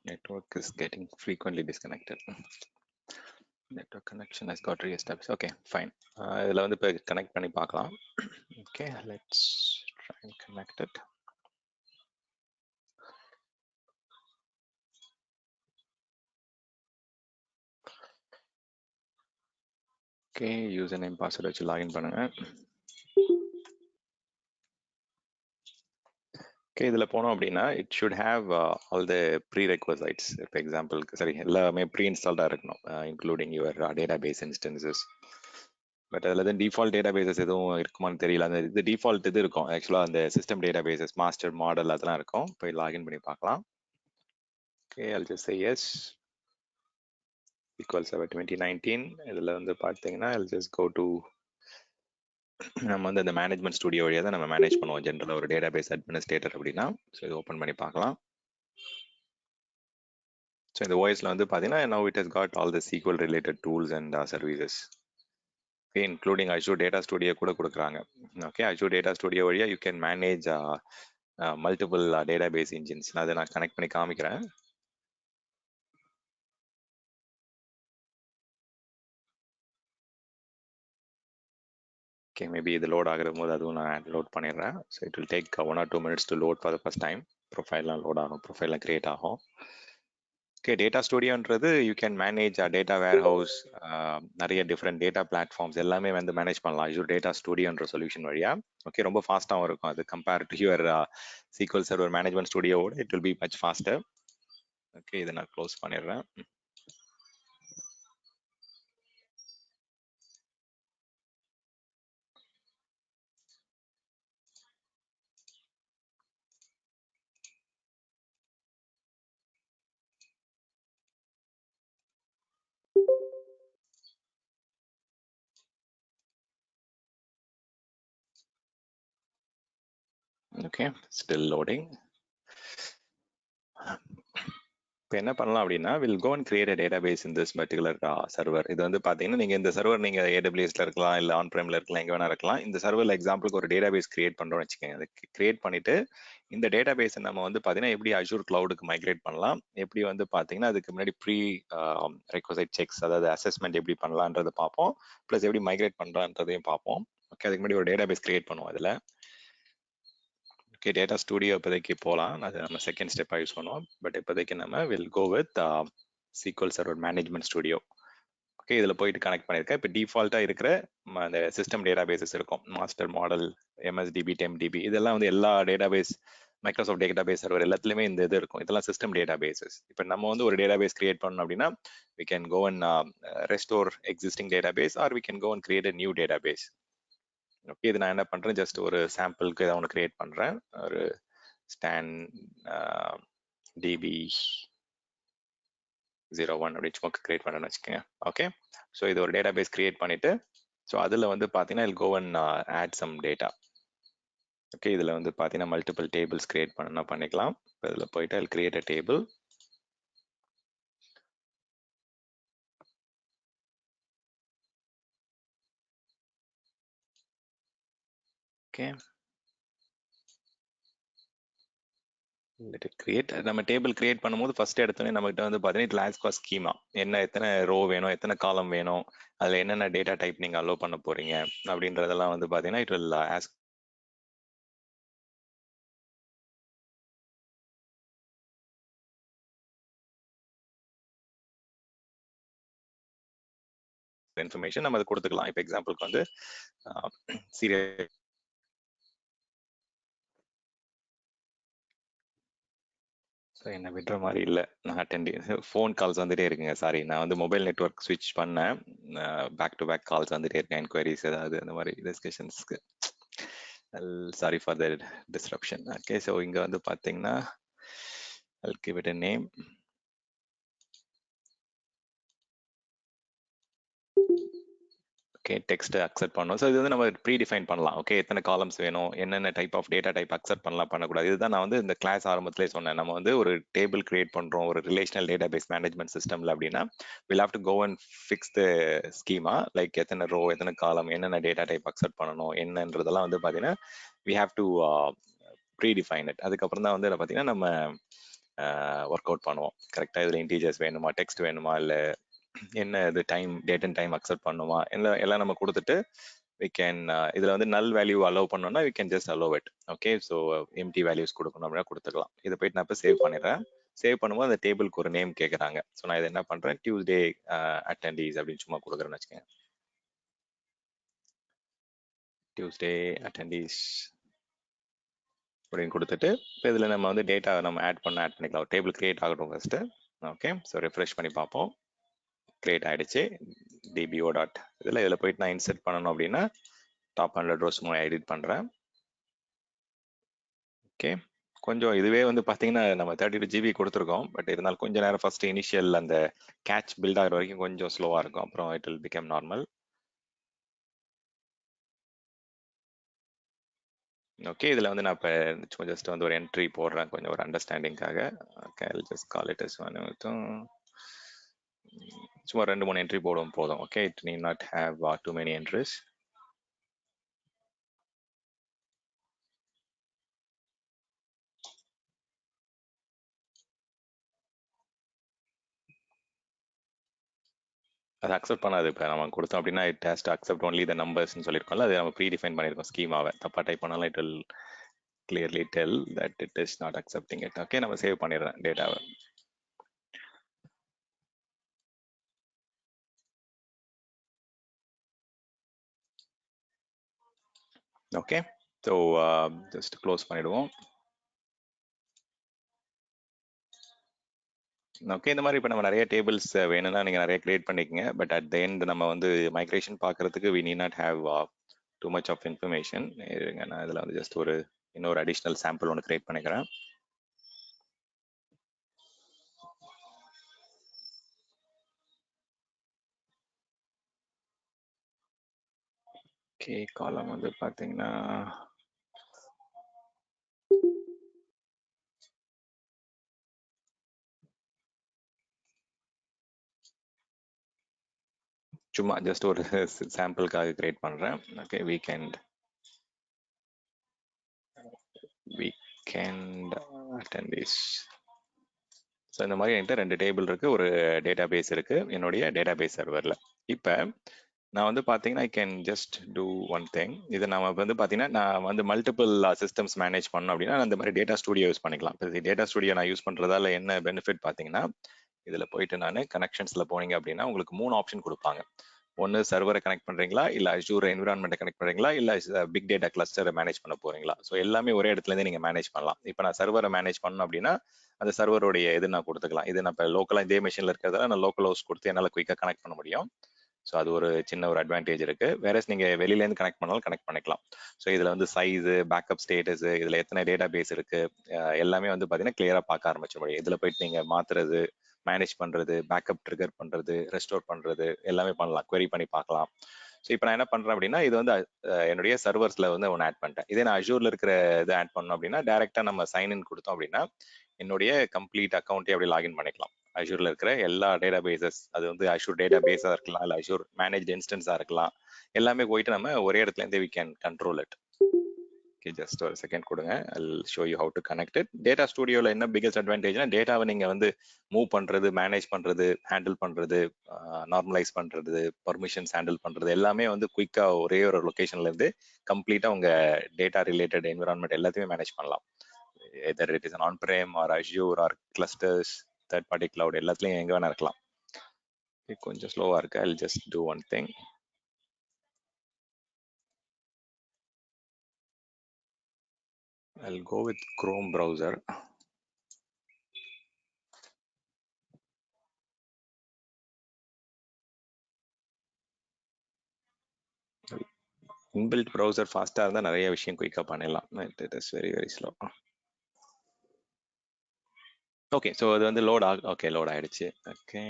network is getting frequently disconnected. Network connection has got re-established. Okay, fine. இதில் வந்து இப்போ கனெக்ட் பண்ணி பார்க்கலாம். Okay, let's try and connect it. Okay, user name password வச்சு லாகின் பண்ணுங்க. ஓகே, இதில் போனோம் அப்படின்னா it should have all the pre requisites. இப்போ எக்ஸாம்பிளுக்கு சரி எல்லாமே ப்ரீ இன்ஸ்டால்டாக இருக்கணும், including your data base instances. But அதில் தான் டிஃபால்ட் டேட்டா பேசஸ் எதுவும் இருக்குமான்னு தெரியல. அந்த இது டிஃபால்ட் இது இருக்கும் ஆக்சுவலாக, அந்த system data bases master model அதெல்லாம் இருக்கும். போய் லாகின் பண்ணி பார்க்கலாம். Okay, I'll just say yes. SQL Server 2019. இதில் வந்து பார்த்தீங்கன்னா I'll just go to நம்ம வந்து அந்த மேனேஜ்மெண்ட் ஸ்டுடியோ வழியாக தான் நம்ம மேனேஜ் பண்ணுவோம் ஜென்ரலாக ஒரு டேட்டா பேஸ் அட்மினிஸ்ட்ரேட்டர் அப்படின்னா. ஸோ இது ஓப்பன் பண்ணி பார்க்கலாம். ஸோ இந்த ஓஎஸ்ல வந்து பார்த்தீங்கன்னா now it has got all the SQL related tools and services. Okay, including Azure Data Studio கூட கொடுக்குறாங்க. ஓகே, Azure Data Studio வழியாக you can manage multiple database engines. அதை நான் கனெக்ட் பண்ணி காமிக்கிறேன். ஓகே, மேபி இது லோட் ஆகிற போது அதுவும் நான் லோட் பண்ணிடுறேன். So it will take 1 or 2 minutes to load for the first time. ப்ரொஃபைல்லாம் லோட் ஆகும், ப்ரொஃபைல்லாம் கிரியேட் ஆகும். ஓகே, டேட்டா ஸ்டுடியோன்றது you can manage data warehouse, நிறைய டிஃப்ரெண்ட் டேட்டா பிளாட்ஃபார்ம்ஸ் எல்லாமே வந்து மேனேஜ் பண்ணலாம் Azure டேட்டா ஸ்டுடியோன்ற சொல்யூஷன் வழியா. ஓகே, ரொம்ப ஃபாஸ்ட்டாகவும் இருக்கும் அது compare to your SQL server management ஸ்டுடியோவோட it will be much faster. Okay, இதை நான் க்ளோஸ் பண்ணிடுறேன். Okay, still loading. இப்போ என்ன பண்ணலாம் அப்படின்னா will go and create database in this particular server. இது வந்து பார்த்தீங்கன்னா நீங்கள் இந்த சர்வர் நீங்கள் AWSல இருக்கலாம், இல்லை ஆன் ப்ரைம்ல இருக்கலாம், எங்கே வேணா இருக்கலாம். இந்த சர்வரில் எக்ஸாம்பிளுக்கு ஒரு டேட்டா பேஸ் கிரியேட் பண்ணுறோம்னு வச்சுக்கோங்க. அதை கிரியேட் பண்ணிட்டு இந்த டேட்டா பேஸை நம்ம வந்து பார்த்தீங்கன்னா எப்படி Azure கிளவுடுக்கு மைக்ரேட் பண்ணலாம், எப்படி வந்து பார்த்தீங்கன்னா அதுக்கு முன்னாடி ப்ரீ ரெக்வசைட் செக்ஸ், அதாவது அசஸ்மெண்ட் எப்படி பண்ணலான்றதை பார்ப்போம். ப்ளஸ் எப்படி மைக்ரேட் பண்ணுறான்றதையும் பார்ப்போம். ஓகே, அதுக்கு முன்னாடி ஒரு டேட்டா பேஸ் கிரியேட் பண்ணுவோம் அதில். ஓகே, டேட்டா ஸ்டுடியோ இப்போதைக்கு போகலாம், அது நம்ம செகண்ட் ஸ்டெப்பாக யூஸ் பண்ணுவோம். பட் இப்போதைக்கு நம்ம will go with SQL server management studio. Okay, இதில் போயிட்டு கனெக்ட் பண்ணியிருக்கேன். இப்போ டிஃபால்ட்டாக இருக்கிற அந்த சிஸ்டம் டேட்டா பேசஸ் இருக்கும், மாஸ்டர் மாடல், MSDB, TempDB, இதெல்லாம் வந்து எல்லா data base Microsoft data base server எல்லாத்துலேயுமே இந்த இது இருக்கும். இதெல்லாம் சிஸ்டம் டேட்டா பேசஸ். இப்போ நம்ம வந்து ஒரு டேட்டா பேஸ் கிரியேட் பண்ணணும் அப்படின்னா we can go and restore existing database or we can go and create a new database. Okay, இது நான் என்ன பண்ணுறேன், ஜஸ்ட் ஒரு சாம்பிளுக்கு இதை ஒன்று கிரியேட் பண்ணுறேன். ஒரு ஸ்டான் DB01 அப்படி சும்மா கிரியேட் பண்ணுறேன்னு வச்சுக்கோங்க. ஓகே, ஸோ இது ஒரு டேட்டா பேஸ் கிரியேட் பண்ணிவிட்டு ஸோ அதில் வந்து பார்த்தீங்கன்னா I'll go and add some data. Okay, இதில் வந்து பார்த்தீங்கன்னா மல்டிபிள் டேபிள்ஸ் கிரியேட் பண்ணணும்னா பண்ணிக்கலாம். இப்போ இதில் போயிட்டு I'll create a table. Okay, let it create. நம்ம டேபிள் கிரியேட் பண்ணும்போது ஃபர்ஸ்ட் எடுத்தோடனே நம்மகிட்ட வந்து பார்த்தீங்கன்னா இட் லாஸ்க் ஃபார் ஸ்கீமா, என்ன எத்தனை ரோ வேணும், எத்தனை காலம் வேணும், அதில் என்னென்ன டேட்டா டைப் நீங்கள் அலோவ் பண்ண போறீங்க அப்படின்றதெல்லாம் வந்து பார்த்தீங்கன்னா இட் வில் ஆஸ்க் இன்ஃபர்மேஷன் நம்ம அதை கொடுத்துக்கலாம். இப்போ எக்ஸாம்பிளுக்கு வந்து சீரியல் என்ன விடுற மாதிரி இல்லை, நான் ஃபோன் கால்ஸ் வந்துட்டே இருக்குங்க. சாரி, நான் வந்து மொபைல் நெட்ஒர்க் ஸ்விட்ச் பண்ணேன். பேக் டு பேக் கால்ஸ் வந்துட்டே இருக்கேன், என்கொயரிஸ் ஏதாவது அந்த மாதிரி டிஸ்கஷன்ஸ்க்கு. Sorry for the disruption. Okay, so இங்கே வந்து பார்த்தீங்கன்னா I'll give it a name. Okay, text accept பண்ணணும். ஸோ இது வந்து நம்ம ப்ரீ டிஃபைன் பண்ணலாம். ஓகே, எத்தனை காலம்ஸ் வேணும், என்னென்ன type of data type accept பண்ணலாம், பண்ணக்கூடாது. இதுதான் நான் வந்து இந்த கிளாஸ் ஆரம்பத்திலே சொன்னேன். நம்ம வந்து ஒரு டேபிள் கிரியேட் பண்றோம் ஒரு ரிலேஷனல் டேட்டா பேஸ் மேனேஜ்மெண்ட் சிஸ்டம்ல அப்படின்னா will have to go and fix the schema, like எத்தனை ரோ, எத்தனை காலம், என்னென்ன டேட்டா டைப் அக்செப்ட் பண்ணணும் என்னன்றதெல்லாம் வந்து பார்த்தீங்கன்னா we have to pre define it. அதுக்கப்புறம் தான் வந்து பார்த்தீங்கன்னா நம்ம ஒர்க் அவுட் பண்ணுவோம். கரெக்டாக இதில் இன்டீஜர்ஸ் வேணுமா, டெக்ஸ்ட் வேணுமா, இல்லை என்ன இது time, date and time accept பண்ணுமா, எல்லாம் நம்ம கொடுத்துட்டு we can இதுல வந்து நல் வேல்யூ அலோவ் பண்ணோம்னா we can just allow it. ஓகே, ஸோ எம்டி வேல்யூஸ் கொடுக்கணும் அப்படின்னா கொடுத்துக்கலாம். இதை போயிட்டு நான் இப்போ சேவ் பண்ணிடுறேன். சேவ் பண்ணும்போது அந்த டேபிளுக்கு ஒரு நேம் கேட்குறாங்க. ஸோ நான் இதை என்ன பண்றேன், டியூஸ்டே அட்டெண்டீஸ் அப்படின்னு சும்மா கொடுக்குறேன்னு வச்சுக்கோங்க. டியூஸ்டே அட்டெண்டீஸ் அப்படின்னு கொடுத்துட்டு இப்போ இதில் நம்ம வந்து டேட்டா நம்ம ஆட் பண்ணிக்கலாம். ஒரு டேபிள் கிரியேட் ஆகட்டும் ஃபர்ஸ்ட். ஓகே, ஸோ ரெஃப்ரெஷ் பண்ணி பார்ப்போம். கிரியேட் ஆயிடுச்சு. டிபிஓ டாட் இதில் போயிட்டு நான் இன்செர்ட் பண்ணணும் அப்படின்னா டாப் 100 ரோஸ் எடிட் பண்றேன். ஓகே, கொஞ்சம் இதுவே வந்து பார்த்தீங்கன்னா நம்ம 32 GB கொடுத்துருக்கோம். பட் இருந்தாலும் கொஞ்சம் நேரம் ஃபர்ஸ்ட் இனிஷியல் அந்த கேட்ச் பில்ட் ஆகிற வரைக்கும் கொஞ்சம் ஸ்லோவாக இருக்கும். அப்புறம் it will become normal. Okay, இதில் வந்து நான் இப்போ ஜஸ்ட் வந்து ஒரு என்ட்ரி போடுறேன் கொஞ்சம் ஒரு அண்டர்ஸ்டாண்டிங்காக. Okay, I will just call it as one. சும்மா 2-3 என்ட்ரி போடுவோம் போதும். Okay, it need not have too many entries. அதை அக்செப்ட் பண்ணாது. இப்போ நம்ம கொடுத்தோம் அப்படின்னா it has to accept only the நம்பர்ஸ்னு சொல்லியிருக்கோம்ல, அது நம்ம ப்ரீ டிஃபைன் பண்ணியிருக்கோம் ஸ்கீமாவை. தப்பா டைப் பண்ணாலும் it will clearly tell that it is not accepting it. Okay, நம்ம சேவ் பண்ணிடுறேன் டேட்டாவை. ஓகே, ஸோ ஜஸ்ட் க்ளோஸ் பண்ணிடுவோம். ஓகே, இந்த மாதிரி இப்போ நம்ம நிறைய டேபிள்ஸ் வேணும்னா நீங்கள் நிறைய கிரியேட் பண்ணிக்கங்க. பட் அட் த எண்ட் நம்ம வந்து மைக்ரேஷன் பார்க்கறதுக்கு we need not have to much of information. நான் இதில் வந்து ஜஸ்ட் ஒரு இன்னொரு அடிஷ்னல் சாம்பிள் ஒன்று கிரியேட் பண்ணிக்கிறேன். ஓகே, காலம் வந்து பார்த்தீங்கன்னா சும்மா ஜஸ்ட் ஒரு சாம்பிளுக்காக கிரியேட் பண்ணுறேன். Okay, weekend attendees. ஸோ இந்த மாதிரி என்கிட்ட 2 டேபிள் இருக்கு, ஒரு டேட்டா பேஸ் இருக்கு என்னுடைய டேட்டா பேஸ் சர்வரில். இப்போ நான் வந்து பார்த்தீங்கன்னா I can just do one thing. இது நம்ம வந்து பார்த்தீங்கன்னா நான் வந்து மல்டிபிள் சிஸ்டம்ஸ் மேனேஜ் பண்ணோம் அப்படின்னா அந்த மாதிரி டேட்டா ஸ்டுடியோ யூஸ் பண்ணிக்கலாம். இப்போ டேட்டா ஸ்டுடியோ நான் யூஸ் பண்ணுறதால என்ன பெனிஃபிட் பார்த்தீங்கன்னா, இதில் போயிட்டு நான் கனெக்ஷன்ஸில் போனீங்க அப்படின்னா உங்களுக்கு 3 ஆப்ஷன் கொடுப்பாங்க. ஒன்று சர்வரை கனெக்ட் பண்ணுறீங்களா, இல்லை அஜூர் என்விரான்மெண்ட்டை கனெக்ட் பண்ணுறீங்களா, இல்லை பிக் டேட்டா கிளஸ்டரை மேனேஜ் பண்ண போறீங்களா. ஸோ எல்லாமே ஒரே இடத்துலேருந்தே நீங்கள் மேனேஜ் பண்ணலாம். இப்போ நான் சர்வரை மேனேஜ் பண்ணணும் அப்படின்னா அந்த சர்வருடைய இது நான் கொடுத்துக்கலாம். இது நான் இப்போ லோக்கலாக இதே மிஷினில் இருக்கிறதால நான் லோக்கல் ஹோஸ்ட் கொடுத்து என்னால் குயிக்காக கனெக்ட் பண்ண முடியும். ஸோ அது ஒரு சின்ன ஒரு அட்வான்டேஜ் இருக்கு. வேற நீங்கள் வெளியிலேருந்து கனெக்ட் பண்ணாலும் கனெக்ட் பண்ணிக்கலாம். ஸோ இதில் வந்து சைஸு, பேக்கப் ஸ்டேட்டஸ், இதில் எத்தனை டேட்டா பேஸ் இருக்கு எல்லாமே வந்து பார்த்தீங்கன்னா கிளியராக பார்க்க ஆரம்பிச்ச முடியும். இதில் போயிட்டு நீங்கள் மாத்துறது, மேனேஜ் பண்றது, பேக்கப் ட்ரிகர் பண்றது, ரெஸ்டோர் பண்றது எல்லாமே பண்ணலாம், query பண்ணி பார்க்கலாம். ஸோ இப்போ நான் என்ன பண்றேன் அப்படின்னா இது வந்து என்னுடைய சர்வர்ஸ்ல வந்து ஒன்று ஆட் பண்ணிட்டேன். இதே நான் அஜூர்ல இருக்கிற இது ஆட் பண்ணோம் அப்படின்னா டைரக்டா நம்ம சைன்இன் கொடுத்தோம் அப்படின்னா என்னுடைய கம்ப்ளீட் அக்கௌண்ட்டே அப்படி லாகின் பண்ணிக்கலாம். அஜூர்ல இருக்கிற எல்லா டேட்டா பேசஸ், அது வந்து அஜூர் டேட்டா பேஸா இருக்கலாம், இல்லை அஜூர் மேனேஜ் இன்ஸ்டன்ஸா இருக்கலாம், எல்லாமே போயிட்டு நம்ம ஒரே இடத்துல இருந்து we can control it. Okay, just ஒரு செகண்ட் கொடுங்க. I'll show you how to connect it. Data ஸ்டுடியோல என்ன பிகெஸ்ட் அட்வான்டேஜ்னா டேட்டாவை நீங்க வந்து மூவ் பண்றது, மேனேஜ் பண்றது, ஹேண்டில் பண்றது, நார்மலைஸ் பண்றது, பர்மிஷன்ஸ் ஹேண்டில் பண்றது எல்லாமே வந்து குயிக்கா ஒரே ஒரு லொகேஷன்ல இருந்து கம்ப்ளீட்டா உங்க டேட்டா ரிலேட்டட் என்விரான்மெண்ட் எல்லாத்தையுமே மேனேஜ் பண்ணலாம். Either it is on prem or Azure or கிளஸ்டர்ஸ், தேர்ட் பார்ட்டி கிளவுட் எல்லாத்துலயும் எங்க வேணா இருக்கலாம். கொஞ்சம் ஸ்லோவா இருக்கு. I'll just do one thing. I'll go with Chrome browser. Inbuilt browser ஃபாஸ்டா இருந்தா நிறைய விஷயம் குயிக்கா பண்ணிடலாம். It is very very slow. Okay, so அது வந்து ஓகே லோட் ஆயிடுச்சு. ஓகே,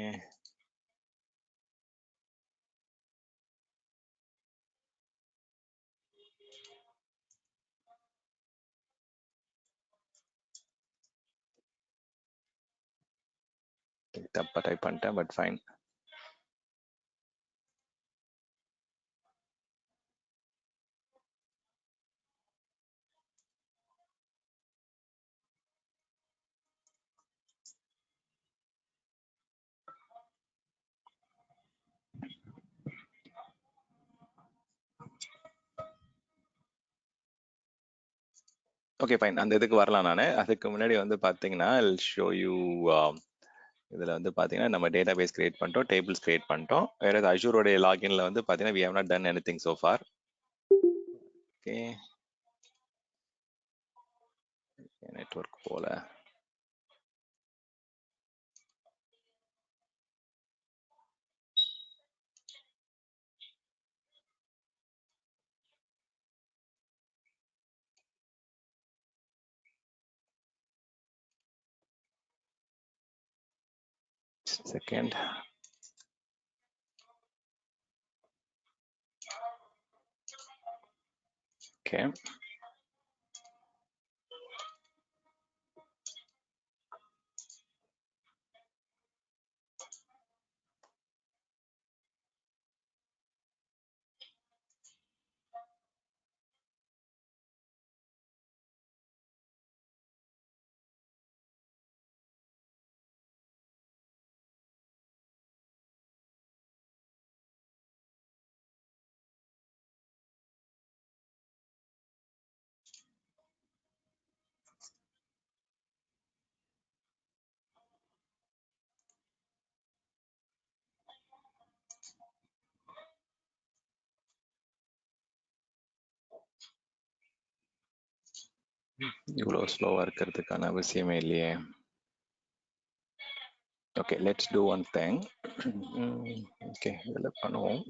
தப்பா டைப் பண்ணிட்டேன், பட் ஃபைன். ஓகே ஃபைன், அந்த இதுக்கு வரலாம். நான் அதுக்கு முன்னாடி வந்து பார்த்தீங்கன்னா I'll show you இதில் வந்து பார்த்தீங்கன்னா நம்ம டேட்டா பேஸ் கிரியேட் பண்ணிட்டோம், டேபிள்ஸ் கிரியேட் பண்ணிட்டோம். வேற அஜூரோடைய லாகின்ல வந்து பார்த்தீங்கன்னா we have not done anything so far. Okay, network போல. செகண்ட். ஓகே, இவ்வளோ ஸ்லோவாக இருக்கிறதுக்கான அவசியமே இல்லையே. Okay, let's do one thing. Okay, இதில் பண்ணுவோம்.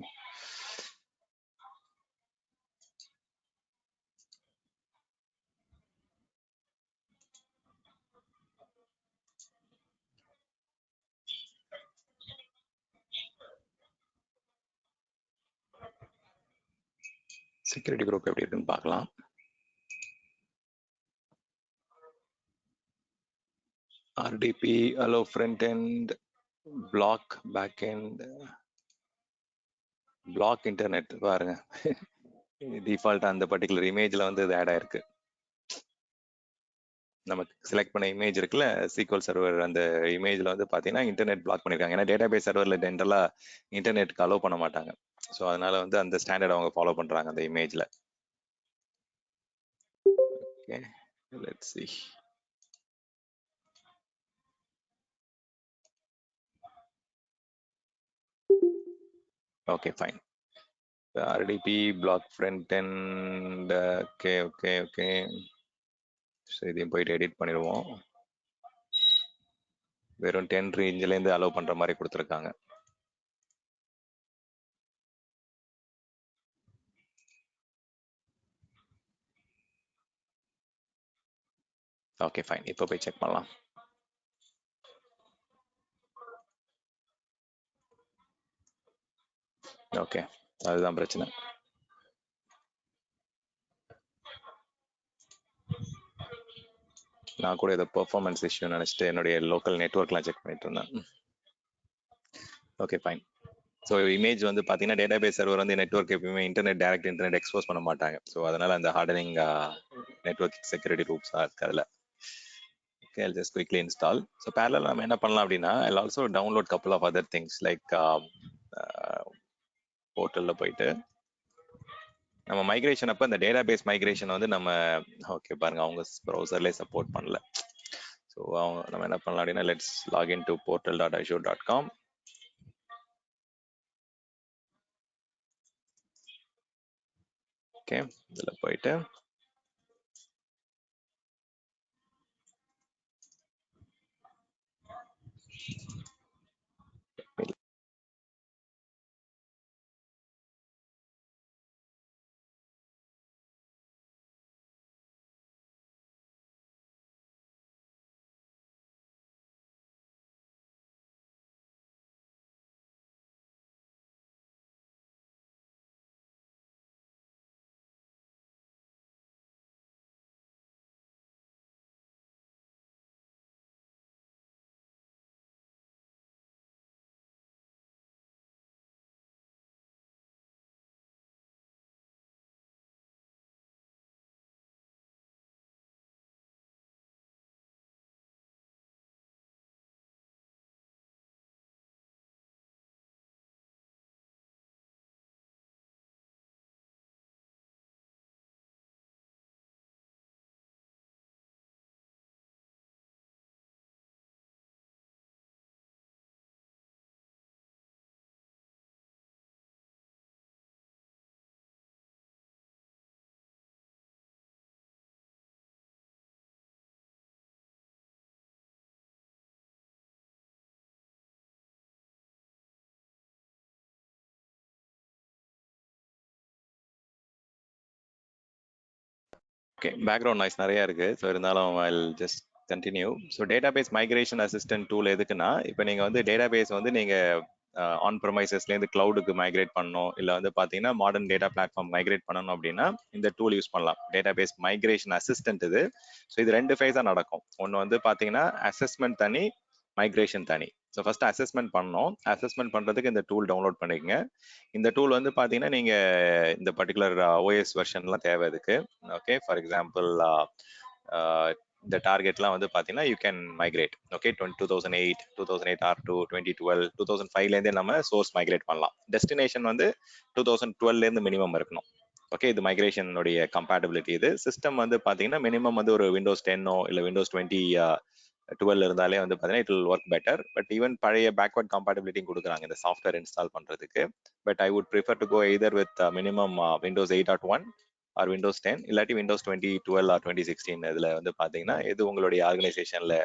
செக்யூரிட்டி குரூப் எப்படி இருக்குன்னு பார்க்கலாம். RDP, allow front end, block back end, block internet. பாருங்க, டிஃபால்ட் அந்த பர்டிகுலர் இமேஜ்ல வந்து இது ஆட் ஆயிருக்கு. நமக்கு செலக்ட் பண்ண இமேஜ் இருக்குல்ல, சீக்வல் சர்வர், அந்த இமேஜ்ல வந்து பாத்தீங்கன்னா இன்டர்நெட் பிளாக் பண்ணிருக்காங்க. ஏன்னா டேட்டாபேஸ் சர்வர்ல ஜென்ரலா இன்டர்நெட்க்கு அலோவ் பண்ண மாட்டாங்க. ஸோ அதனால வந்து அந்த ஸ்டாண்டர்ட் அவங்க ஃபாலோ பண்றாங்க அந்த இமேஜ்ல. Okay, let's see. Okay fine. RDP block front end. Okay okay okay, so இதையும் போயிட்டு எடிட் பண்ணிடுவோம். வெறும் 10 ரேஞ்சில இருந்து அலோவ் பண்ற மாதிரி கொடுத்துருக்காங்க. ஓகே ஃபைன், இப்போ போய் செக் பண்ணலாம். ஓகே, அதுதான் பிரச்சனை. நான் கூட இதை பெர்ஃபார்மன்ஸ் இஷ்யூ நினைச்சிட்டு என்னுடைய லோக்கல் நெட்ஒர்க்லாம் செக் பண்ணிட்டு இருந்தேன். Okay fine. ஸோ இமேஜ் வந்து பார்த்தீங்கன்னா டேட்டாபேஸ் சர்வர் வந்து நெட்ஒர்க் எப்பயுமே டைரக்ட் இன்டர்நெட் எக்ஸ்போஸ் பண்ண மாட்டாங்க. ஸோ அதனால அந்த ஹார்டனிங் நெட்ஒர்க் செக்யூரிட்டி ரூல்ஸாக இருக்கு அதில். Okay, I'll just quickly install. So parallel நம்ம என்ன பண்ணலாம் அப்படின்னா I'll also download couple of other things like போர்ட்டலில் போயிட்டு நம்ம மைக்ரேஷன் அப்போ இந்த டேட்டாபேஸ் மைக்ரேஷன் வந்து நம்ம ஓகே பாருங்க அவங்க ப்ரௌசர்லேயே சப்போர்ட் பண்ணல. ஸோ நம்ம என்ன பண்ணலாம் அப்படின்னா let's login to portal.azure.com. Okay, இதுல போயிட்டு ஓகே, பேக்ரவுண்ட் நாய்ஸ் நிறைய இருக்கு. ஸோ இருந்தாலும் ஐல் just continue. So database migration assistant tool எதுக்குன்னா, இப்போ நீங்க வந்து டேட்டாபேஸ் வந்து நீங்க ஆன் ப்ரமைசஸ்லேருந்து கிளவுடுக்கு மைக்ரேட் பண்ணணும், இல்லை வந்து பார்த்தீங்கன்னா மாடர்ன் டேட்டா பிளாட்ஃபார்ம் மைக்ரேட் பண்ணணும் அப்படின்னா இந்த டூல் யூஸ் பண்ணலாம். டேட்டாபேஸ் மைக்ரேஷன் அசிஸ்டன்ட் இது. ஸோ இது 2 ஃபேஸாக நடக்கும். ஒன்று வந்து பார்த்தீங்கன்னா அசஸ்மெண்ட் தனி, மைக்ரேஷன் தனி. ஸோ ஃபர்ஸ்ட் அசஸ்மெண்ட் பண்ணணும். அசஸ்மெண்ட் பண்ணுறதுக்கு இந்த டூல் டவுன்லோட் பண்ணிக்கங்க. இந்த டூல் வந்து பார்த்தீங்கன்னா நீங்கள் இந்த பர்டிகுலர் ஓஎஸ் வெர்ஷன்லாம் தேவை இதுக்கு. ஓகே, ஃபார் எக்ஸாம்பிள் இந்த டார்கெட்லாம் வந்து பார்த்தீங்கன்னா you can migrate. Okay, 2008, 2008 R2, 2012, 2005லேருந்தே நம்ம சோர்ஸ் மைக்ரேட் பண்ணலாம். டெஸ்டினேஷன் வந்து 2012லேருந்து மினிமம் இருக்கணும். ஓகே, இது மைக்ரேஷனுடைய கம்பேட்டபிலிட்டி. இது சிஸ்டம் வந்து பார்த்தீங்கன்னா மினிமம் வந்து ஒரு விண்டோஸ் 10ஓ இல்லை விண்டோஸ் 12 இருந்தாலே வந்து பார்த்தீங்கன்னா it will work better. But even பழைய பேக்வர்ட் கம்பேட்டபிலிட்டி கொடுக்குறாங்க இந்த சாஃப்ட்வேர் இன்ஸ்டால் பண்ணுறதுக்கு. But I would prefer to go either with minimum Windows 8.1 or Windows 10, இல்லாட்டி விண்டோஸ் 2012 ஆர் 2016. இதில் வந்து பார்த்தீங்கன்னா எது உங்களுடைய ஆர்கனைசேஷனில்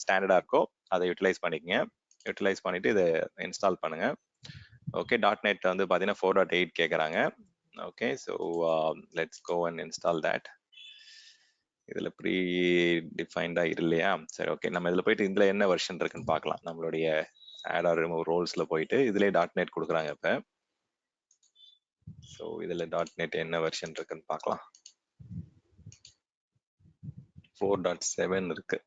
ஸ்டாண்டர்டாக இருக்கோ அதை யூட்டிலைஸ் பண்ணிக்கங்க. யூட்டிலைஸ் பண்ணிட்டு இதை இன்ஸ்டால் பண்ணுங்க. ஓகே, .NET வந்து பார்த்தீங்கன்னா 4.8 கேட்குறாங்க. Okay, so let's go and install that. இதில் ப்ரீ டிஃபைன்டாக இல்லையா? சரி, ஓகே, நம்ம இதில் போயிட்டு இதில் என்ன வெர்ஷன் இருக்குன்னு பார்க்கலாம். நம்மளுடைய ஆட் ஆர் ரிமூவ் ரோல்ஸில் போயிட்டு இதுலேயே .NET கொடுக்குறாங்க இப்போ. ஸோ இதில் .NET என்ன வெர்ஷன் இருக்குன்னு பார்க்கலாம். 4.7 இருக்கு,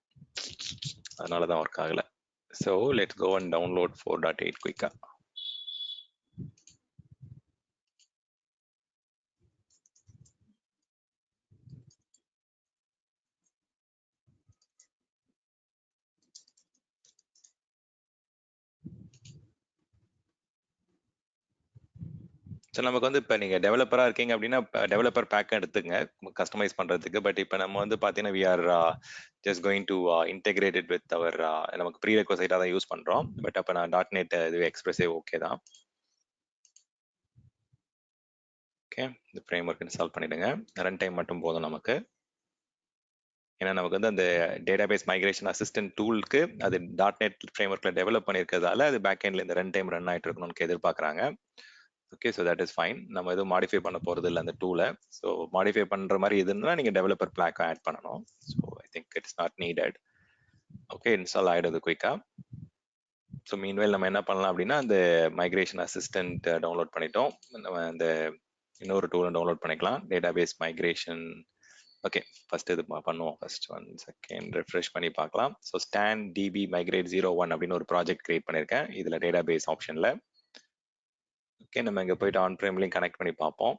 அதனால தான் ஒர்க் ஆகலை. So let's go and download 4.8 குயிக்கா. ஸோ நமக்கு வந்து இப்போ நீங்கள் டெவலப்பராக இருக்கீங்க அப்படின்னா டெவலப்பர் பேக்கை எடுத்துங்க கஸ்டமைஸ் பண்ணுறதுக்கு. பட் இப்போ நம்ம வந்து பார்த்தீங்கன்னா we are just going to integrated with our நமக்கு ப்ரீ ரெக்வசைட்டாக தான் யூஸ் பண்ணுறோம். பட் அப்போ நான் .NET இது எக்ஸ்பிரஸே ஓகே தான். ஓகே, இந்த ஃப்ரேம் ஒர்க் இன்ஸ்டால் பண்ணிடுங்க. ரன் டைம் மட்டும் போதும் நமக்கு. ஏன்னா நமக்கு வந்து அந்த டேட்டாபேஸ் மைக்ரேஷன் அசிஸ்டன்ட் டூலுக்கு அது .NET ஃப்ரேம் ஒர்க்கில் டெவலப் பண்ணியிருக்கிறதால அது பேக் எண்டில் இந்த ரன் டைம் ரன் ஆகிட்டு இருக்கணும்னு எதிர்பார்க்குறாங்க. Okay, so that is fine. நம்ம எதுவும் மாடிஃபை பண்ண போகிறது இல்லை அந்த டூலை. ஸோ மாடிஃபை பண்ணுற மாதிரி இதுன்னா நீங்கள் டெவலப்பர் பிளாக் ஆட் பண்ணணும். So I think it's not needed. Okay, install ஆகிடுது குயிக்காக. ஸோ மீன்வேல் நம்ம என்ன பண்ணலாம் அப்படின்னா அந்த மைக்ரேஷன் அசிஸ்டன்ட் டவுன்லோட் பண்ணிட்டோம். நம்ம அந்த இன்னொரு டூலும் டவுன்லோட் பண்ணிக்கலாம், டேட்டாபேஸ் மைக்ரேஷன். ஓகே, ஃபர்ஸ்ட் இது பண்ணுவோம். ஃபர்ஸ்ட் 1 செகண்ட் ரெஃப்ரெஷ் பண்ணி பார்க்கலாம். ஸோ ஸ்டாண்ட் டிபி மைக்ரேட் 01 அப்படின்னு ஒரு ப்ராஜெக்ட் கிரியேட் பண்ணியிருக்கேன் இதில் டேட்டாபேஸ் ஆப்ஷனில். ஓகே, நம்ம இங்கே போயிட்டு ஆன் ப்ரைம்லையும் கனெக்ட் பண்ணி பார்ப்போம்.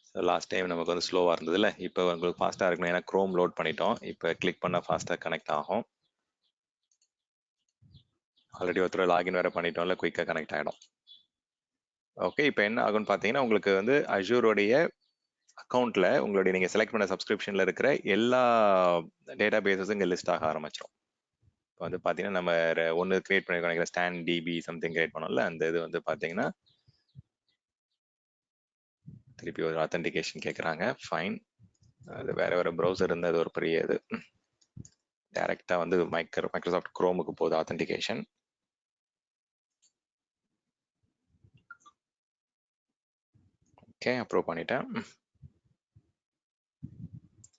ஸோ லாஸ்ட் டைம் நமக்கு வந்து ஸ்லோவாக இருந்ததுல, இப்போ உங்களுக்கு ஃபாஸ்ட்டாக இருக்கணும். ஏன்னா க்ரோம் லோட் பண்ணிட்டோம். இப்போ கிளிக் பண்ணால் ஃபாஸ்ட்டாக கனெக்ட் ஆகும். ஆல்ரெடி ஒருத்தர் லாகின் வேறு பண்ணிட்டோம்ல, குயிக்காக கனெக்ட் ஆகிடும். ஓகே, இப்போ என்ன ஆகும்னு பார்த்தீங்கன்னா உங்களுக்கு வந்து அஜூரோடைய அக்கௌண்ட்டில் உங்களுடைய நீங்கள் செலக்ட் பண்ண சப்ஸ்கிரிப்ஷனில் இருக்கிற எல்லா டேட்டா பேஸஸும் இங்கே லிஸ்ட் ஆக ஆரம்பிச்சிடும். இப்போ வந்து பார்த்தீங்கன்னா நம்ம ஒன்று கிரியேட் பண்ணிருக்கோம், ஸ்டாண்ட் டிபி சம்திங் கிரியேட் பண்ணோம்ல, அந்த இது வந்து பார்த்தீங்கன்னா திருப்பி ஒரு ஆத்தென்டிகேஷன் கேட்குறாங்க. ஃபைன். அது வேற ப்ரௌசர் இருந்தால் அது ஒரு பெரிய இது. டைரெக்டாக வந்து மைக்ரோசாஃப்ட் குரோமுக்கு போகுது ஆத்தென்டிகேஷன். ஓகே, அப்ரூவ் பண்ணிட்டேன்.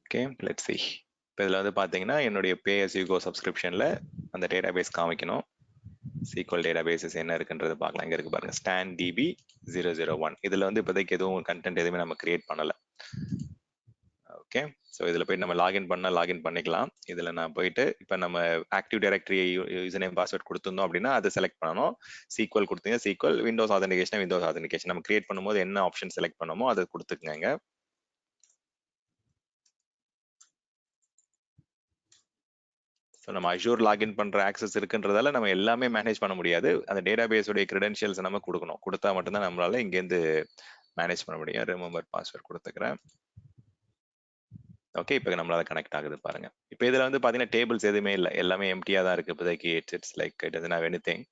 Okay, let's see. இப்போ இதில் வந்து பார்த்தீங்கன்னா என்னுடைய பே as you go சப்ஸ்கிரிப்ஷனில் அந்த டேட்டாபேஸ் காமிக்கணும். SQL டேட்டாபேஸஸ் என்ன இருக்குன்றது பார்க்கலாம். இங்கே இருக்கு பாருங்க, ஸ்டாண்ட் டிபி 001. இதில் வந்து இப்போதைக்கு எதுவும் கண்டென்ட் எதுவுமே நம்ம கிரியேட் பண்ணலை. ஓகே, ஸோ இதில் போய்ட்டு நம்ம லாகின் பண்ணால் லாகின் பண்ணிக்கலாம். இதில் நான் போயிட்டு இப்போ நம்ம active directory user name password கொடுத்துருந்தோம் அப்படின்னா அதை செலக்ட் பண்ணணும். SQL கொடுத்தீங்க, SQL, Windows authentication, Windows authentication. நம்ம கிரியேட் பண்ணும்போது என்ன ஆப்ஷன் செலக்ட் பண்ணமோ அதை கொடுத்துக்கங்க. ஸோ நம்ம அஷூர் லாகின் பண்ற ஆக்சஸ் இருக்குன்றதால நம்ம எல்லாமே மேனேஜ் பண்ண முடியாது. அந்த டேட்டாபேஸோடைய கிரெடென்ஷியல்ஸ் நம்ம கொடுக்கணும். கொடுத்தா மட்டும்தான் நம்மளால இங்கேருந்து மேனேஜ் பண்ண முடியும். ரிமெம்பர் பாஸ்வேர்ட் கொடுத்துக்கிறேன். ஓகே, இப்போ நம்மளால கனெக்ட் ஆகுது பாருங்க. இப்போ இதுல வந்து பாத்தீங்கன்னா டேபிள்ஸ் எதுவுமே இல்லை, எல்லாமே எம்டியா தான் இருக்கு இப்போதைக்கு. It's like it doesn't have anything.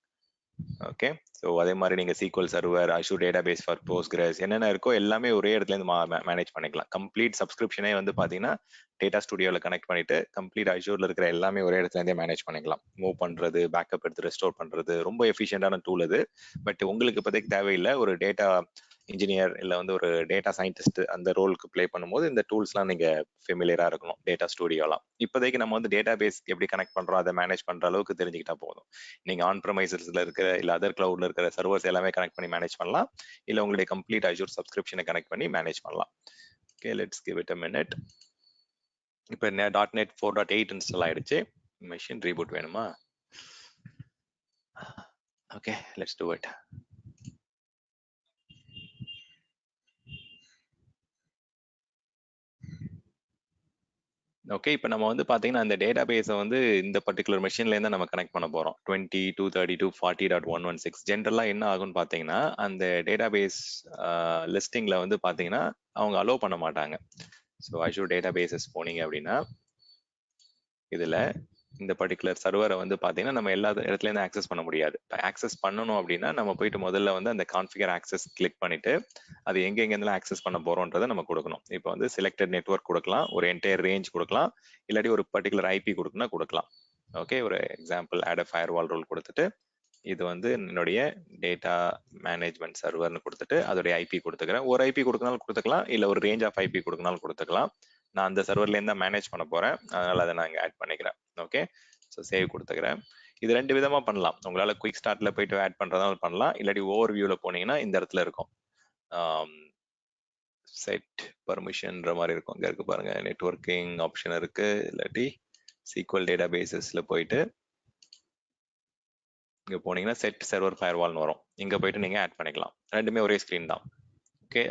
Okay, so அதே மாதிரி நீங்க SQL server, Azure database for Postgres என்னென்ன இருக்கோ எல்லாமே ஒரே இடத்துல இருந்து மேனேஜ் பண்ணிக்கலாம். கம்ப்ளீட் சப்ஸ்கிரிப்ஷனே வந்து பாத்தீங்கன்னா டேட்டா ஸ்டுடியோல கனெக்ட் பண்ணிட்டு கம்ப்ளீட் அஷூர்ல இருக்கிற எல்லாமே ஒரே இடத்துல இருந்தே மேனேஜ் பண்ணிக்கலாம். மூவ் பண்றது, பேக்கப் எடுத்து ரெஸ்டோர் பண்றது ரொம்ப எஃபிஷியன்டான டூல் இது. பட் உங்களுக்கு இப்போதைக்கு தேவையில்லை. ஒரு டேட்டா இன்ஜினியர் இல்லை வந்து ஒரு டேட்டா சயின்டிஸ்ட் அந்த ரோலுக்கு ப்ளே பண்ணும்போது இந்த டூல்ஸ்லாம் நீங்க ஃபெமிலியரா இருக்கணும். டேட்டா ஸ்டுடியோலாம் இப்போதைக்கு நம்ம வந்து டேட்டா பேஸ் எப்படி கனெக்ட் பண்றோம் அதை மேனேஜ் பண்ற அளவுக்கு தெரிஞ்சுக்கிட்டா போதும். நீங்க ஆன் ப்ரமைசஸ்ல இருக்கிற இல்ல அதர் கிளவுட்ல இருக்கிற சர்வர்ஸ் எல்லாமே கனெக்ட் பண்ணி மேனேஜ் பண்ணலாம். இல்ல உங்களுடைய கம்ப்ளீட் அஷூர் சப்ஸ்கிரிப்ஷனை கனெக்ட் பண்ணி மேனேஜ் பண்ணலாம். Okay, let's give it a minute. இப்போ .NET 4.8 இன்ஸ்டால் ஆயிடுச்சு. மெஷின் ரீபூட் வேணுமா? Okay, let's do it. Okay, இப்போ நம்ம வந்து பார்த்தீங்கன்னா அந்த டேட்டா பேஸை வந்து இந்த பர்டிகுலர் மெஷின்லேருந்து நம்ம கனெக்ட் பண்ண போகிறோம். 20.232.40.116. ஜென்ரலாக என்ன ஆகும்னு பார்த்தீங்கன்னா அந்த டேட்டா பேஸ் லிஸ்டிங்கில் வந்து பார்த்தீங்கன்னா அவங்க அலோவ் பண்ண மாட்டாங்க. ஸோ அஷூர் டேட்டா பேசஸ் போனீங்க அப்படின்னா இதில் இந்த பர்டிகுலர் சர்வரை வந்து பார்த்தீங்கன்னா நம்ம எல்லா இடத்துலேருந்து ஆக்சஸ் பண்ண முடியாது. ஆக்சஸ் பண்ணணும் அப்படின்னா நம்ம போயிட்டு முதல்ல வந்து அந்த கான்ஃபிகர் ஆக்சஸ் கிளிக் பண்ணிட்டு அது எங்கெங்கெல்லாம் ஆக்சஸ் பண்ண போறோன்றதை நம்ம கொடுக்கணும். இப்போ வந்து செலக்டட் நெட்வொர்க் கொடுக்கலாம், ஒரு என்டையர் ரேஞ்ச் கொடுக்கலாம், இல்லாட்டி ஒரு பர்டிகுலர் ஐபி கொடுக்கணும்னா கொடுக்கலாம். ஓகே, ஒரு example add a firewall rule கொடுத்துட்டு இது வந்து என்னுடைய டேட்டா மேனேஜ்மெண்ட் சர்வர்னு கொடுத்துட்டு அதோடைய ஐபி கொடுத்துக்கிறேன். ஒரு ஐபி கொடுக்கனாலும் கொடுத்துக்கலாம், இல்லை ஒரு ரேஞ்ச் ஆஃப் ஐபி கொடுக்கனாலும் கொடுத்துக்கலாம். நான் அந்த சர்வர்லேருந்து தான் மேனேஜ் பண்ண போறேன், அதனால அதை நான் இங்கே ஆட் பண்ணிக்கிறேன். ஓகே, ஸோ சேவ் கொடுத்துக்கிறேன். இது ரெண்டு விதமா பண்ணலாம். உங்களால குயிக் ஸ்டார்ட்ல போயிட்டு ஆட் பண்றதாலும் பண்ணலாம், இல்லாட்டி ஓவர் வியூல போனீங்கன்னா இந்த இடத்துல இருக்கும் செட் பர்மிஷன்ற மாதிரி இருக்கும். அங்கே இருக்கு பாருங்க, நெட்வொர்க்கிங் ஆப்ஷன் இருக்கு, இல்லாட்டி SQL டேட்டா பேசஸ்ல போயிட்டு இங்கே போனீங்கன்னா செட் சர்வர் ஃபயர்வால்னு வரும். இங்கே போயிட்டு நீங்கள் ஆட் பண்ணிக்கலாம். ரெண்டுமே ஒரே ஸ்க்ரீன் தான். ஓகே,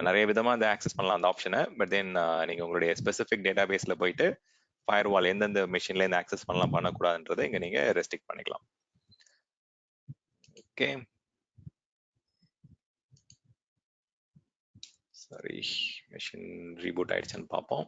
நிறைய விதமாக அந்த ஆக்சஸ் பண்ணலாம் அந்த ஆப்ஷனை. பட் தென் நீங்கள் உங்களுடைய ஸ்பெசிஃபிக் டேட்டா பேஸில் போயிட்டு ஃபயர்வால் எந்தெந்த மெஷின்லேருந்து ஆக்சஸ் பண்ணலாம் பண்ணக்கூடாதுன்றதை இங்கே நீங்கள் ரெஸ்ட்ரிக்ட் பண்ணிக்கலாம். ஓகே, சரி, மெஷின் ரீபூட் ஆயிடுச்சுன்னு பார்ப்போம்.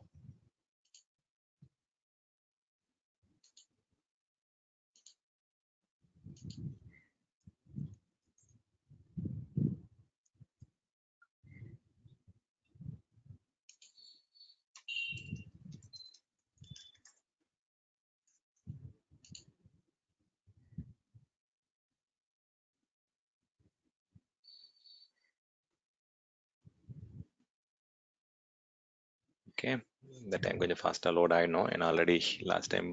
ஓகே, இந்த டைம் கொஞ்சம் ஃபாஸ்ட்டாக லோட் ஆகிடணும், ஏன்னா already last time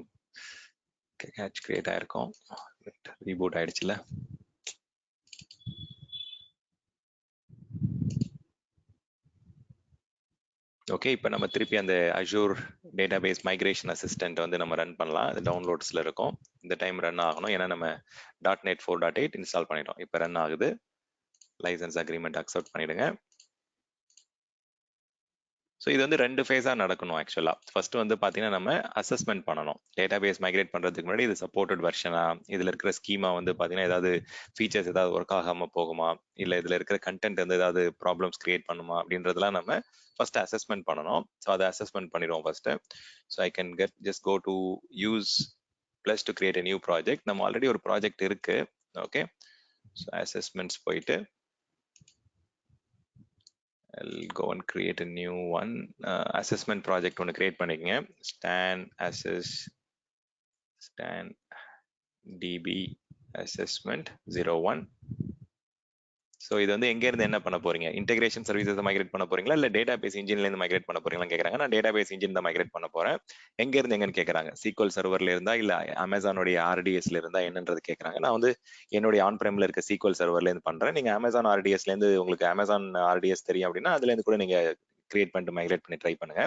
catch create ஆயிருக்கும். ரீபூட் ஆயிடுச்சுல. ஓகே, இப்போ நம்ம திருப்பி அந்த அஷூர் டேட்டாபேஸ் மைக்ரேஷன் அசிஸ்டன்ட் வந்து நம்ம ரன் பண்ணலாம். அது டவுன்லோட்ஸில் இருக்கும். இந்த டைம் ரன் ஆகணும், ஏன்னா நம்ம .NET 4.8 இன்ஸ்டால் பண்ணிட்டோம். இப்போ ரன் ஆகுது. லைசன்ஸ் அக்ரிமெண்ட் அக்செப்ட் பண்ணிடுங்க. ஸோ இது வந்து ரெண்டு ஃபேஸாக நடக்கணும் ஆக்சுவலாக. ஃபர்ஸ்ட் வந்து பார்த்தீங்கன்னா நம்ம அசஸ்மெண்ட் பண்ணணும். டேட்டாபேஸ் மைக்ரேட் பண்ணுறதுக்கு முன்னாடி இது சப்போர்ட்டட் வெர்ஷனா, இதில் இருக்கிற ஸ்கீமா வந்து பார்த்தீங்கன்னா ஏதாவது ஃபீச்சர்ஸ் ஏதாவது ஒர்க் ஆகாமல் போகுமா, இல்லை இதில் இருக்கிற கண்டென்ட் வந்து ஏதாவது ப்ராப்ளம்ஸ் கிரியேட் பண்ணுமா அப்படின்றதெல்லாம் நம்ம ஃபர்ஸ்ட் அசஸ்மெண்ட் பண்ணணும். ஸோ அதை அசஸ்மெண்ட் பண்ணிடுவோம் first. So I can just go to use plus to create a new project. நம்ம ஆல்ரெடி ஒரு ப்ராஜெக்ட் இருக்கு. ஓகே, ஸோ அசஸ்மெண்ட்ஸ் போயிட்டு I'll go and create a new one. Assessment project ஒன்று create பண்ணிக்கங்க. stan db assessment 01. So இது வந்து எங்க இருந்து என்ன பண்ண போறீங்க? இன்டெகிரேஷன் சர்வீசஸ் மைக்ரேட் பண்ண போறீங்களா இல்ல டேட்டா பேஸ் இன்ஜின்ல இருந்து மைக்ரேட் பண்ண போறீங்களா கேக்குறாங்க. நான் டேட்டா பேஸ் இன்ஜின் தான் மைக்ரேட் பண்ண போறேன். எங்க இருந்து எங்கன்னு கேக்குறாங்க. SQL சர்வர்ல இருந்தா இல்ல அமேசானோடைய RDSல இருந்தா என்னன்றது கேக்குறாங்க. நான் வந்து என்னுடைய ஆன் பிரேம்ல இருக்க SQL சர்வர்ல இருந்து பண்றேன். நீங்க அமேசான் RDSல இருந்து உங்களுக்கு அமேசான் RDS தெரியும் அப்படின்னா அதுல இருந்து கூட நீங்க கிரியேட் பண்ணிட்டு மைக்ரேட் பண்ணி ட்ரை பண்ணுங்க.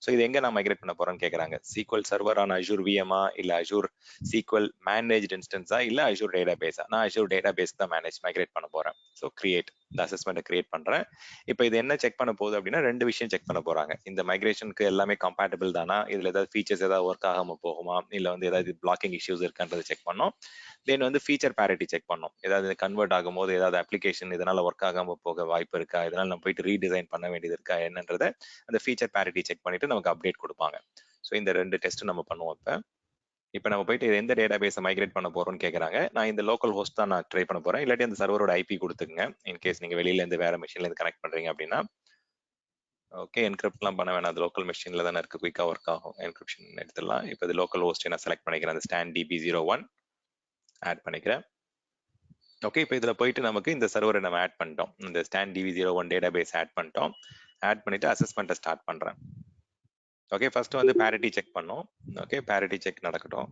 ஸோ இது எங்க நான் மைக்ரேட் பண்ண போறேன்னு கேக்குறாங்க. SQL server on Azure VM இல்ல Azure SQL மேனேஜ்ட் இன்ஸ்டன்ஸா இல்ல Azure டேட்டா பேஸா? நான் Azure டேட்டா பேஸ் தான் மைக்ரேட் பண்ண போறேன். ஸோ கிரியேட் இந்த அசஸ்மெண்ட்டை கிரியேட் பண்றேன். இப்போ இது என்ன செக் பண்ண போகுது அப்படின்னா ரெண்டு விஷயம் செக் பண்ண போறாங்க. இந்த மைக்ரேஷனுக்கு எல்லாமே கம்பேட்டபிள் தானா, இதுல ஏதாவது ஃபீச்சர்ஸ் ஏதாவது ஒர்க் ஆகாம போகுமா, இல்ல வந்து ஏதாவது பிளாக்கிங் இஷ்யூஸ் இருக்கான்றது செக் பண்ணோம். தென் வந்து ஃபீச்சர் பேரிட்டி செக் பண்ணோம். ஏதாவது கன்வெர்ட் ஆகும்போது ஏதாவது அப்ளிகேஷன் இதனால ஒர்க் ஆகாம போக வாய்ப்பு இருக்கா, இதனால நம்ம போயிட்டு ரீடிசைன் பண்ண வேண்டியது இருக்கா என்னன்றதை அந்த ஃபீச்சர் பேரிட்டி செக் பண்ணிட்டு நமக்கு அப்டேட் கொடுப்பாங்க. ஸோ இந்த ரெண்டு டெஸ்ட் நம்ம பண்ணுவோம். இப்போ நம்ம போயிட்டு எந்த டேட்டா பேஸை மைக்ரேட் பண்ண போறோம்னு கேட்குறாங்க. நான் இந்த லோக்கல் ஹோஸ்ட் தான் நான் ட்ரை பண்ண போறேன். இல்லாட்டி அந்த சர்வரோட ஐபி கொடுத்துங்க. இன்கேஸ் நீங்க வெளியில இருந்து வேற மிஷின்ல இருந்து கனெக்ட் பண்றீங்க அப்படின்னா ஓகே என்கிரிப்ட்லாம் பண்ண வேணாம். அது லோக்கல் மிஷின்ல தானே இருக்கு, குயிக்கா ஒர்க் ஆகும். என்கிரிப்ஷன் எடுத்துடலாம். இப்போ இது லோக்கல் ஹோஸ்ட் நான் செலக்ட் பண்ணிக்கிறேன். அந்த ஸ்டாண்ட் DB01 ஆட் பண்ணிக்கிறேன். ஓகே இப்போ இதுல போயிட்டு நமக்கு இந்த சர்வரை நம்ம ஆட் பண்ணிட்டோம். இந்த stand DB01 data base add பண்ணிட்டோம். ஆட் பண்ணிட்டு அசஸ்மெண்ட்டை ஸ்டார்ட் பண்றேன். ஓகே ஃபர்ஸ்ட் வந்து பேரிட்டி செக் பண்ணோம். ஓகே பேரிட்டி செக் நடக்கட்டும்.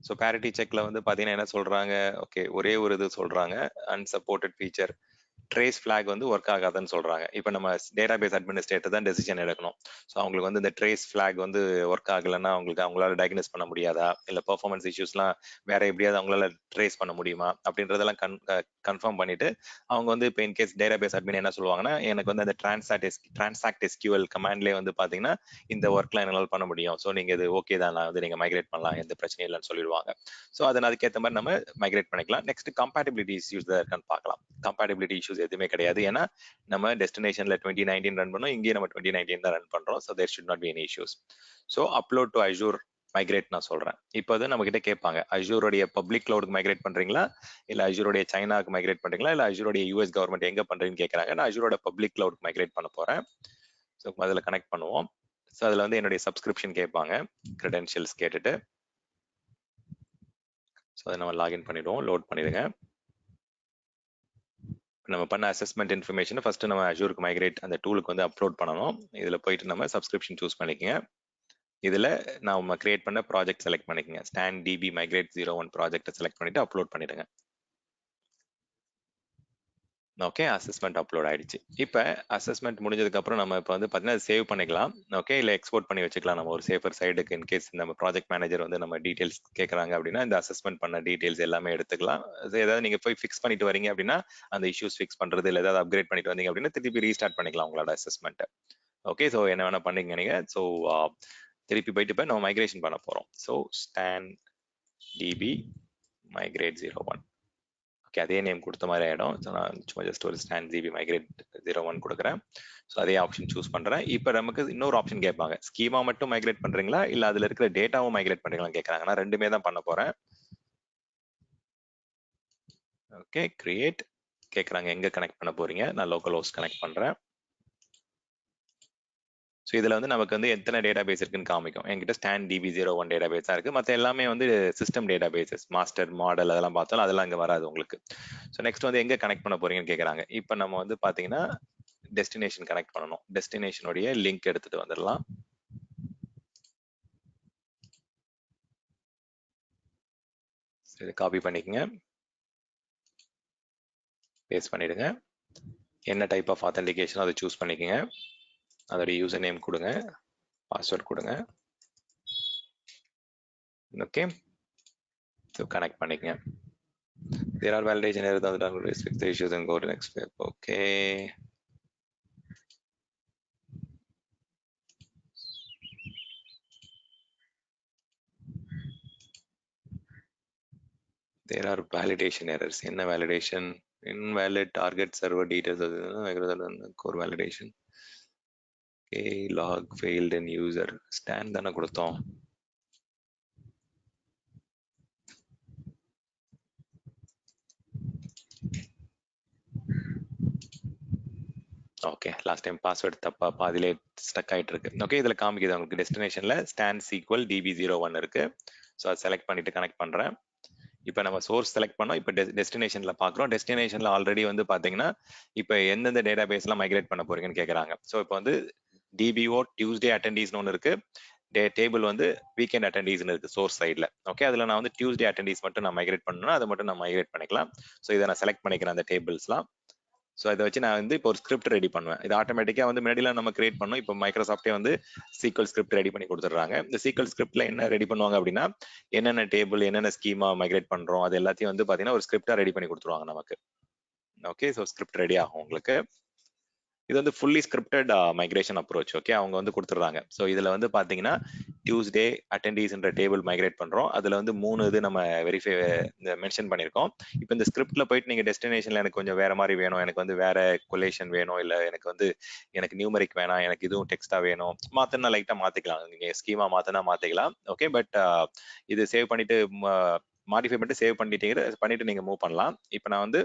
ஸோ பேரிட்டி செக்ல வந்து பார்த்தீங்கன்னா என்ன சொல்றாங்க, ஓகே ஒரே ஒரு இது சொல்றாங்க, அன்சப்போர்ட்டட் ஃபீச்சர் ட்ரேஸ் ஃபிளாக் வந்து ஒர்க் ஆகாதுன்னு சொல்றாங்க. இப்போ நம்ம டேட்டா பேஸ் அட்மினிஸ்ட்ரேட்டர் தான் டெசிஷன் எடுக்கணும். ஸோ அவங்களுக்கு வந்து இந்த ட்ரேஸ் ஃபிளாக் வந்து ஒர்க் ஆகலைன்னா அவங்களால டயக்னோஸ் பண்ண முடியாதா, இல்லை பெர்ஃபார்மன்ஸ் இஷ்யூஸ்லாம் வேற எப்படியாவது அவங்களால ட்ரேஸ் பண்ண முடியுமா அப்படின்றதெல்லாம் கன்ஃபார்ம் பண்ணிட்டு அவங்க வந்து இப்போ இன்கேஸ் டேட்டா பேஸ் அட்மின் என்ன சொல்லுவாங்கன்னா, எனக்கு வந்து அந்த டிரான்சாக்ட் SQL கமாண்ட்லேயே வந்து பார்த்தீங்கன்னா இந்த ஒர்க்லாம் என்னால் பண்ண முடியும். ஸோ நீங்க இது ஓகே தான், நான் வந்து நீங்க மைக்ரேட் பண்ணலாம், எந்த பிரச்சனையும் இல்லைன்னு சொல்லிடுவாங்க. ஸோ அதை அதுக்கேற்ற மாதிரி நம்ம மைக்ரேட் பண்ணிக்கலாம். நெக்ஸ்ட் கம்பேட்டபிலிட்டி இஷ்யூஸ் தான் இருக்கான்னு பார்க்கலாம். கம்பேட்டபிலிட்டி இஷ்யூஸ் எதுவுமே கிடையாது. ஏன்னா நம்ம டெஸ்டினேஷன்ல 2019 ரன் பண்ணோம், இங்கே நம்ம 2019 தான் ரன் பண்றோம். So there should not be any issues. So upload to Azure migrate நான் சொல்றேன். இப்போ வந்து நம்ம கிட்ட கேட்பாங்க, அஜூரோடைய பப்ளிக் கிளவுடுக்கு மைக்ரேட் பண்றீங்களா இல்ல அஜூரோடைய சைனாக்கு மைக்ரேட் பண்றீங்களா இல்ல அஜூரோடைய US கவர்மெண்ட் எங்க பண்றீங்கன்னு கேட்கறாங்க. நான் அஜூரோட பப்ளிக் கிளவுடுக்கு மைக்ரேட் பண்ண போறேன். ஸோ அதில் கனெக்ட் பண்ணுவோம். ஸோ அதில் வந்து என்னுடைய சப்ஸ்கிரிப்ஷன் கேட்பாங்க, கிரெடென்ஷியல்ஸ் கேட்டுட்டு ஸோ அதை நம்ம லாகின் பண்ணிடுவோம். லோட் பண்ணிடுங்க. நம்ம பண்ண அசஸ்மெண்ட் இன்ஃபர்மேஷன் ஃபர்ஸ்ட் நம்ம அஜூருக்கு மைக்ரேட் அந்த டூலுக்கு வந்து அப்லோட் பண்ணணும். இதில் போயிட்டு நம்ம சப்ஸ்கிரிப்ஷன் சூஸ் பண்ணிக்கங்க. இதில் நம்ம கிரியேட் பண்ண ப்ராஜெக்ட் செலக்ட் பண்ணிக்கங்க. ஸ்டாண்ட் DB மைக்ரேட் 01 ப்ராஜெக்ட்டை செலக்ட் பண்ணிட்டு அப்லோட் பண்ணிடுங்க. ஓகே அசஸ்மெண்ட் அப்லோட் ஆயிடுச்சு. இப்போ அசஸ்மெண்ட் முடிஞ்சதுக்கு அப்புறம் நம்ம இப்போ வந்து பார்த்தீங்கன்னா சேவ் பண்ணிக்கலாம். ஓகே இல்லை எக்ஸ்போர்ட் பண்ணி வச்சுக்கலாம் நம்ம ஒரு சேஃபர் சைடுக்கு. இன்கேஸ் நம்ம ப்ராஜெக்ட் மேனேஜர் வந்து நம்ம டீடைல்ஸ் கேட்குறாங்க அப்படின்னா இந்த அசஸ்மெண்ட் பண்ண டீடைல்ஸ் எல்லாமே எடுத்துக்கலாம். ஏதாவது நீங்கள் போய் ஃபிக்ஸ் பண்ணிட்டு வரீங்க அப்படின்னா அந்த இஷ்யூஸ் ஃபிக்ஸ் பண்ணுறது இல்லை ஏதாவது அப்கிரேட் பண்ணிட்டு வந்தீங்க அப்படின்னா திருப்பி ரீஸ்டார்ட் பண்ணிக்கலாம் உங்களோட அசஸ்மெண்ட்டை. ஓகே ஸோ என்ன வேணா பண்ணிங்க நீங்கள். ஸோ திருப்பி போயிட்டு இப்போ நம்ம மைக்ரேஷன் பண்ண போகிறோம். So stand DB migrate 01 okay அதே நேம் கொடுத்த மாதிரி ஆகிடும். ஸோ நான் சும்மா ஜஸ்ட் ஒரு ஸ்டாண்ட் DB மைக்ரேட் 01 கொடுக்குறேன். ஸோ அதே ஆப்ஷன் சூஸ் பண்ணுறேன். இப்போ நமக்கு இன்னொரு ஆப்ஷன் கேட்பாங்க, ஸ்கீமா மட்டும் மைக்ரேட் பண்ணுறீங்களா இல்லை அதில் இருக்கிற டேட்டாவும் மைக்ரேட் பண்ணுறீங்களான்னு கேட்குறாங்க. நான் ரெண்டுமே தான் பண்ண போகிறேன். ஓகே கிரியேட் கேட்குறாங்க எங்கே கனெக்ட் பண்ண போறீங்க. நான் லோக்கல் ஹோஸ்ட் கனெக்ட் பண்ணுறேன். ஸோ இதில் வந்து நமக்கு வந்து எத்தனை டேட்டா பேஸ் இருக்குன்னு காமிக்கும். என்கிட்ட ஸ்டாண்ட் DB01 டேட்டா பேஸ் தான் இருக்குது. மற்ற எல்லாமே வந்து system data bases, master model அதெல்லாம் பார்த்தாலும் அதெல்லாம் இங்கே வராது உங்களுக்கு. ஸோ நெக்ஸ்ட் வந்து எங்கே கனெக்ட் பண்ண போறீங்கன்னு கேட்குறாங்க. இப்போ நம்ம வந்து பார்த்தீங்கன்னா டெஸ்டினேஷன் கனெக்ட் பண்ணணும். டெஸ்டினேஷனுடைய லிங்க் எடுத்துட்டு வந்துடலாம். இதை காப்பி பண்ணிக்கங்க, பேஸ்ட் பண்ணிடுங்க. என்ன டைப் ஆஃப் ஆத்தென்டிகேஷன் அதை சூஸ் பண்ணிக்கங்க. அதோட யூசர் நேம் கொடுங்க, பாஸ்வேர்ட் கொடுங்க. ஓகே ஸோ கனெக்ட் பண்ணிக்கங்க. There are validation errors that are restrict the issues and go to next step. Okay. There are validation errors. என்ன validation? Invalid target server details. Core validation. Okay, log failed in user. Stand தானே கொடுத்தோம். Okay, last time password தப்பா பாதியிலே stuck ஆயிட்டு இருக்கு. Okay, இதுல காமிக்குது உங்களுக்கு டெஸ்டினேஷன்ல ஸ்டாண்ட் சீக்வல் DB01 இருக்கு. ஸோ அதை செலக்ட் பண்ணிட்டு கனெக்ட் பண்றேன். இப்போ நம்ம சோர்ஸ் செலக்ட் பண்ணோம். இப்போ டெஸ்டினேஷன்ல பாக்குறோம். டெஸ்டினேஷன்ல ஆல்ரெடி வந்து பாத்தீங்கன்னா இப்போ எந்தெந்த டேட்டா பேஸ்லாம் மைக்ரேட் பண்ண போறீங்கன்னு கேக்குறாங்க. ஸோ இப்போ வந்து DBO டியூஸ்டே அட்டெண்டீஸ்னு ஒன்று இருக்கு. டேபிள் வந்து வீக்கெண்ட் அட்டெண்டீஸ்னு இருக்கு சோர்ஸ் சைட்ல. ஓகே, அதுல நான் வந்து டியூஸ்டே அட்டெண்டீஸ் மட்டும் நான் மைக்ரேட் பண்ணணும்னா அதை மட்டும் நான் மைக்ரேட் பண்ணிக்கலாம். ஸோ இதை நான் செலக்ட் பண்ணிக்கிறேன் அந்த டேபிள்ஸ்லாம். ஸோ இதை வச்சு நான் வந்து இப்போ ஒரு ஸ்கிரிப்ட் ரெடி பண்ணுவேன். இது ஆட்டோமேட்டிக்காக வந்து முன்னாடிலாம் நம்ம கிரியேட் பண்ணோம். இப்போ மைக்ரோசாஃப்டே வந்து சீக்வல் ஸ்கிரிப்ட் ரெடி பண்ணி கொடுத்துட்றாங்க. இந்த சீக்வல் ஸ்கிரிப்ட்ல என்ன ரெடி பண்ணுவாங்க அப்படின்னா என்னென்ன டேபிள் என்னென்ன ஸ்கீமா மைக்ரேட் பண்றோம் அது எல்லாத்தையும் வந்து பார்த்தீங்கன்னா ஒரு ஸ்கிரிப்டா ரெடி பண்ணி கொடுத்துருவாங்க நமக்கு. ஓகே, ஸோ ஸ்கிரிப்ட் ரெடி ஆகும் உங்களுக்கு. இது வந்து fully scripted migration approach. Okay, அவங்க வந்து கொடுத்துட்றாங்க. ஸோ இதுல வந்து பாத்தீங்கன்னா டியூஸ்டே அட்டெண்டீஸ்ன்ற டேபிள் மைக்ரேட் பண்றோம். அதுல வந்து 3 இது நம்ம வெரிஃபை மென்ஷன் பண்ணியிருக்கோம். இப்போ இந்த ஸ்கிரிப்ட்ல போயிட்டு நீங்க டெஸ்டினேஷன்ல எனக்கு கொஞ்சம் வேற மாதிரி வேணும், எனக்கு வந்து வேற கொலேஷன் வேணும், இல்ல எனக்கு நியூமரிக் வேணாம், எனக்கு இதுவும் டெக்ஸ்டா வேணும், மாத்தனா லைட்டா மாத்திக்கலாம். நீங்க ஸ்கீமா மாத்தினா மாத்திக்கலாம். ஓகே, பட் இது சேவ் பண்ணிட்டு மாடிஃபை பண்ணிட்டு சேவ் பண்ணிட்டு நீங்க மூவ் பண்ணலாம். இப்போ நான் வந்து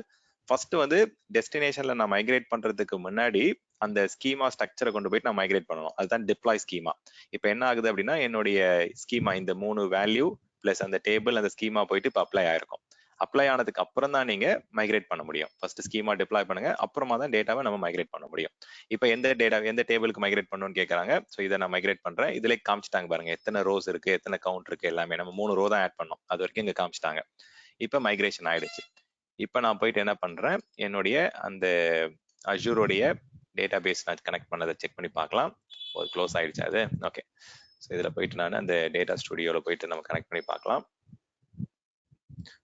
ஃபர்ஸ்ட் வந்து டெஸ்டினேஷன்ல நான் மைக்ரேட் பண்றதுக்கு முன்னாடி அந்த ஸ்கீமா ஸ்ட்ரக்சரை கொண்டு போயிட்டு நான் மைக்ரேட் பண்ணணும். அதுதான் டிப்ளாய் ஸ்கீமா. இப்போ என்ன ஆகுது அப்படின்னா என்னுடைய ஸ்கீமா இந்த 3 வேல்யூ பிளஸ் அந்த டேபிள் அந்த ஸ்கீமா போயிட்டு இப்போ அப்ளை ஆயிருக்கும். அப்ளை ஆனதுக்கு அப்புறம் தான் நீங்க மைக்ரேட் பண்ண முடியும். ஃபர்ஸ்ட் ஸ்கீமா டிப்ளாய் பண்ணுங்க, அப்புறமா தான் டேட்டாவை நம்ம மைக்ரேட் பண்ண முடியும். இப்போ எந்த டேபிளுக்கு மைக்ரேட் பண்ணணும்னு கேட்கறாங்க. ஸோ இதை நான் மைக்ரேட் பண்றேன். இதுல காமிச்சிட்டாங்க பாருங்க எத்தனை ரோஸ் இருக்கு, எத்தனை கவுண்ட் இருக்கு, எல்லாமே நம்ம 3 ரோ தான் ஆட் பண்ணோம். அது வரைக்கும் இங்க காமிச்சிட்டாங்க. இப்போ மைக்ரேஷன் ஆயிடுச்சு. இப்போ நான் போயிட்டு என்ன பண்றேன், என்னுடைய அந்த அஜூரோடைய டேட்டா பேஸ் நான் கனெக்ட் பண்ணதை செக் பண்ணி பார்க்கலாம். ஒரு க்ளோஸ் ஆயிடுச்சு அது. ஓகே, ஸோ இதில் போயிட்டு நான் அந்த டேட்டா ஸ்டுடியோவில் போயிட்டு நம்ம கனெக்ட் பண்ணி பார்க்கலாம்.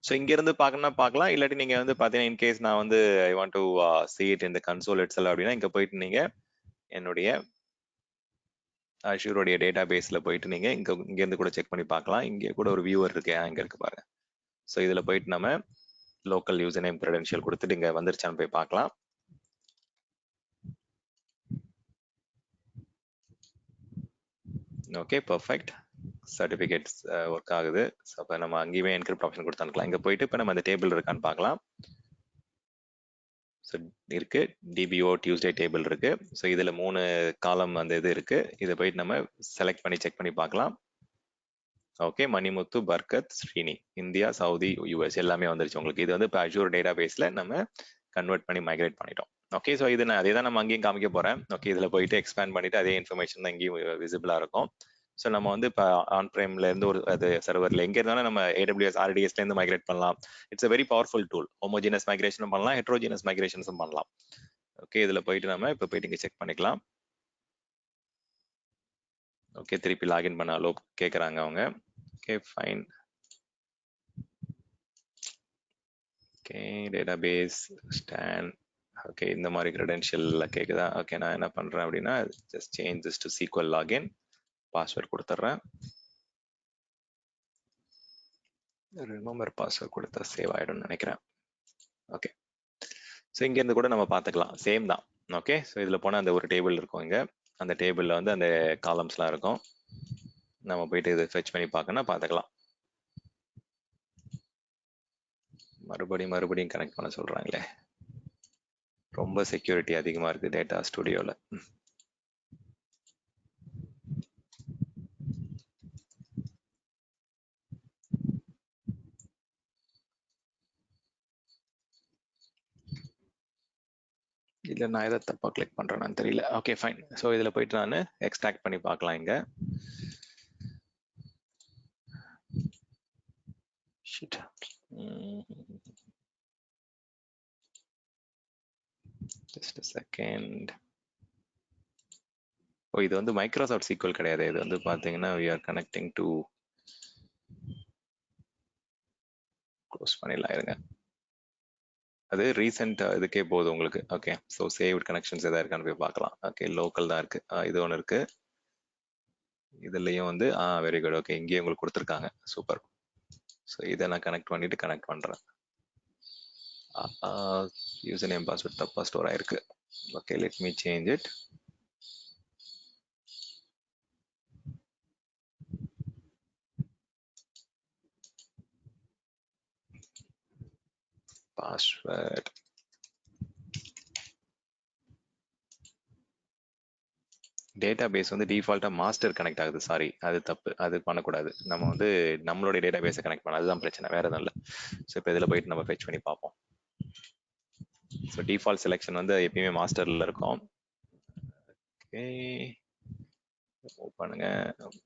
ஸோ இங்க இருந்து பார்க்கணும்னா பார்க்கலாம், இல்லாட்டி நீங்க வந்து பார்த்தீங்கன்னா இன்கேஸ் நான் வந்து ஐ want to see it in the console itself அப்படின்னா இங்க போயிட்டு நீங்க என்னுடைய அஷூரோடைய டேட்டா பேஸ்ல போயிட்டு நீங்க இங்க இருந்து கூட செக் பண்ணி பார்க்கலாம். இங்கே கூட ஒரு வியூவர் இருக்கு, இங்க இருக்கு பாருங்க. ஸோ இதுல போயிட்டு நம்ம லோக்கல் யூசர் நேம் கிரெடென்ஷியல் கொடுத்துட்டு இங்க வந்துருச்சான்னு போய் பார்க்கலாம். Okay, perfect. சர்டிஃபிகேட்ஸ் ஒர்க் ஆகுது. ஸோ அப்போ நம்ம அங்கேயுமே என்கிரிப்ட் ஆப்ஷன் கொடுத்து அனுப்பலாம். இங்கே போயிட்டு இப்போ நம்ம அந்த டேபிள் இருக்கான்னு பார்க்கலாம். ஸோ இருக்கு, டிபிஓ டியூஸ்டே டேபிள் இருக்கு. ஸோ இதில் 3 காலம் அந்த இது இருக்கு. இதை போயிட்டு நம்ம செலக்ட் பண்ணி செக் பண்ணி பார்க்கலாம். Okay, Manimuthu, Barkat, Srini, India, Saudi, US எல்லாமே வந்துருச்சு உங்களுக்கு. இது வந்து இப்போ அஜூர் டேட்டா பேஸ்ல நம்ம கன்வெர்ட் பண்ணி மைக்ரேட் பண்ணிட்டோம். ஓகே, ஸோ இது நான் அதே தான் நம்ம அங்கேயும் காமிக்க போறேன். ஓகே, இதுல போயிட்டு எக்ஸ்பேண்ட் பண்ணிட்டு அதே இன்ஃபர்மேஷன் தான் இங்கேயும் விசிபிளா இருக்கும். ஸோ நம்ம வந்து இப்போ ஆன் பிரைம்ல இருந்து ஒரு அது சர்வர்ல எங்க இருந்தாலும் நம்ம AWS RDSல இருந்து மைக்ரேட் பண்ணலாம். It's a very powerful tool. Homogeneous மைக்ரேஷனும் பண்ணலாம், ஹெட்ரோஜினஸ் மைக்ரேஷன்ஸும் பண்ணலாம். ஓகே, இதுல போயிட்டு நம்ம இப்போ போயிட்டு இங்க செக் பண்ணிக்கலாம். ஓகே, திருப்பி லாகின் பண்ணாலோ கேட்குறாங்க அவங்க. Okay, fine. ஓகே, டேட்டாபேஸ் ஸ்டான். ஓகே, இந்த மாதிரி கிரெடென்ஷியல்ல கேக்குதா? ஓகே, நான் என்ன பண்றேன் அப்படின்னா just change this to SQL login, password கொடுத்துட்றேன். ரிமெம்பர் பாஸ்வேர்ட் கொடுத்தா சேவ் ஆயிடும்னு நினைக்கிறேன். ஓகே, ஸோ இங்க இருந்து கூட நம்ம பார்த்துக்கலாம், சேம் தான். ஓகே, ஸோ இதுல போனா அந்த ஒரு டேபிள் இருக்கும். இங்க அந்த டேபிள்ல வந்து அந்த காலம்ஸ்லாம் இருக்கும். நம்ம போயிட்டு இதை ஃபெச் பண்ணி பார்க்கணும்னா பார்த்துக்கலாம். மறுபடியும் கனெக்ட் பண்ண சொல்றாங்களே, ரொம்ப செக்யூரிட்டி அதிகமா இருக்கு டேட்டா ஸ்டுடியோல. இல்ல நான் எதை தப்பா கிளிக் பண்றேன்னு தெரியல. Okay, fine. ஸோ இதுல போயிட்டு நான் எக்ஸ்ட்ராக்ட் பண்ணி பார்க்கலாம். இங்க ஷிட், ஜஸ்ட் a second. ஓ, இது வந்து மைக்ரோசாஃப்ட் SQL கிடையாது. இது வந்து பாத்தீங்கன்னா we are connecting to, close பண்ணிடலாம் இருங்க. அது ரீசெண்ட் இதுக்கே போகுது உங்களுக்கு. ஓகே, ஸோ சேவ்ட் கனெக்ஷன்ஸ் எதாவது இருக்கான்னு போய் பார்க்கலாம். ஓகே, லோக்கல் தான் இருக்கு. இது ஒன்று இருக்கு. இதுலயும் வந்து வெரி குட். ஓகே, இங்கேயும் உங்களுக்கு கொடுத்துருக்காங்க. சூப்பர். ஸோ இதை நான் கனெக்ட் பண்றேன். யூசர் நேம் பாஸ்வேர்ட் தப்பா ஸ்டோர் ஆயிருக்கு. Okay, let me change it. Password data base வந்து டிஃபால்ட்டாக மாஸ்டர் கனெக்ட் ஆகுது. சாரி, அது தப்பு, அது பண்ணக்கூடாது. நம்ம வந்து நம்மளுடைய டேட்டா பேஸை கனெக்ட் பண்ண, அதுதான் பிரச்சனை, வேற எதுவும் இல்லை. ஸோ இப்போ இதில் போயிட்டு நம்ம ஃபெச் பண்ணி பார்ப்போம். ஸோ டிஃபால்ட் செலெக்ஷன் வந்து எப்பயுமே மாஸ்டரில் இருக்கும். ஓகே, பண்ணுங்க,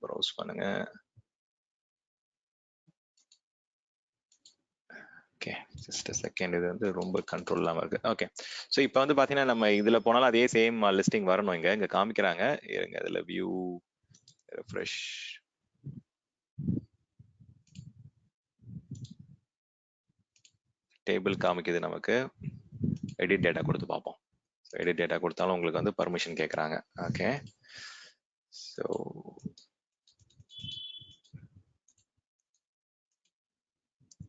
ப்ரௌஸ் பண்ணுங்க. ஓகே, ஜஸ்ட் செகண்ட், இது வந்து ரொம்ப கண்ட்ரோல் இல்லாமல் இருக்கு. ஓகே, ஸோ இப்போ வந்து பார்த்தீங்கன்னா நம்ம இதில் போனாலும் அதே சேம் லிஸ்டிங் வரணும். இங்கே காமிக்கிறாங்க, இருங்க அதில் வியூ ரெஃப்ரெஷ். டேபிள் காமிக்குது நமக்கு. எடிட் டேட்டா கொடுத்து பார்ப்போம். ஸோ எடிட் டேட்டா கொடுத்தாலும் உங்களுக்கு வந்து பர்மிஷன் கேட்குறாங்க. Okay, so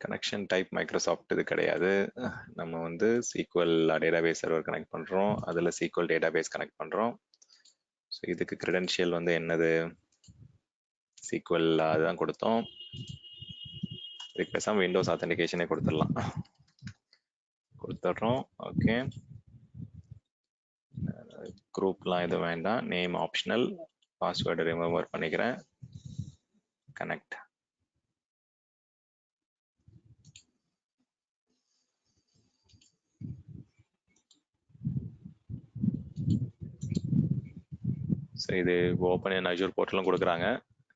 connection type Microsoft இது கிடையாது. நம்ம வந்து சீக்வல் டேட்டாபேஸ் சர்வர் கனெக்ட் பண்ணுறோம், அதில் சீக்வல் டேட்டாபேஸ் கனெக்ட் பண்ணுறோம். ஸோ இதுக்கு கிரெடென்ஷியல் வந்து என்னது, சீக்வல் அதுதான் கொடுத்தோம். இதுக்கு பேசாமல் விண்டோஸ் ஆத்தென்டிகேஷனே கொடுத்துடலாம், கொடுத்துட்றோம். ஓகே, குரூப்லாம் எதுவும் வேண்டாம், நேம் ஆப்ஷனல், பாஸ்வேர்டு ரிமூவர் பண்ணிக்கிறேன், கனெக்ட். ஸோ இது ஓப்பன் இன் அஜூர் போர்ட்டலும் கொடுக்குறாங்க,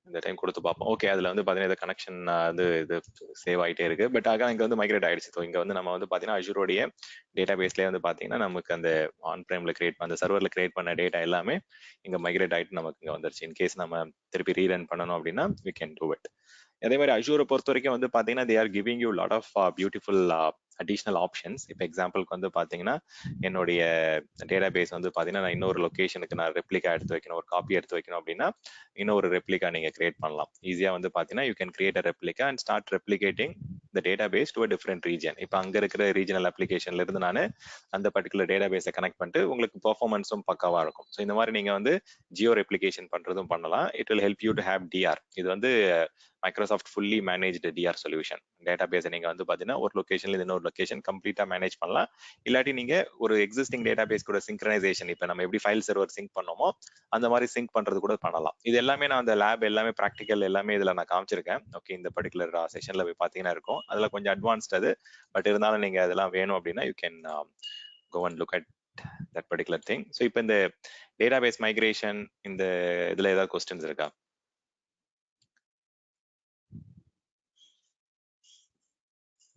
இந்த டைம் கொடுத்து பார்ப்போம். ஓகே, அதில் வந்து பார்த்தீங்கன்னா இந்த கனெக்ஷன் வந்து இது சேவ் ஆகிட்டே இருக்கு. பட் ஆக இங்கே வந்து மைக்ரேட் ஆயிடுச்சு. ஸோ இங்கே வந்து நம்ம வந்து பார்த்தீங்கன்னா அஜூரோடைய டேட்டா பேஸ்லேயே வந்து பார்த்தீங்கன்னா நமக்கு அந்த ஆன் பிரைமில் கிரியேட் அந்த சர்வரில் கிரியேட் பண்ண டேட்டா எல்லாமே இங்கே மைக்ரேட் ஆகிட்டு நமக்கு இங்கே வந்துருச்சு. இன்கேஸ் நம்ம திருப்பி ரீரன் பண்ணணும் அப்படின்னா we can do it. அதே மாதிரி அஜூரை பொறுத்த வரைக்கும் வந்து பார்த்தீங்கன்னா they are giving you lot of beautiful additional options. இப்போ எக்ஸாம்பிளுக்கு வந்து பார்த்தீங்கன்னா என்னுடைய டேட்டா பேஸ் வந்து பார்த்தீங்கன்னா நான் இன்னொரு லொக்கேஷனுக்கு நான் ரெப்ளிகா எடுத்து வைக்கணும், ஒரு காப்பி எடுத்து வைக்கணும் அப்படின்னா இன்னொரு ரெப்ளிகா நீங்கள் கிரியேட் பண்ணலாம். ஈஸியாக வந்து பார்த்தீங்கன்னா you can create a replica and start replicating the data base to a different region. இப்போ அங்கே இருக்கிற ரீஜனல் அப்ளிகேஷன்ல இருந்து நான் அந்த பர்டிகுலர் டேட்டா பேஸை கனெக்ட் பண்ணிட்டு உங்களுக்கு பெர்ஃபார்மன்ஸும் பக்காவாக இருக்கும். ஸோ இந்த மாதிரி நீங்கள் வந்து ஜியோ ரெப்ளிகேஷன் பண்ணுறதும் பண்ணலாம். It will help you to have DR. இது வந்து Microsoft fully managed DR solution. டேட்டா பேஸை நீங்கள் வந்து பார்த்தீங்கன்னா ஒரு லொக்கேஷன்ல இன்னொரு லொக்கேஷன் கம்ப்ளீட்டாக மேனேஜ் பண்ணலாம். இல்லாட்டி நீங்கள் ஒரு எக்ஸிஸ்டிங் டேட்டா பேஸ் கூட சிங்க்ரனைசேஷன், இப்போ நம்ம எப்படி ஃபைல் சர்வர் சிங்க் பண்ணோமோ அந்த மாதிரி சிங்க் பண்ணுறது கூட பண்ணலாம். இது எல்லாமே நான் அந்த லேப் எல்லாமே ப்ராக்டிக்கல் எல்லாமே இதில் நான் காமிச்சிருக்கேன். ஓகே, இந்த பர்டிகுலர் செஷனில் போய் பார்த்தீங்கன்னா இருக்கும். அதில் கொஞ்சம் அட்வான்ஸ்ட் அது. பட் இருந்தாலும் நீங்கள் அதெல்லாம் வேணும் அப்படின்னா you can go and look at that particular thing. So இப்போ இந்த டேட்டா பேஸ் மைக்ரேஷன் இந்த இதில் ஏதாவது கொஸ்டின்ஸ் இருக்கா?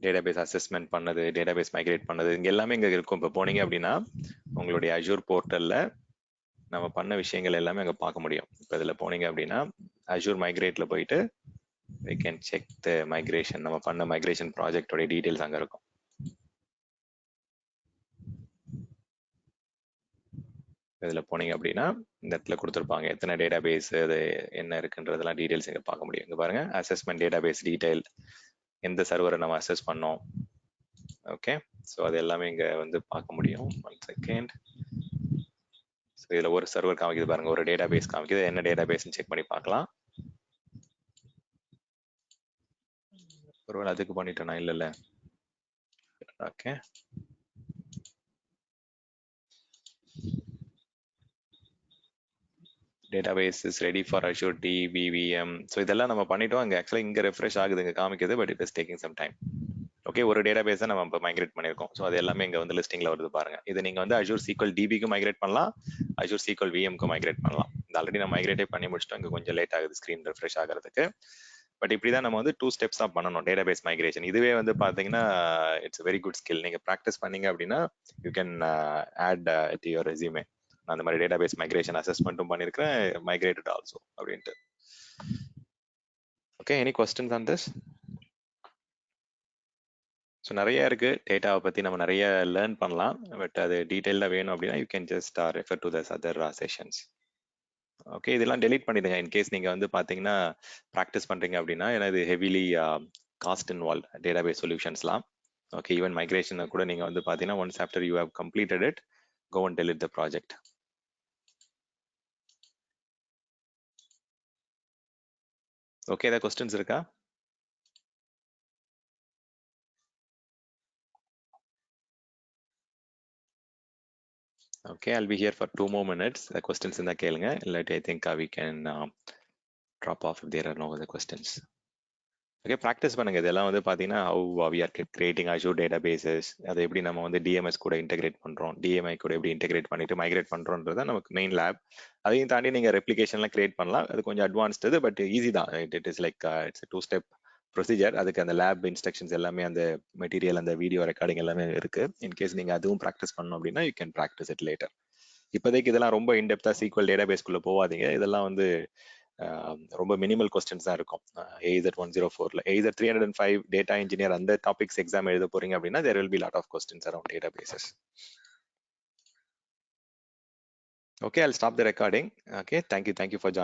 டேட்டாபேஸ் அசஸ்மெண்ட் பண்ணது, டேட்டாபேஸ் மைக்ரேட் பண்ணது, இங்கே எல்லாமே இங்கே இருக்கும். இப்போ போனீங்க அப்படின்னா உங்களுடைய அஜூர் போர்ட்டலில் நம்ம பண்ண விஷயங்கள் எல்லாமே அங்கே பார்க்க முடியும். இப்போ இதில் போனீங்க அப்படின்னா அஜூர் மைக்ரேட்டில் போயிட்டு we can check the migration, நம்ம பண்ண மைக்ரேஷன் ப்ராஜெக்டோட டீட்டெயில்ஸ் அங்கே இருக்கும். இதில் போனீங்க அப்படின்னா இந்த இடத்துல கொடுத்துருப்பாங்க எத்தனை டேட்டா பேஸ், அது என்ன இருக்குன்றதெல்லாம் டீட்டெயில்ஸ் இங்கே பார்க்க முடியும். இங்கே பாருங்க, அசஸ்மெண்ட் டேட்டா பேஸ் டீட்டெயில், எந்த சர்வரை நம்ம அசஸ் பண்ணோம். ஓகே, ஸோ அது எல்லாமே இங்கே வந்து பார்க்க முடியும். 1 செகண்ட். ஸோ இதில் ஒரு சர்வர் காமிக்குது பாருங்க, ஒரு டேட்டா பேஸ் காமிக்குது, என்ன டேட்டா பேஸ்ன்னு செக் பண்ணி பார்க்கலாம். ஒருவேளை அதுக்கு பண்ணிட்டேனா? இல்லைல்ல. Okay, database is ready for Azure DBVM. So இதெல்லாம் நம்ம பண்ணிட்டோம். அங்கே ஆக்சுவலாக இங்கே ரெஃப்ரெஷ் ஆகுது, இங்கே காமிக்குது, but it is taking some time. Okay, ஒரு டேட்டாபேஸை நம்ம இப்போ மைக்ரேட் பண்ணியிருக்கோம். ஸோ அது எல்லாமே இங்கே வந்து லிஸ்டிங்கில் வருது பாருங்க. இது நீங்கள் வந்து Azure SQL DBக்கு மைக்ரேட் பண்ணலாம், Azure SQL VMக்கு மைக்ரேட் பண்ணலாம். இது ஆல்ரெடி நம்ம மைக்ரேட்டே பண்ணி முடிச்சிட்டோம். இங்கே கொஞ்சம் லேட் ஆகுது ஸ்க்ரீன் ரெஃப்ரெஷ் ஆகிறதுக்கு. பட் இப்படி தான் நம்ம வந்து 2 ஸ்டெப்ஸாக பண்ணணும் டேட்டாபேஸ் மைக்ரேஷன். இதுவே வந்து பார்த்தீங்கன்னா இட்ஸ் வெரி குட் ஸ்கில். நீங்கள் ப்ராக்டிஸ் பண்ணீங்க அப்படின்னா you can add to your resume. நான் அந்த மாதிரி டேட்டாபேஸ் மைக்ரேஷன் அசஸ்மெண்ட்டும் பண்ணியிருக்கிறேன், மைக்ரேட்டட் ஆல்சோ அப்படின்ட்டு. Okay, any questions on this? So நிறைய இருக்கு, டேட்டாவை பற்றி நம்ம நிறைய லேர்ன் பண்ணலாம். பட் அது டீட்டெயிலாக வேணும் அப்படின்னா you can just refer to those other sessions. Okay, இதெல்லாம் டெலீட் பண்ணிடுங்க இன்கேஸ் நீங்கள் வந்து பார்த்தீங்கன்னா ப்ராக்டிஸ் பண்ணுறீங்க அப்படின்னா. ஏன்னா இது ஹெவிலி காஸ்ட் இன்வால்வ் டேட்டாபேஸ் சொல்யூஷன்ஸ்லாம். ஓகே, ஈவன் மைக்ரேஷனை கூட நீங்கள் வந்து பார்த்தீங்கன்னா once after you have completed it, go and delete the project. Okay, ஏதாவது கொஸ்டின்ஸ் இருக்கா? Okay, I'll be here for 2 more minutes. The questions in the கேளுங்க. இல்லாட்டி I think we can drop off if there are no other questions. Okay, practice பண்ணுங்க. இதெல்லாம் வந்து பார்த்தீங்கன்னா how we are creating Azure databases, அதை எப்படி நம்ம வந்து DMS கூட இன்டெகிரேட் பண்றோம், DMI கூட எப்படி இன்டெகிரேட் பண்ணிட்டு மைக்ரேட் பண்றோம்ன்றது தான் நமக்கு மெயின் லேப். அதையும் தாண்டி நீங்க ரெப்ளிகேஷன்லாம் கிரியேட் பண்ணலாம். அது கொஞ்சம் அட்வான்ஸ்டு, பட் ஈஸி தான். It is like it's 2 step procedure. அதுக்கு அந்த லேப் இன்ஸ்ட்ரக்ஷன்ஸ் எல்லாமே, அந்த மெட்டீரியல், அந்த வீடியோ ரெக்கார்டிங் எல்லாமே இருக்கு. இன்கேஸ் நீங்க அதுவும் ப்ராக்டிஸ் பண்ணணும் அப்படின்னா you can practice it later. இப்போதைக்கு இதெல்லாம் ரொம்ப இன்டெப்தா SQL டேட்டாபேஸ்க்குள்ள போகாதீங்க. இதெல்லாம் வந்து ரொம்ப மினிமல் கொஸ்டின்ஸ் தான் இருக்கும். எய்தர் 104ல எய்தர் 305 டேட்டா இன்ஜினியர் அந்த டாபிக்ஸ் எக்ஸாம் எழுத போறீங்க அப்படின்னா there will be lot of questions around databases. Okay, I'll stop the recording. Okay, thank you for joining.